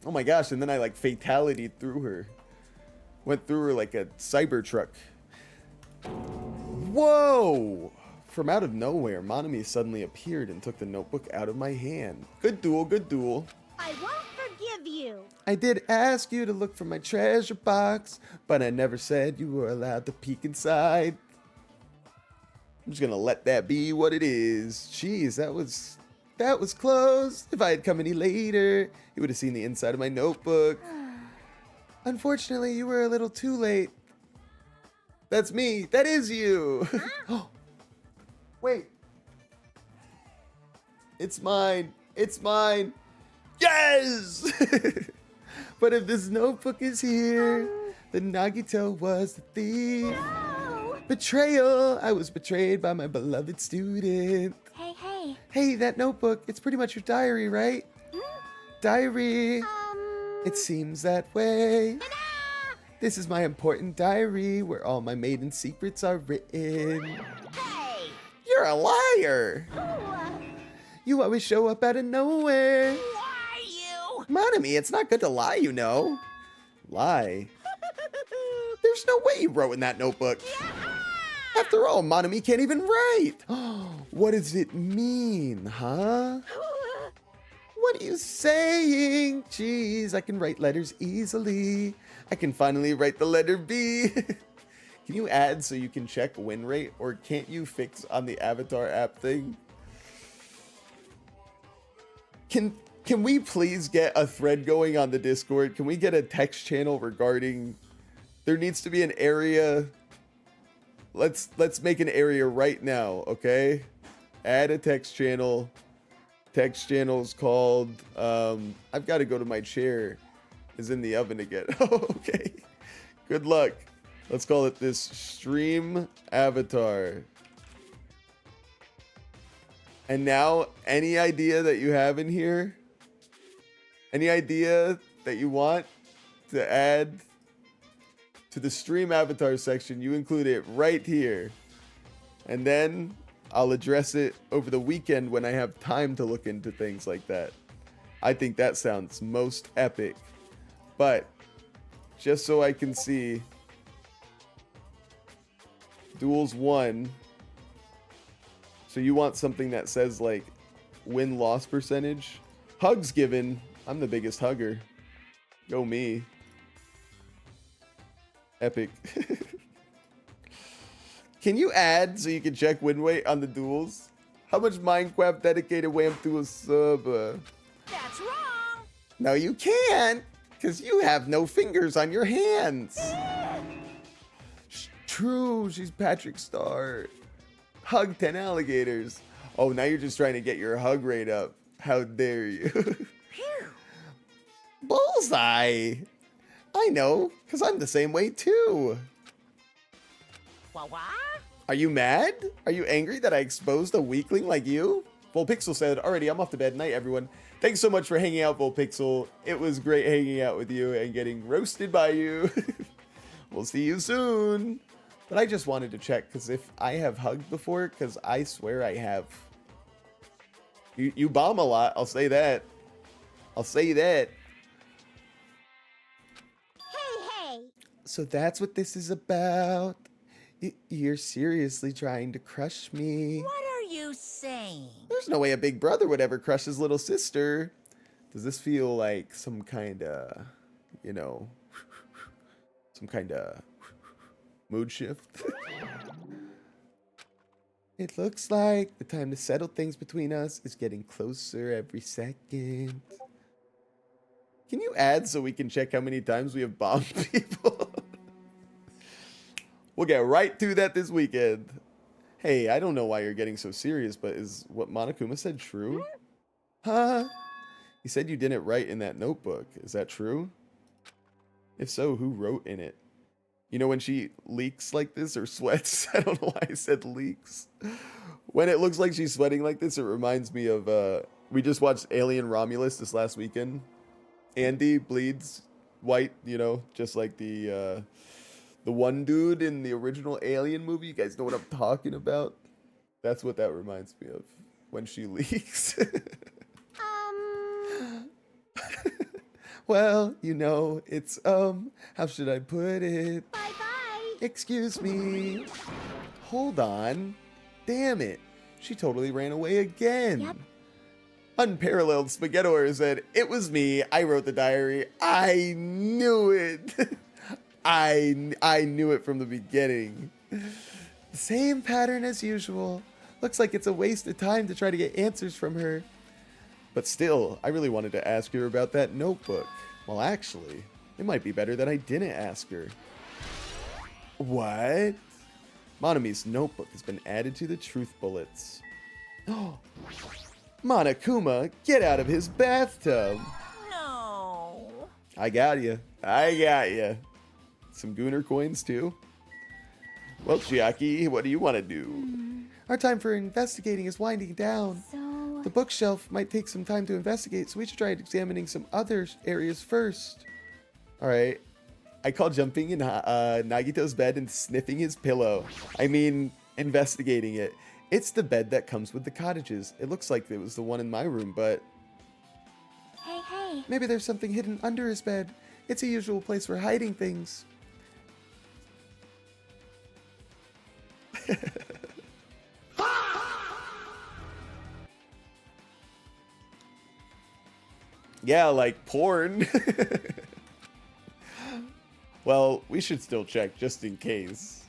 Oh my gosh, and then I like fatality through her. Went through her like a Cybertruck. Whoa! From out of nowhere, Monokuma suddenly appeared and took the notebook out of my hand. Good duel, good duel. I won't forgive you. I did ask you to look for my treasure box, but I never said you were allowed to peek inside. I'm just gonna let that be what it is. Jeez, that was close. If I had come any later, you would have seen the inside of my notebook. Unfortunately, you were a little too late. That's me. That is you. Wait. It's mine. It's mine. Yes! But if this notebook is here, then Nagito was the thief. No! Betrayal. I was betrayed by my beloved student. Hey. Hey, that notebook. It's pretty much your diary, right? Diary. It seems that way. This is my important diary where all my maiden secrets are written. Hey! You're a liar. You always show up out of nowhere. Why you? Monokuma, it's not good to lie, you know. Lie? There's no way you wrote in that notebook. After all, Monokuma can't even write. What does it mean, huh? What are you saying? Jeez, I can write letters easily. I can finally write the letter B. Can you add so you can check win rate, or can't you fix on the Avatar app thing? Can we please get a thread going on the Discord? Can we get a text channel regarding there needs to be an area? Let's make an area right now, okay? Add a text channel. Text channel is called I've got to go to my chair. Is in the oven again. Okay. Good luck. Let's call it this stream avatar. And now, any idea that you have in here? Any idea that you want to add to the stream avatar section? You include it right here. And then I'll address it over the weekend when I have time to look into things like that. I think that sounds most epic. But just so I can see, duels 1. So you want something that says like win-loss percentage? Hugs given. I'm the biggest hugger. Go me. Epic. Can you add so you can check win rate on the duels? How much Minecraft dedicated wham to a sub? That's wrong. No, you can't, because you have no fingers on your hands. True, she's Patrick Star. Hug 10 alligators. Oh, now you're just trying to get your hug rate up. How dare you? Bullseye. I know, because I'm the same way too. What? Are you mad? Are you angry that I exposed a weakling like you? Volpixel said, alrighty, I'm off to bed. Night, everyone. Thanks so much for hanging out, Volpixel. It was great hanging out with you and getting roasted by you. We'll see you soon. But I just wanted to check, because if I have hugged before, because I swear I have. You bomb a lot, I'll say that. I'll say that. Hey! So that's what this is about. You're seriously trying to crush me. What are you saying? There's no way a big brother would ever crush his little sister. Does this feel like some kind of, you know, some kind of mood shift? It looks like the time to settle things between us is getting closer every second. Can you add so we can check how many times we have bombed people? We'll get right to that this weekend. Hey, I don't know why you're getting so serious, but is what Monokuma said true? Huh? He said you didn't write in that notebook. Is that true? If so, who wrote in it? You know when she leaks like this or sweats? I don't know why I said leaks. When it looks like she's sweating like this, it reminds me of, we just watched Alien Romulus this last weekend. Andy bleeds white, you know, just like the one dude in the original Alien movie. You guys know what I'm talking about? That's what that reminds me of when she leaks. Well, you know, it's, how should I put it? Bye-bye. Excuse me. Hold on. Damn it. She totally ran away again. Yep. Unparalleled Spaghettor said, "It was me. I wrote the diary. I knew it. I knew it from the beginning. Same pattern as usual. Looks like it's a waste of time to try to get answers from her. But still, I really wanted to ask her about that notebook. Well, actually, it might be better that I didn't ask her." What? Monami's notebook has been added to the truth bullets. Oh, Monokuma, get out of his bathtub. No. I got you. I got you. Some Gooner coins, too. Well, Chiaki, what do you want to do? Our time for investigating is winding down. So, The bookshelf might take some time to investigate, so we should try examining some other areas first. Alright. I call jumping in Nagito's bed and sniffing his pillow. I mean, investigating it. It's the bed that comes with the cottages. It looks like it was the one in my room, but hey. maybe there's something hidden under his bed. It's a usual place for hiding things. Yeah, like porn. Well, we should still check just in case.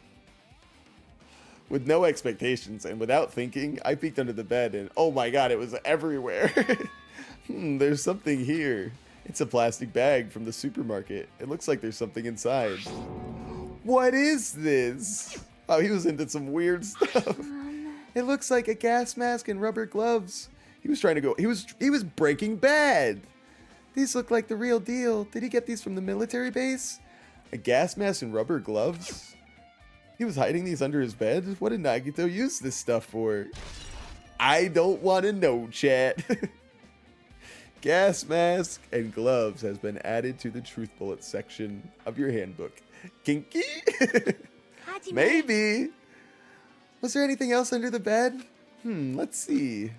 With no expectations and without thinking, I peeked under the bed and oh my god, it was everywhere. There's something here. It's a plastic bag from the supermarket. It looks like there's something inside. What is this? Oh, he was into some weird stuff. It looks like a gas mask and rubber gloves. He was trying to go, he was Breaking Bad. These look like the real deal. Did he get these from the military base? A gas mask and rubber gloves? He was hiding these under his bed? What did Nagito use this stuff for? I don't want to know, chat. Gas mask and gloves has been added to the truth bullet section of your handbook. Kinky? Hajime. Maybe. Was there anything else under the bed? Let's see.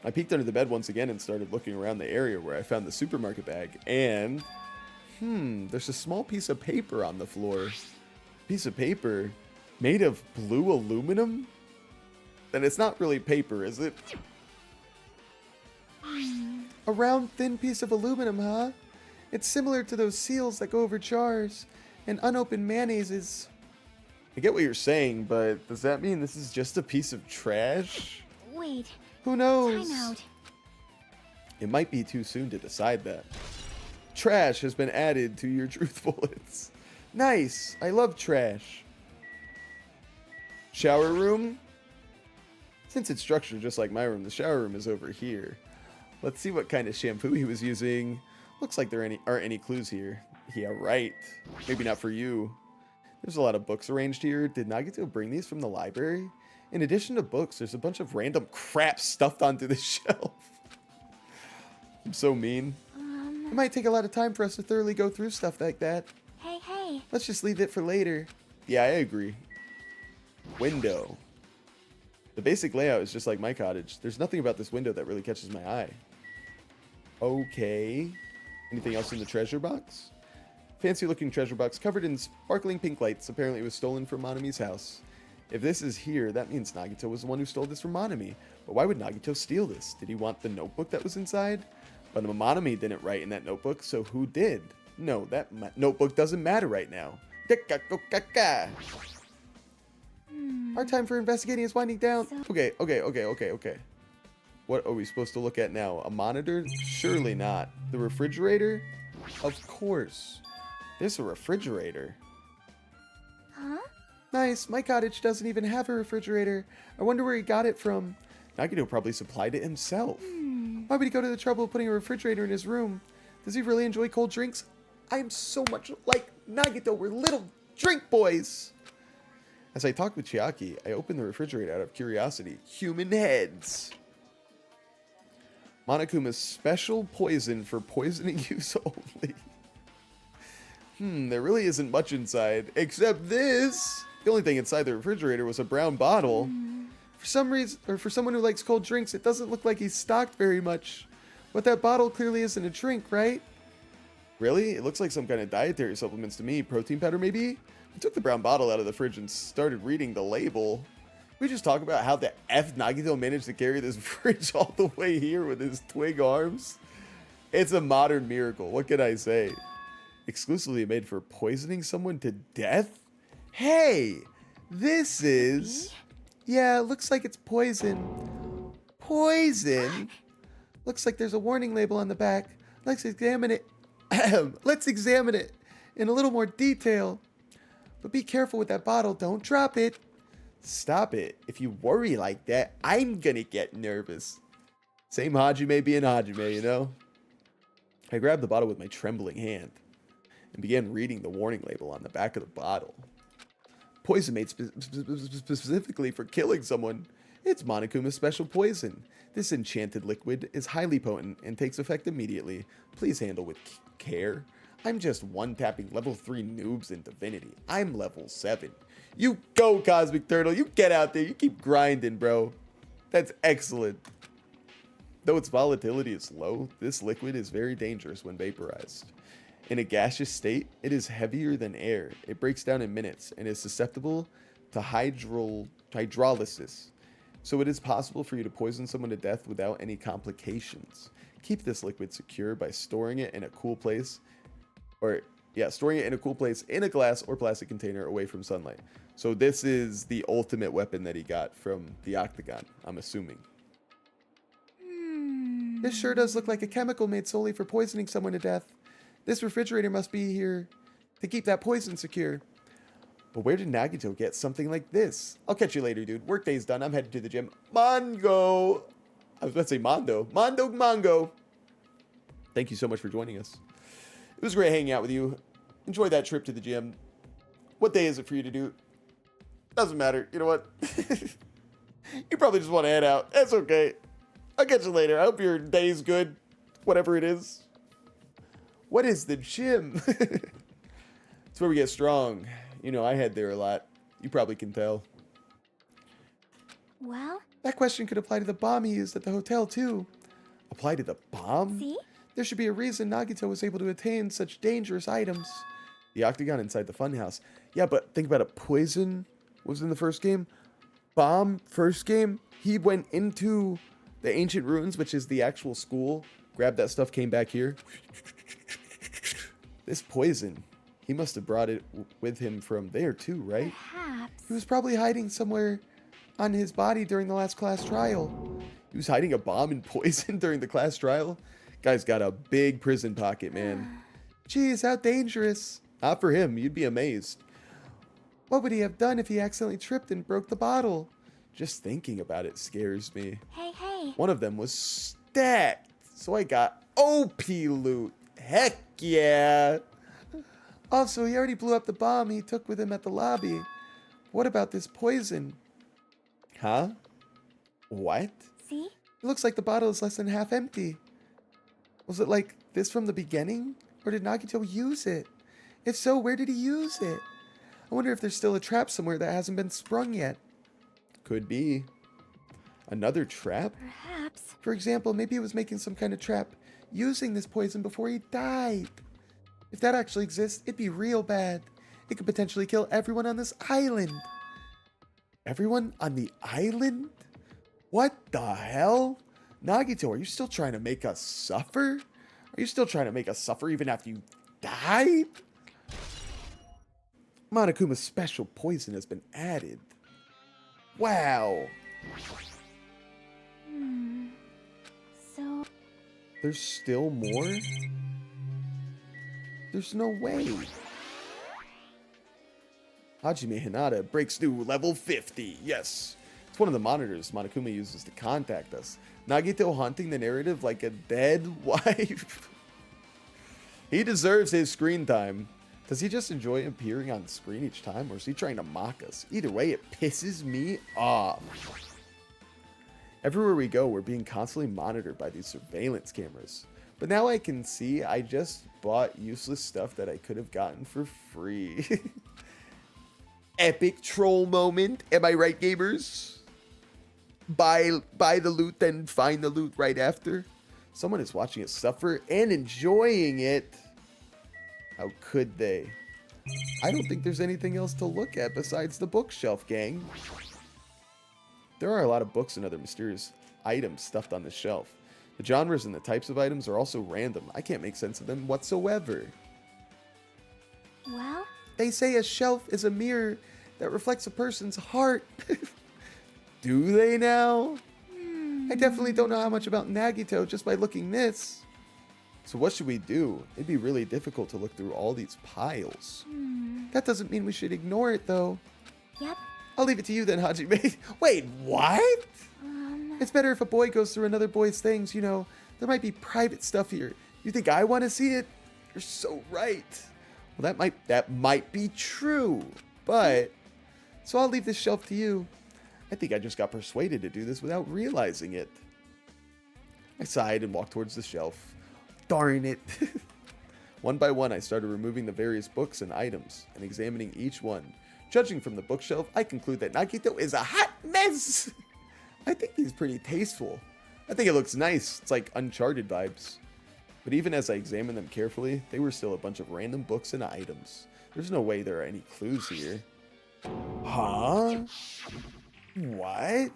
I peeked under the bed once again and started looking around the area where I found the supermarket bag, and there's a small piece of paper on the floor. Piece of paper made of blue aluminum? Then it's not really paper, is it? A round, thin piece of aluminum, huh? It's similar to those seals that go over jars and unopened mayonnaises. I get what you're saying, but does that mean this is just a piece of trash? Wait, Who knows? time out. It might be too soon to decide that. Trash has been added to your truth bullets. Nice. I love trash. Shower room? Since it's structured just like my room, the shower room is over here. Let's see what kind of shampoo he was using. Looks like there aren't any clues here. Yeah, right. Maybe not for you. There's a lot of books arranged here. Did Nagito bring these from the library? In addition to books, there's a bunch of random crap stuffed onto the shelf. I'm so mean. It might take a lot of time for us to thoroughly go through stuff like that. Hey. Let's just leave it for later. Yeah, I agree. Window. The basic layout is just like my cottage. There's nothing about this window that really catches my eye. Okay. Anything else in the treasure box? Fancy looking treasure box covered in sparkling pink lights. Apparently it was stolen from Monami's house. If this is here, that means Nagito was the one who stole this from Monami. But why would Nagito steal this? Did he want the notebook that was inside? But Monami didn't write in that notebook, so who did? No, that notebook doesn't matter right now. Our time for investigating is winding down. Okay. What are we supposed to look at now? A monitor? Surely not. The refrigerator? Of course. There's a refrigerator. Huh? Nice. My cottage doesn't even have a refrigerator. I wonder where he got it from. Nagito probably supplied it himself. Why would he go to the trouble of putting a refrigerator in his room? Does he really enjoy cold drinks? I am so much like Nagito. We're little drink boys. As I talked with Chiaki, I opened the refrigerator out of curiosity. Human heads. Monokuma's special poison for poisoning use only. There really isn't much inside, except this. The only thing inside the refrigerator was a brown bottle. For some reason, or for someone who likes cold drinks, it doesn't look like he's stocked very much. But that bottle clearly isn't a drink, right? Really? It looks like some kind of dietary supplements to me. Protein powder, maybe? I took the brown bottle out of the fridge and started reading the label. We just talk about how the F Nagito managed to carry this fridge all the way here with his twig arms. It's a modern miracle. What can I say? Exclusively made for poisoning someone to death? Hey, this is... Yeah, it looks like it's poison. Poison? Looks like there's a warning label on the back. Let's examine it. Let's examine it in a little more detail. But be careful with that bottle. Don't drop it. Stop it. If you worry like that, I'm gonna get nervous. Same Hajime being Hajime, you know? I grabbed the bottle with my trembling hand and began reading the warning label on the back of the bottle. Poison made specifically for killing someone. It's Monokuma's special poison. This enchanted liquid is highly potent and takes effect immediately. Please handle with care. I'm just one-tapping level 3 noobs in Divinity. I'm level 7. You go, Cosmic Turtle. You get out there. You keep grinding, bro. That's excellent. Though its volatility is low, this liquid is very dangerous when vaporized. In a gaseous state, it is heavier than air. It breaks down in minutes and is susceptible to hydrolysis. So it is possible for you to poison someone to death without any complications. Keep this liquid secure by storing it in a cool place. Storing it in a cool place in a glass or plastic container away from sunlight. So this is the ultimate weapon that he got from the Octagon, I'm assuming. This sure does look like a chemical made solely for poisoning someone to death. This refrigerator must be here to keep that poison secure. But where did Nagito get something like this? I'll catch you later, dude. Workday's done. I'm headed to the gym. Mongo! I was about to say Mondo. Mongo! Thank you so much for joining us. It was great hanging out with you. Enjoy that trip to the gym. What day is it for you to do? Doesn't matter. You know what? You probably just want to head out. That's okay. I'll catch you later. I hope your day's good. Whatever it is. What is the gym? It's where we get strong. You know, I head there a lot. You probably can tell. Well? That question could apply to the bomb he used at the hotel, too. Apply to the bomb? See? There should be a reason Nagito was able to attain such dangerous items. The Octagon inside the funhouse. Yeah, but think about it. Poison was in the first game. Bomb, first game. He went into the ancient ruins, which is the actual school. Grabbed that stuff, came back here. This poison, he must have brought it with him from there too, right? Perhaps. He was probably hiding somewhere on his body during the last class trial. He was hiding a bomb and poison during the class trial? Guy's got a big prison pocket, man. Geez, how dangerous. Not for him, you'd be amazed. What would he have done if he accidentally tripped and broke the bottle? Just thinking about it scares me. Hey. One of them was stacked, so I got OP loot. Heck yeah. Also, he already blew up the bomb he took with him at the lobby. What about this poison? Huh? What? See? It looks like the bottle is less than half empty. Was it like this from the beginning? Or did Nagito use it? If so, where did he use it? I wonder if there's still a trap somewhere that hasn't been sprung yet. Could be. Another trap? Perhaps. For example, maybe he was making some kind of trap using this poison before he died. If that actually exists, it'd be real bad. It could potentially kill everyone on this island. Everyone on the island? What the hell? Nagito, are you still trying to make us suffer? Are you still trying to make us suffer even after you died? Monokuma's special poison has been added. Wow. So, There's still more? There's no way. Hajime Hinata breaks new level 50. Yes. It's one of the monitors Monokuma uses to contact us. Nagito haunting the narrative like a dead wife. He deserves his screen time. Does he just enjoy appearing on screen each time, or is he trying to mock us? Either way, it pisses me off. Everywhere we go, we're being constantly monitored by these surveillance cameras. But now I can see I just bought useless stuff that I could have gotten for free. Epic troll moment. Am I right, gamers? Buy the loot, then find the loot right after. Someone is watching us suffer and enjoying it. How could they? I don't think there's anything else to look at besides the bookshelf, gang. There are a lot of books and other mysterious items stuffed on this shelf. The genres and the types of items are also random. I can't make sense of them whatsoever. well, They say a shelf is a mirror that reflects a person's heart. Do they now? I definitely don't know how much about Nagito just by looking this. So what should we do? It'd be really difficult to look through all these piles. That doesn't mean we should ignore it, though. yep. I'll leave it to you then, Hajime. Wait, what? It's better if a boy goes through another boy's things, you know. There might be private stuff here. You think I want to see it? You're so right. Well, that might be true, but... So I'll leave this shelf to you. I think I just got persuaded to do this without realizing it. I sighed and walked towards the shelf. Darn it. One by one, I started removing the various books and items and examining each one. Judging from the bookshelf, I conclude that Nagito is a hot mess. I think he's pretty tasteful. I think it looks nice. It's like Uncharted vibes. But even as I examined them carefully, they were still a bunch of random books and items. There's no way there are any clues here. Huh? What?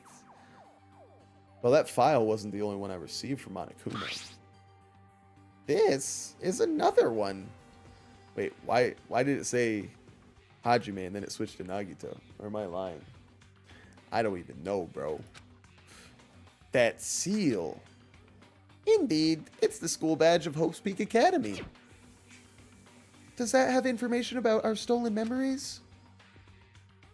Well, that file wasn't the only one I received from Monokuma. This is another one. Wait, why did it say Hajime and then it switched to Nagito? Or am I lying? I don't even know, bro. That seal. Indeed, it's the school badge of Hope's Peak Academy. Does that have information about our stolen memories?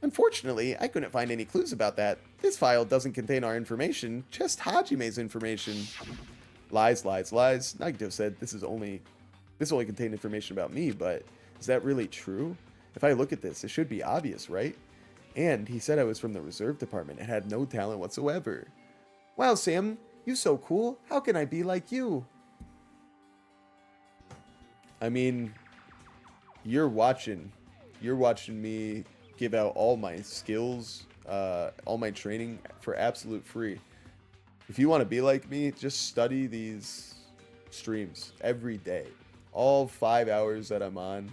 Unfortunately, I couldn't find any clues about that. This file doesn't contain our information, just Hajime's information. Lies, lies, lies. Nagito said this only contained information about me, but is that really true? If I look at this, it should be obvious, right? And he said I was from the reserve department and had no talent whatsoever. Wow, Sam, you so cool. How can I be like you? I mean, you're watching me give out all my skills, all my training for absolute free. If you want to be like me, just study these streams every day. All 5 hours that I'm on.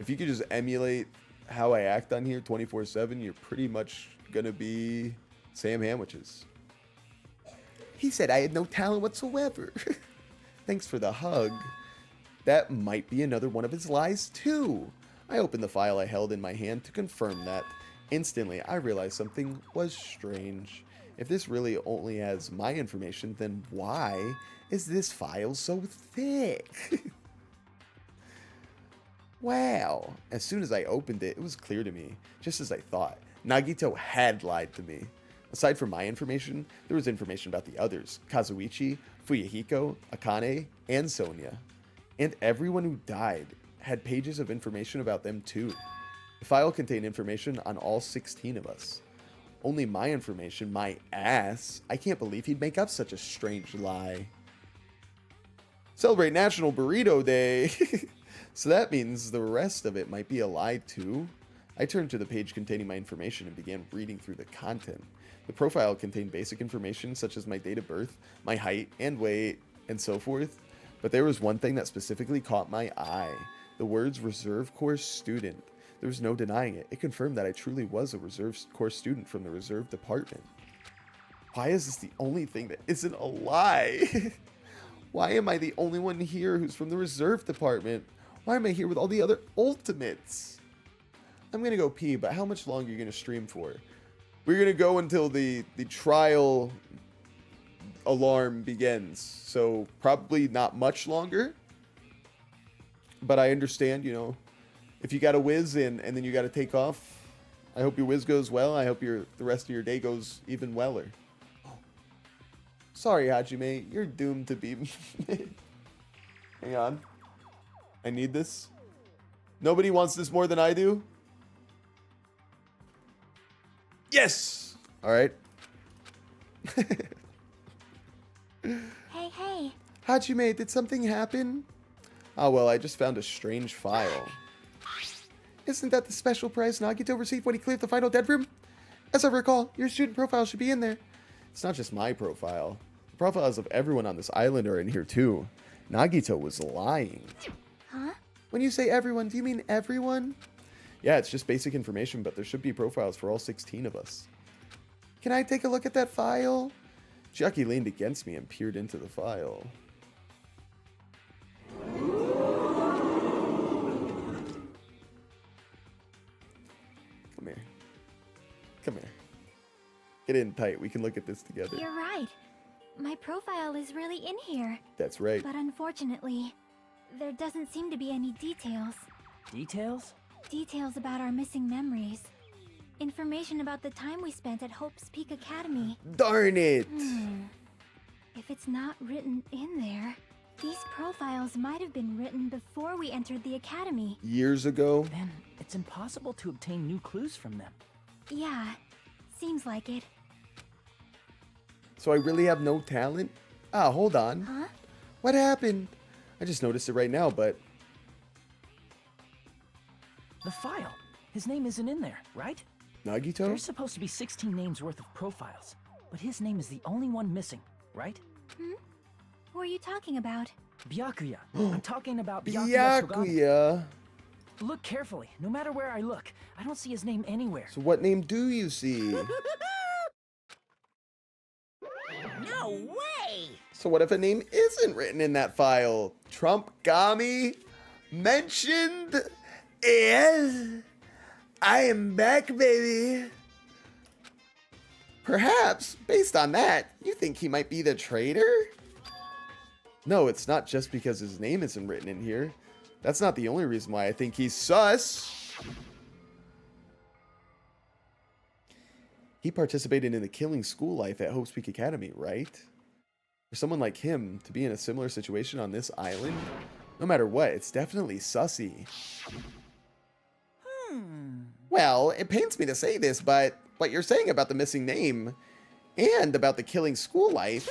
If you could just emulate how I act on here 24/7, you're pretty much going to be Sam Hamwiches. He said I had no talent whatsoever. Thanks for the hug. That might be another one of his lies, too. I opened the file I held in my hand to confirm that. Instantly, I realized something was strange. If this really only has my information, then why is this file so thick? Wow. As soon as I opened it, it was clear to me, just as I thought. Nagito had lied to me. Aside from my information, there was information about the others, Kazuichi, Fuyahiko, Akane, and Sonia. And everyone who died had pages of information about them too. The file contained information on all 16 of us. Only my information, my ass. I can't believe he'd make up such a strange lie. Celebrate National Burrito Day! So that means the rest of it might be a lie too? I turned to the page containing my information and began reading through the content. The profile contained basic information such as my date of birth, my height and weight, and so forth. But there was one thing that specifically caught my eye. The words reserve course student. There was no denying it. It confirmed that I truly was a reserve course student from the reserve department. Why is this the only thing that isn't a lie? Why am I the only one here who's from the reserve department? Why am I here with all the other ultimates? I'm gonna go pee, but how much longer are you gonna stream for? We're gonna go until the trial alarm begins. So probably not much longer. But I understand, you know, if you got a whiz in and then you got to take off, I hope your whiz goes well. I hope the rest of your day goes even weller. Oh. Sorry, Hajime, you're doomed to be. Hang on. I need this. Nobody wants this more than I do. Yes! Alright. Hey. Hajime, did something happen? Oh, well, I just found a strange file. Isn't that the special prize Nagito received when he cleared the final dead room? As I recall, your student profile should be in there. It's not just my profile. The profiles of everyone on this island are in here, too. Nagito was lying. Huh? When you say everyone, do you mean everyone? Yeah, it's just basic information, but there should be profiles for all 16 of us. Can I take a look at that file? Chucky leaned against me and peered into the file. Come here. Come here. Get in tight. We can look at this together. You're right. My profile is really in here. That's right. But unfortunately, there doesn't seem to be any details. Details? Details about our missing memories. Information about the time we spent at Hope's Peak Academy. Darn it! If it's not written in there, these profiles might have been written before we entered the academy. Years ago? Then it's impossible to obtain new clues from them. Yeah, seems like it. So I really have no talent? Ah, hold on. Huh? What happened? I just noticed it right now, but... The file. His name isn't in there, right? Nagito? There's supposed to be 16 names worth of profiles, but his name is the only one missing, right? Who are you talking about? Byakuya. I'm talking about Byakuya Togami. Byakuya. Look carefully. No matter where I look, I don't see his name anywhere. So what name do you see? No way! So what if a name isn't written in that file? Trump Gami mentioned? Yes, I am back, baby. Perhaps, based on that, you think he might be the traitor? No, it's not just because his name isn't written in here. That's not the only reason why I think he's sus. He participated in the killing school life at Hope's Peak Academy, right? For someone like him to be in a similar situation on this island, no matter what, it's definitely sussy. Well, it pains me to say this, but what you're saying about the missing name and about the killing school life,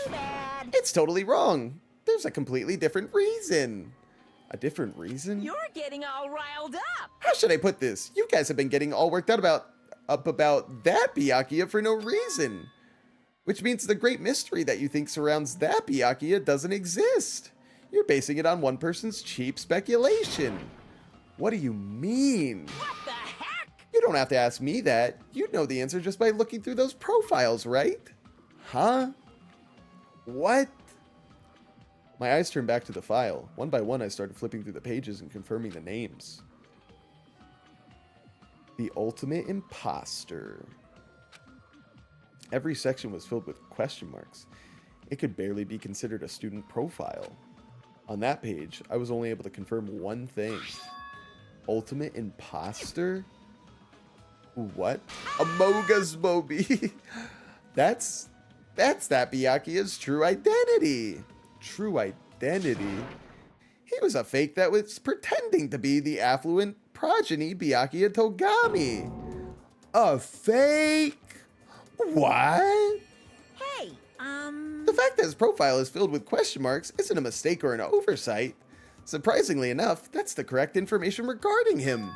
it's totally wrong. There's a completely different reason. A different reason? You're getting all riled up! How should I put this? You guys have been getting all worked out about that Byakuya for no reason. Which means the great mystery that you think surrounds that Byakuya doesn't exist. You're basing it on one person's cheap speculation. What do you mean? What the heck? You don't have to ask me that. You'd know the answer just by looking through those profiles, right? Huh? What? My eyes turned back to the file. One by one, I started flipping through the pages and confirming the names. The ultimate imposter. Every section was filled with question marks. It could barely be considered a student profile. On that page, I was only able to confirm one thing. Ultimate imposter? What? Amogus Moby. That's that Byakuya's true identity. True identity? He was a fake that was pretending to be the affluent progeny Byakuya Togami. A fake? What? Hey, The fact that his profile is filled with question marks isn't a mistake or an oversight. Surprisingly enough, that's the correct information regarding him.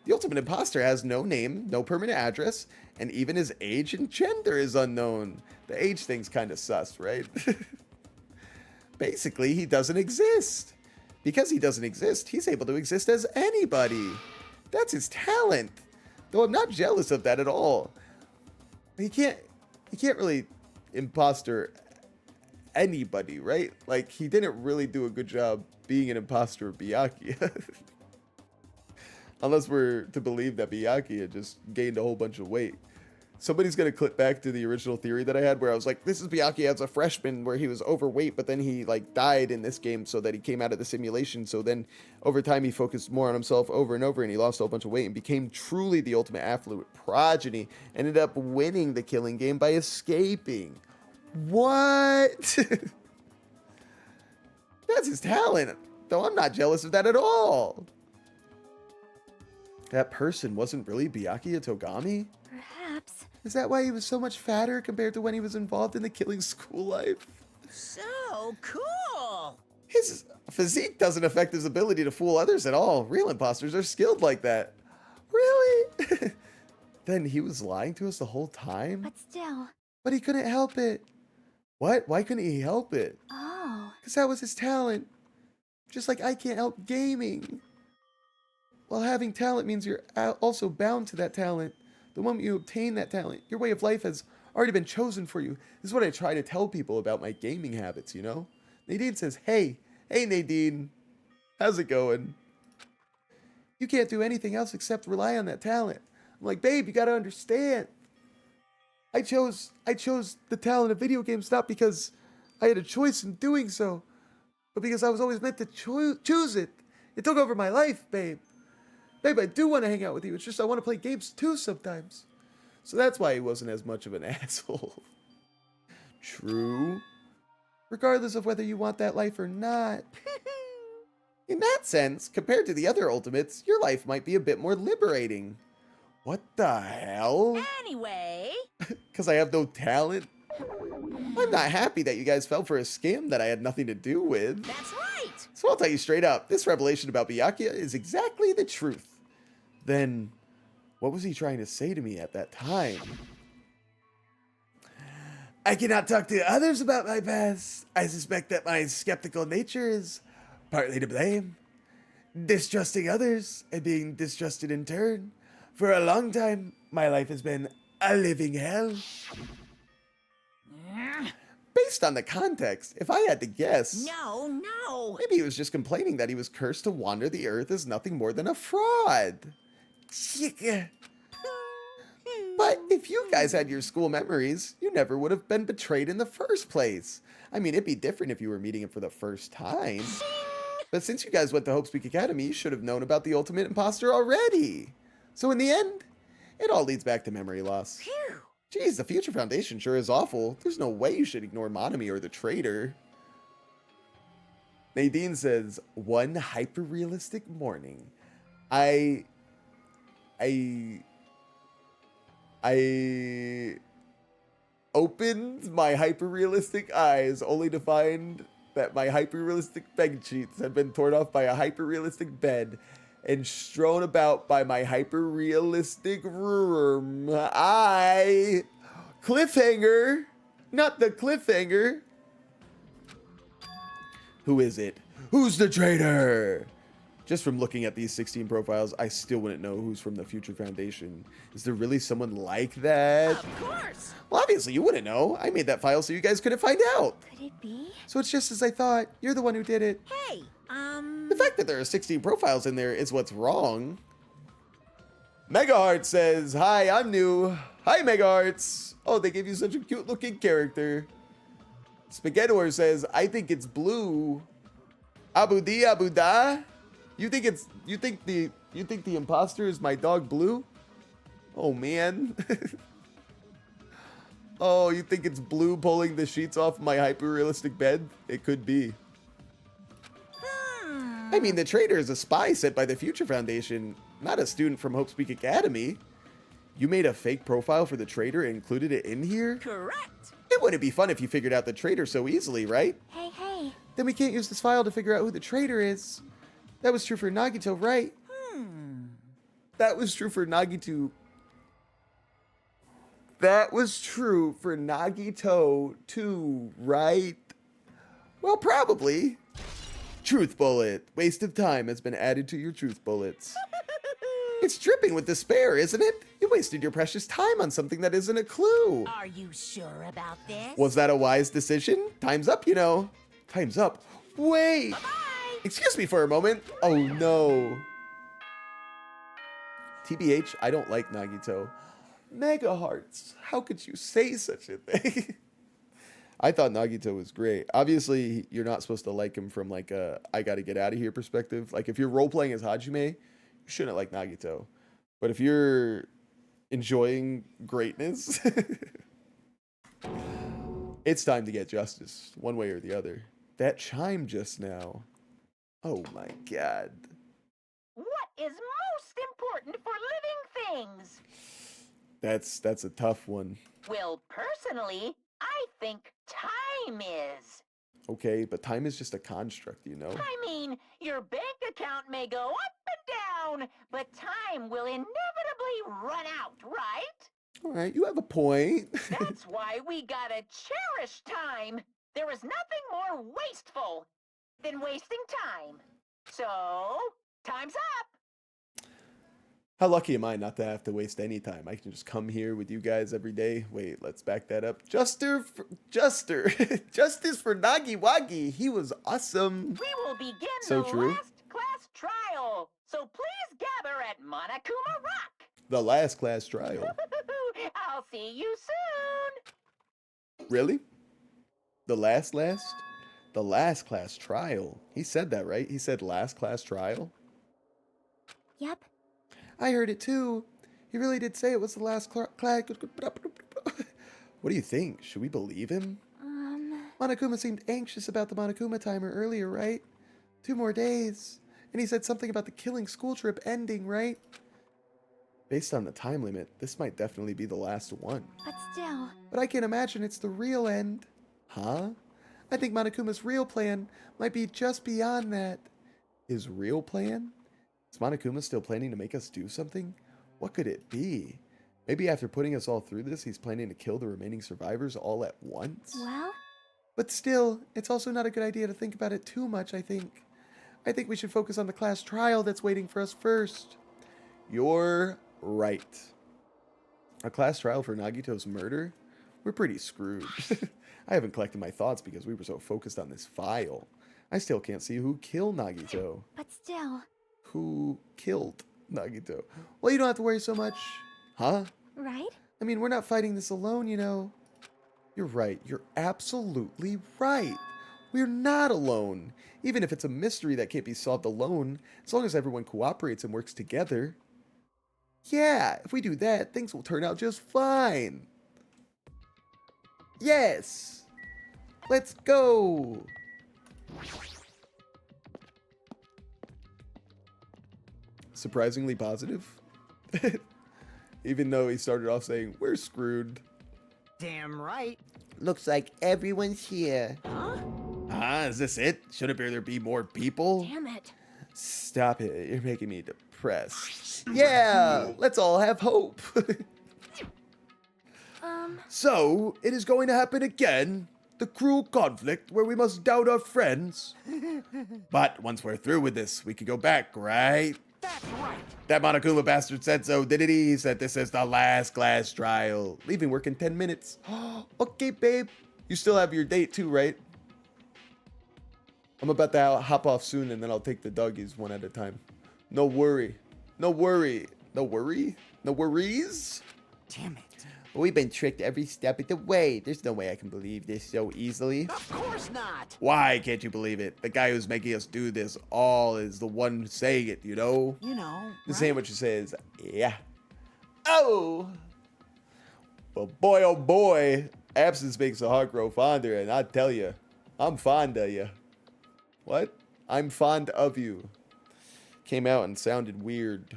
The ultimate imposter has no name, no permanent address, and even his age and gender is unknown. The age thing's kind of sus, right? Basically, he doesn't exist. Because he doesn't exist, he's able to exist as anybody. That's his talent. Though I'm not jealous of that at all. He can't really imposter anybody, right? Like, he didn't really do a good job being an imposter of Byakuya. Unless we're to believe that Byakuya just gained a whole bunch of weight. Somebody's going to clip back to the original theory that I had where I was like, this is Byakuya as a freshman where he was overweight, but then he like died in this game so that he came out of the simulation. So then over time he focused more on himself over and over and he lost a whole bunch of weight and became truly the ultimate affluent progeny. Ended up winning the killing game by escaping. What? That's his talent. Though I'm not jealous of that at all. That person wasn't really Byakuya Togami? Perhaps. Is that why he was so much fatter compared to when he was involved in the killing school life? So cool. His physique doesn't affect his ability to fool others at all. Real imposters are skilled like that. Really? Then he was lying to us the whole time? But still. But he couldn't help it. What? Why couldn't he help it? Oh. Because that was his talent. Just like I can't help gaming. Well, having talent means you're also bound to that talent. The moment you obtain that talent, your way of life has already been chosen for you. This is what I try to tell people about my gaming habits, you know? Nadine says, hey Nadine, how's it going? You can't do anything else except rely on that talent. I'm like, babe, you gotta understand. I chose the talent of video games not because I had a choice in doing so, but because I was always meant to choose it. It took over my life, babe. Babe, I do want to hang out with you. It's just I want to play games too sometimes. So that's why he wasn't as much of an asshole. True. Regardless of whether you want that life or not. In that sense, compared to the other Ultimates, your life might be a bit more liberating. What the hell? Anyway. Because I have no talent? I'm not happy that you guys fell for a scam that I had nothing to do with. That's right. So I'll tell you straight up, this revelation about Byakuya is exactly the truth. Then, what was he trying to say to me at that time? I cannot talk to others about my past. I suspect that my skeptical nature is partly to blame. Distrusting others and being distrusted in turn. For a long time, my life has been a living hell. Based on the context, if I had to guess, No. maybe he was just complaining that he was cursed to wander the earth as nothing more than a fraud. But if you guys had your school memories, you never would have been betrayed in the first place. I mean, it'd be different if you were meeting him for the first time. But since you guys went to Hope Speak Academy, you should have known about the ultimate imposter already. So in the end, it all leads back to memory loss. Phew. Geez, the Future Foundation sure is awful. There's no way you should ignore Monami or the traitor. Nadine says, one hyper-realistic morning. I opened my hyper-realistic eyes only to find that my hyper-realistic bed sheets had been torn off by a hyper-realistic bed and strewn about by my hyper-realistic room. Cliffhanger! Not the cliffhanger! Who is it? Who's the traitor? Just from looking at these 16 profiles, I still wouldn't know who's from the Future Foundation. Is there really someone like that? Of course. Well, obviously you wouldn't know. I made that file so you guys couldn't find out. Could it be? So it's just as I thought. You're the one who did it. Hey, The fact that there are 16 profiles in there is what's wrong. Megaheart says, hi, I'm new. Hi, Megahearts. Oh, they gave you such a cute looking character. Spaghettior says, I think it's blue. Abu Da? You think the imposter is my dog Blue? Oh man. Oh, you think it's Blue pulling the sheets off my hyper-realistic bed? It could be. I mean, the traitor is a spy sent by the Future Foundation, not a student from Hope Speak Academy. You made a fake profile for the traitor and included it in here? correct. It wouldn't be fun if you figured out the traitor so easily, right? Hey. Then we can't use this file to figure out who the traitor is. That was true for Nagito, right? That was true for Nagito. That was true for Nagito too, right? Well, probably. Truth bullet. Waste of time has been added to your truth bullets. It's dripping with despair, isn't it? You wasted your precious time on something that isn't a clue. Are you sure about this? Was that a wise decision? Time's up, you know. Time's up. Wait. Bye. Excuse me for a moment. Oh no. TBH, I don't like Nagito. megahearts. How could you say such a thing? I thought Nagito was great. Obviously, you're not supposed to like him from like a I gotta get out of here perspective. Like if you're role playing as Hajime, you shouldn't like Nagito. But if you're enjoying greatness, it's time to get justice, one way or the other. That chime just now. Oh my god. What is most important for living things? That's a tough one. Well, personally, I think time is. Okay, but time is just a construct, you know? I mean, your bank account may go up and down, but time will inevitably run out, right? All right, you have a point. That's why we gotta cherish time. There is nothing more wasteful than wasting time. So, time's up. How lucky am I not to have to waste any time? I can just come here with you guys every day. Wait, let's back that up. Juster. Justice for Nagiwagi. He was awesome. We will begin So the true. last class trial. So please gather at Monokuma Rock. The last class trial. I'll see you soon. Really? The last? The last class trial. He said that, right? He said last class trial? Yep. I heard it too. He really did say it was the last class. What do you think? Should we believe him? Monokuma seemed anxious about the Monokuma timer earlier, right? 2 more days. And he said something about the killing school trip ending, right? Based on the time limit, this might definitely be the last one. But still, But I can't imagine it's the real end. Huh? I think Monokuma's real plan might be just beyond that. His real plan? Is Monokuma still planning to make us do something? What could it be? Maybe after putting us all through this, he's planning to kill the remaining survivors all at once? well, But still, it's also not a good idea to think about it too much, I think. I think we should focus on the class trial that's waiting for us first. You're right. A class trial for Nagito's murder? We're pretty screwed. I haven't collected my thoughts because we were so focused on this file. I still can't see who killed Nagito. but still, Who killed Nagito? Well, you don't have to worry so much. Huh? right? I mean, we're not fighting this alone, you know. You're right. You're absolutely right. We're not alone. Even if it's a mystery that can't be solved alone, as long as everyone cooperates and works together. Yeah, if we do that, things will turn out just fine. Yes! Let's go! Surprisingly positive. Even though he started off saying, we're screwed. Damn right. Looks like everyone's here. Ah, is this it? Shouldn't there be more people? Damn it. Stop it. You're making me depressed. Yeah, let's all have hope. So, it is going to happen again. The cruel conflict where we must doubt our friends. But once we're through with this, we can go back, right? That's right. That Monokuma bastard said so, didn't he? He said this is the last class trial. Leaving work in 10 minutes. Okay, babe. You still have your date too, right? I'm about to hop off soon and then I'll take the doggies one at a time. No worry. No worry. No worry? No worries? Damn it. We've been tricked every step of the way. There's no way I can believe this so easily. Of course not. Why can't you believe it? The guy who's making us do this all is the one saying it, you know? You know. The right? same what you say is, yeah. Oh! But boy, oh boy, absence makes the heart grow fonder, and I tell you, I'm fond of you. What? I'm fond of you. Came out and sounded weird.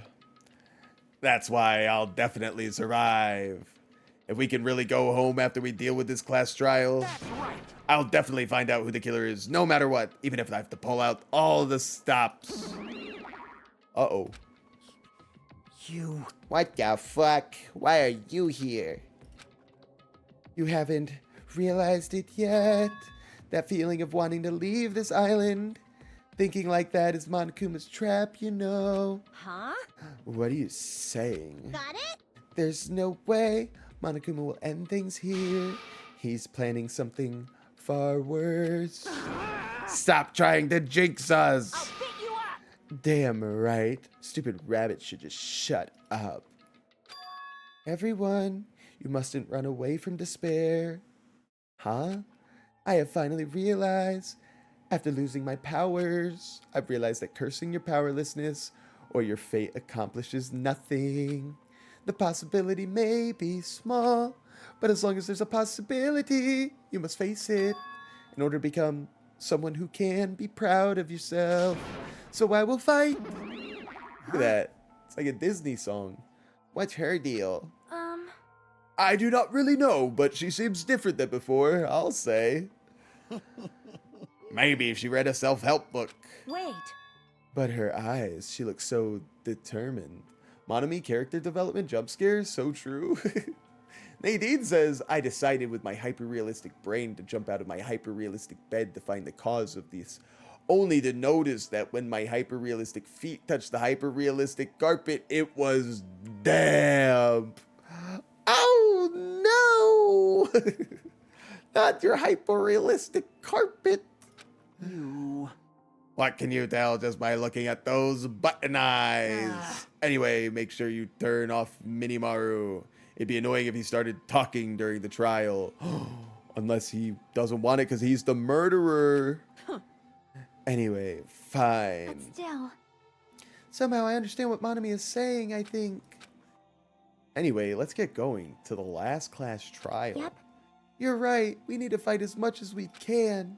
That's why I'll definitely survive. If we can really go home after we deal with this class trial, That's right. I'll definitely find out who the killer is, no matter what, even if I have to pull out all the stops. Uh-oh. You. What the fuck? Why are you here? You haven't realized it yet? That feeling of wanting to leave this island? Thinking like that is Monokuma's trap, you know? Huh? What are you saying? Got it? There's no way Monokuma will end things here. He's planning something far worse. Stop trying to jinx us! I'll pick you up. Damn right. Stupid rabbit should just shut up. Everyone, you mustn't run away from despair. Huh? I have finally realized, after losing my powers, I've realized that cursing your powerlessness or your fate accomplishes nothing. The possibility may be small, but as long as there's a possibility, you must face it in order to become someone who can be proud of yourself. So I will fight. Look at that. It's like a Disney song. What's her deal? I do not really know, but she seems different than before, I'll say. Maybe if she read a self-help book. Wait. But her eyes, she looks so determined. Monami character development jump scares, so true. Nadine says, I decided with my hyper-realistic brain to jump out of my hyper-realistic bed to find the cause of this, only to notice that when my hyper-realistic feet touched the hyper-realistic carpet, it was damp. Oh no! Not your hyper-realistic carpet. You. What can you tell just by looking at those button eyes? Anyway, make sure you turn off Minimaru. It'd be annoying if he started talking during the trial. Unless he doesn't want it because he's the murderer. Anyway, fine. But still. Somehow I understand what Monami is saying, I think. Anyway, let's get going to the last class trial. Yep. You're right. We need to fight as much as we can.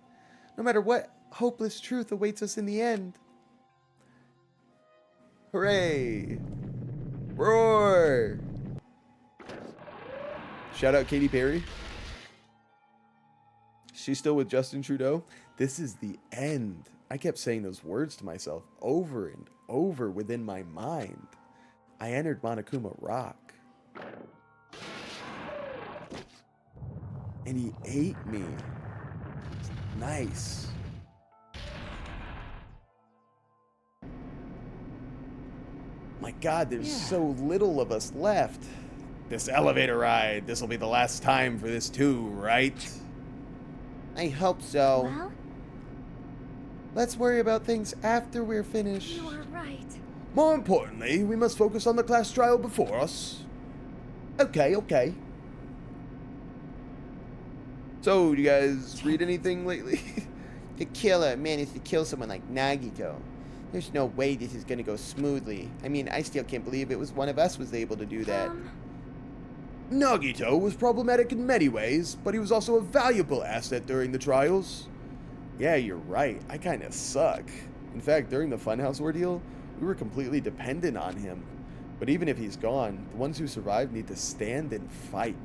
No matter what hopeless truth awaits us in the end. Hooray! Roar! Shout out Katy Perry. She's still with Justin Trudeau. This is the end. I kept saying those words to myself over and over within my mind. I entered Monokuma Rock. And he ate me. Nice. My God, there's so little of us left. This elevator ride, this will be the last time for this too, right? I hope so. Well, Let's worry about things after we're finished. you are right. More importantly, we must focus on the class trial before us. Okay. So, do you guys read anything lately? The killer managed to kill someone like Nagito. There's no way this is gonna go smoothly. I mean, I still can't believe it was one of us was able to do that. Nagito was problematic in many ways, but he was also a valuable asset during the trials. Yeah, you're right. I kinda suck. In fact, during the Funhouse ordeal, we were completely dependent on him. But even if he's gone, the ones who survived need to stand and fight.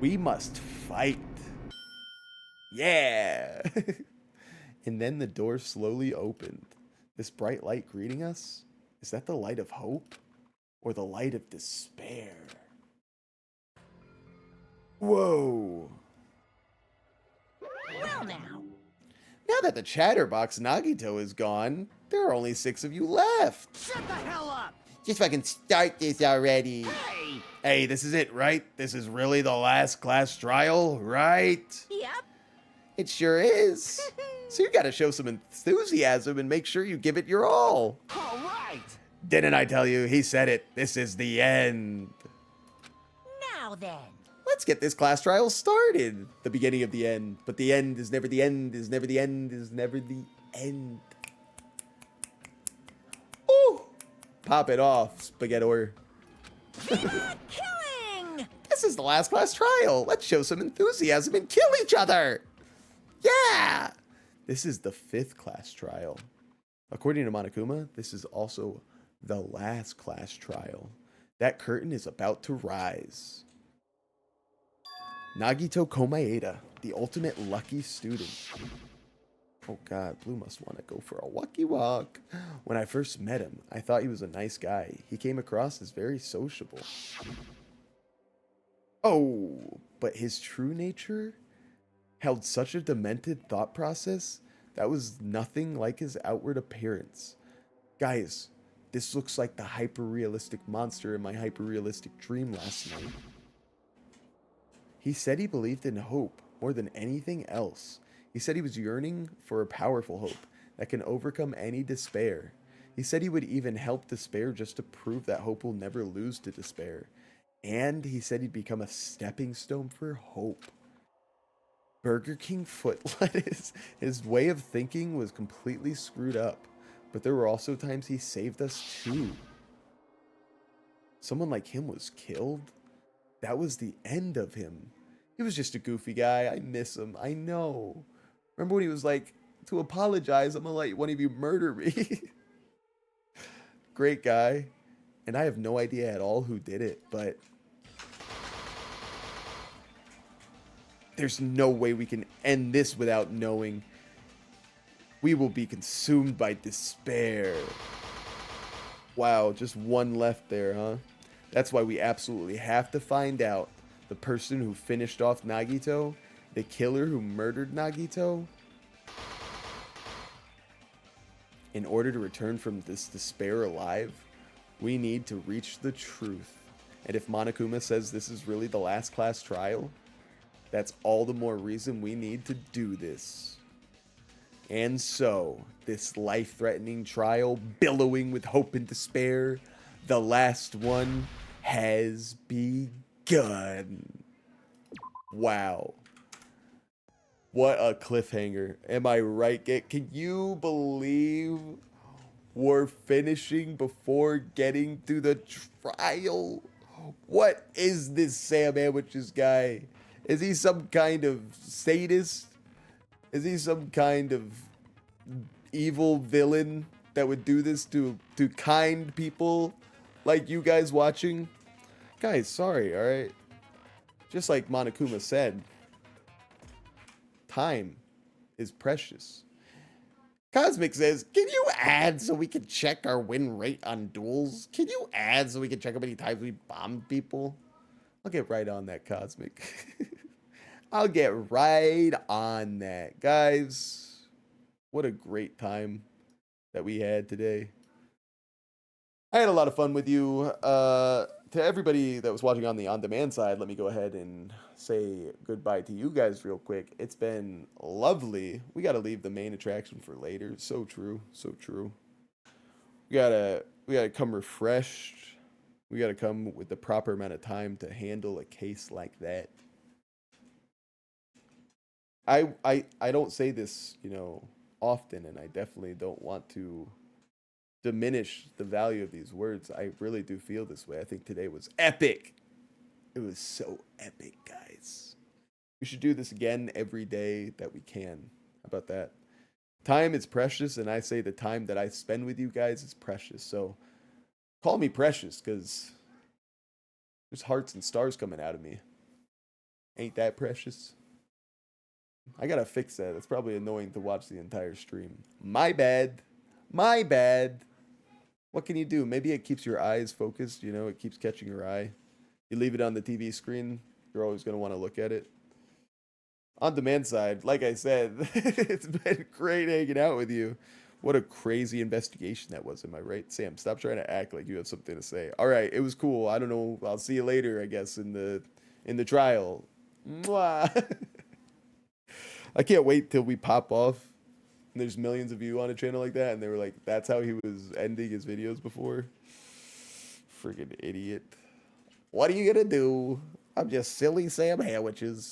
We must fight. Yeah! And then the door slowly opened. This bright light greeting us? Is that the light of hope? Or the light of despair? Whoa! Well now. Now that the chatterbox Nagito is gone, there are only 6 of you left. Shut the hell up! Just fucking start this already. Hey! Hey, this is it, right? This is really the last class trial, right? Yep. It sure is. So you gotta show some enthusiasm and make sure you give it your all. All right! Didn't I tell you? He said it. This is the end. Now then. Let's get this class trial started. The beginning of the end. But the end is never the end, is never the end, is never the end. Ooh! Pop it off, Spaghettor. Killing! This is the last class trial. Let's show some enthusiasm and kill each other. Yeah! This is the 5th class trial. According to Monokuma, this is also the last class trial. That curtain is about to rise. Nagito Komaeda, the ultimate lucky student. Oh God, Blue must want to go for a walkie walk. When I first met him, I thought he was a nice guy. He came across as very sociable. Oh, but his true nature held such a demented thought process that was nothing like his outward appearance. Guys, this looks like the hyper-realistic monster in my hyper-realistic dream last night. He said he believed in hope more than anything else. He said he was yearning for a powerful hope that can overcome any despair. He said he would even help despair just to prove that hope will never lose to despair. And he said he'd become a stepping stone for hope. Burger King foot lettuce. His way of thinking was completely screwed up. But there were also times he saved us too. Someone like him was killed? That was the end of him. He was just a goofy guy. I miss him. I know. Remember when he was like, to apologize, I'm gonna let one of you murder me. Great guy. And I have no idea at all who did it, but there's no way we can end this without knowing. We will be consumed by despair. Wow, just one left there, huh? That's why we absolutely have to find out the person who finished off Nagito, the killer who murdered Nagito. In order to return from this despair alive, we need to reach the truth. And if Monokuma says this is really the last class trial, that's all the more reason we need to do this. And so, this life-threatening trial, billowing with hope and despair, the last one has begun. Wow. What a cliffhanger. Am I right? Can you believe we're finishing before getting to the trial? What is this Sam Sandwiches guy? Is he some kind of sadist? Is he some kind of evil villain that would do this to kind people like you guys watching? Guys, sorry, alright? Just like Monokuma said, time is precious. Cosmic says, can you add so we can check our win rate on duels? Can you add so we can check how many times we bombed people? I'll get right on that, Cosmic. I'll get right on that. Guys, what a great time that we had today. I had a lot of fun with you. To everybody that was watching on the on-demand side, let me go ahead and say goodbye to you guys real quick. It's been lovely. We got to leave the main attraction for later. So true. So true. We gotta come refreshed. We got to come with the proper amount of time to handle a case like that. I don't say this, often, and I definitely don't want to diminish the value of these words. I really do feel this way. I think today was epic. It was so epic, guys. We should do this again every day that we can. How about that? Time is precious, and I say the time that I spend with you guys is precious. So call me precious, because there's hearts and stars coming out of me. Ain't that precious? I gotta fix that. It's probably annoying to watch the entire stream. My bad. My bad. What can you do? Maybe it keeps your eyes focused. It keeps catching your eye. You leave it on the TV screen, you're always going to want to look at it. On demand side, like I said, it's been great hanging out with you. What a crazy investigation that was, am I right? Sam, stop trying to act like you have something to say. All right, it was cool. I don't know. I'll see you later, I guess, in the trial. Mwah. I can't wait till we pop off. And there's millions of you on a channel like that, and they were like, that's how he was ending his videos before. Friggin' idiot. What are you gonna do? I'm just silly Sam Sandwiches.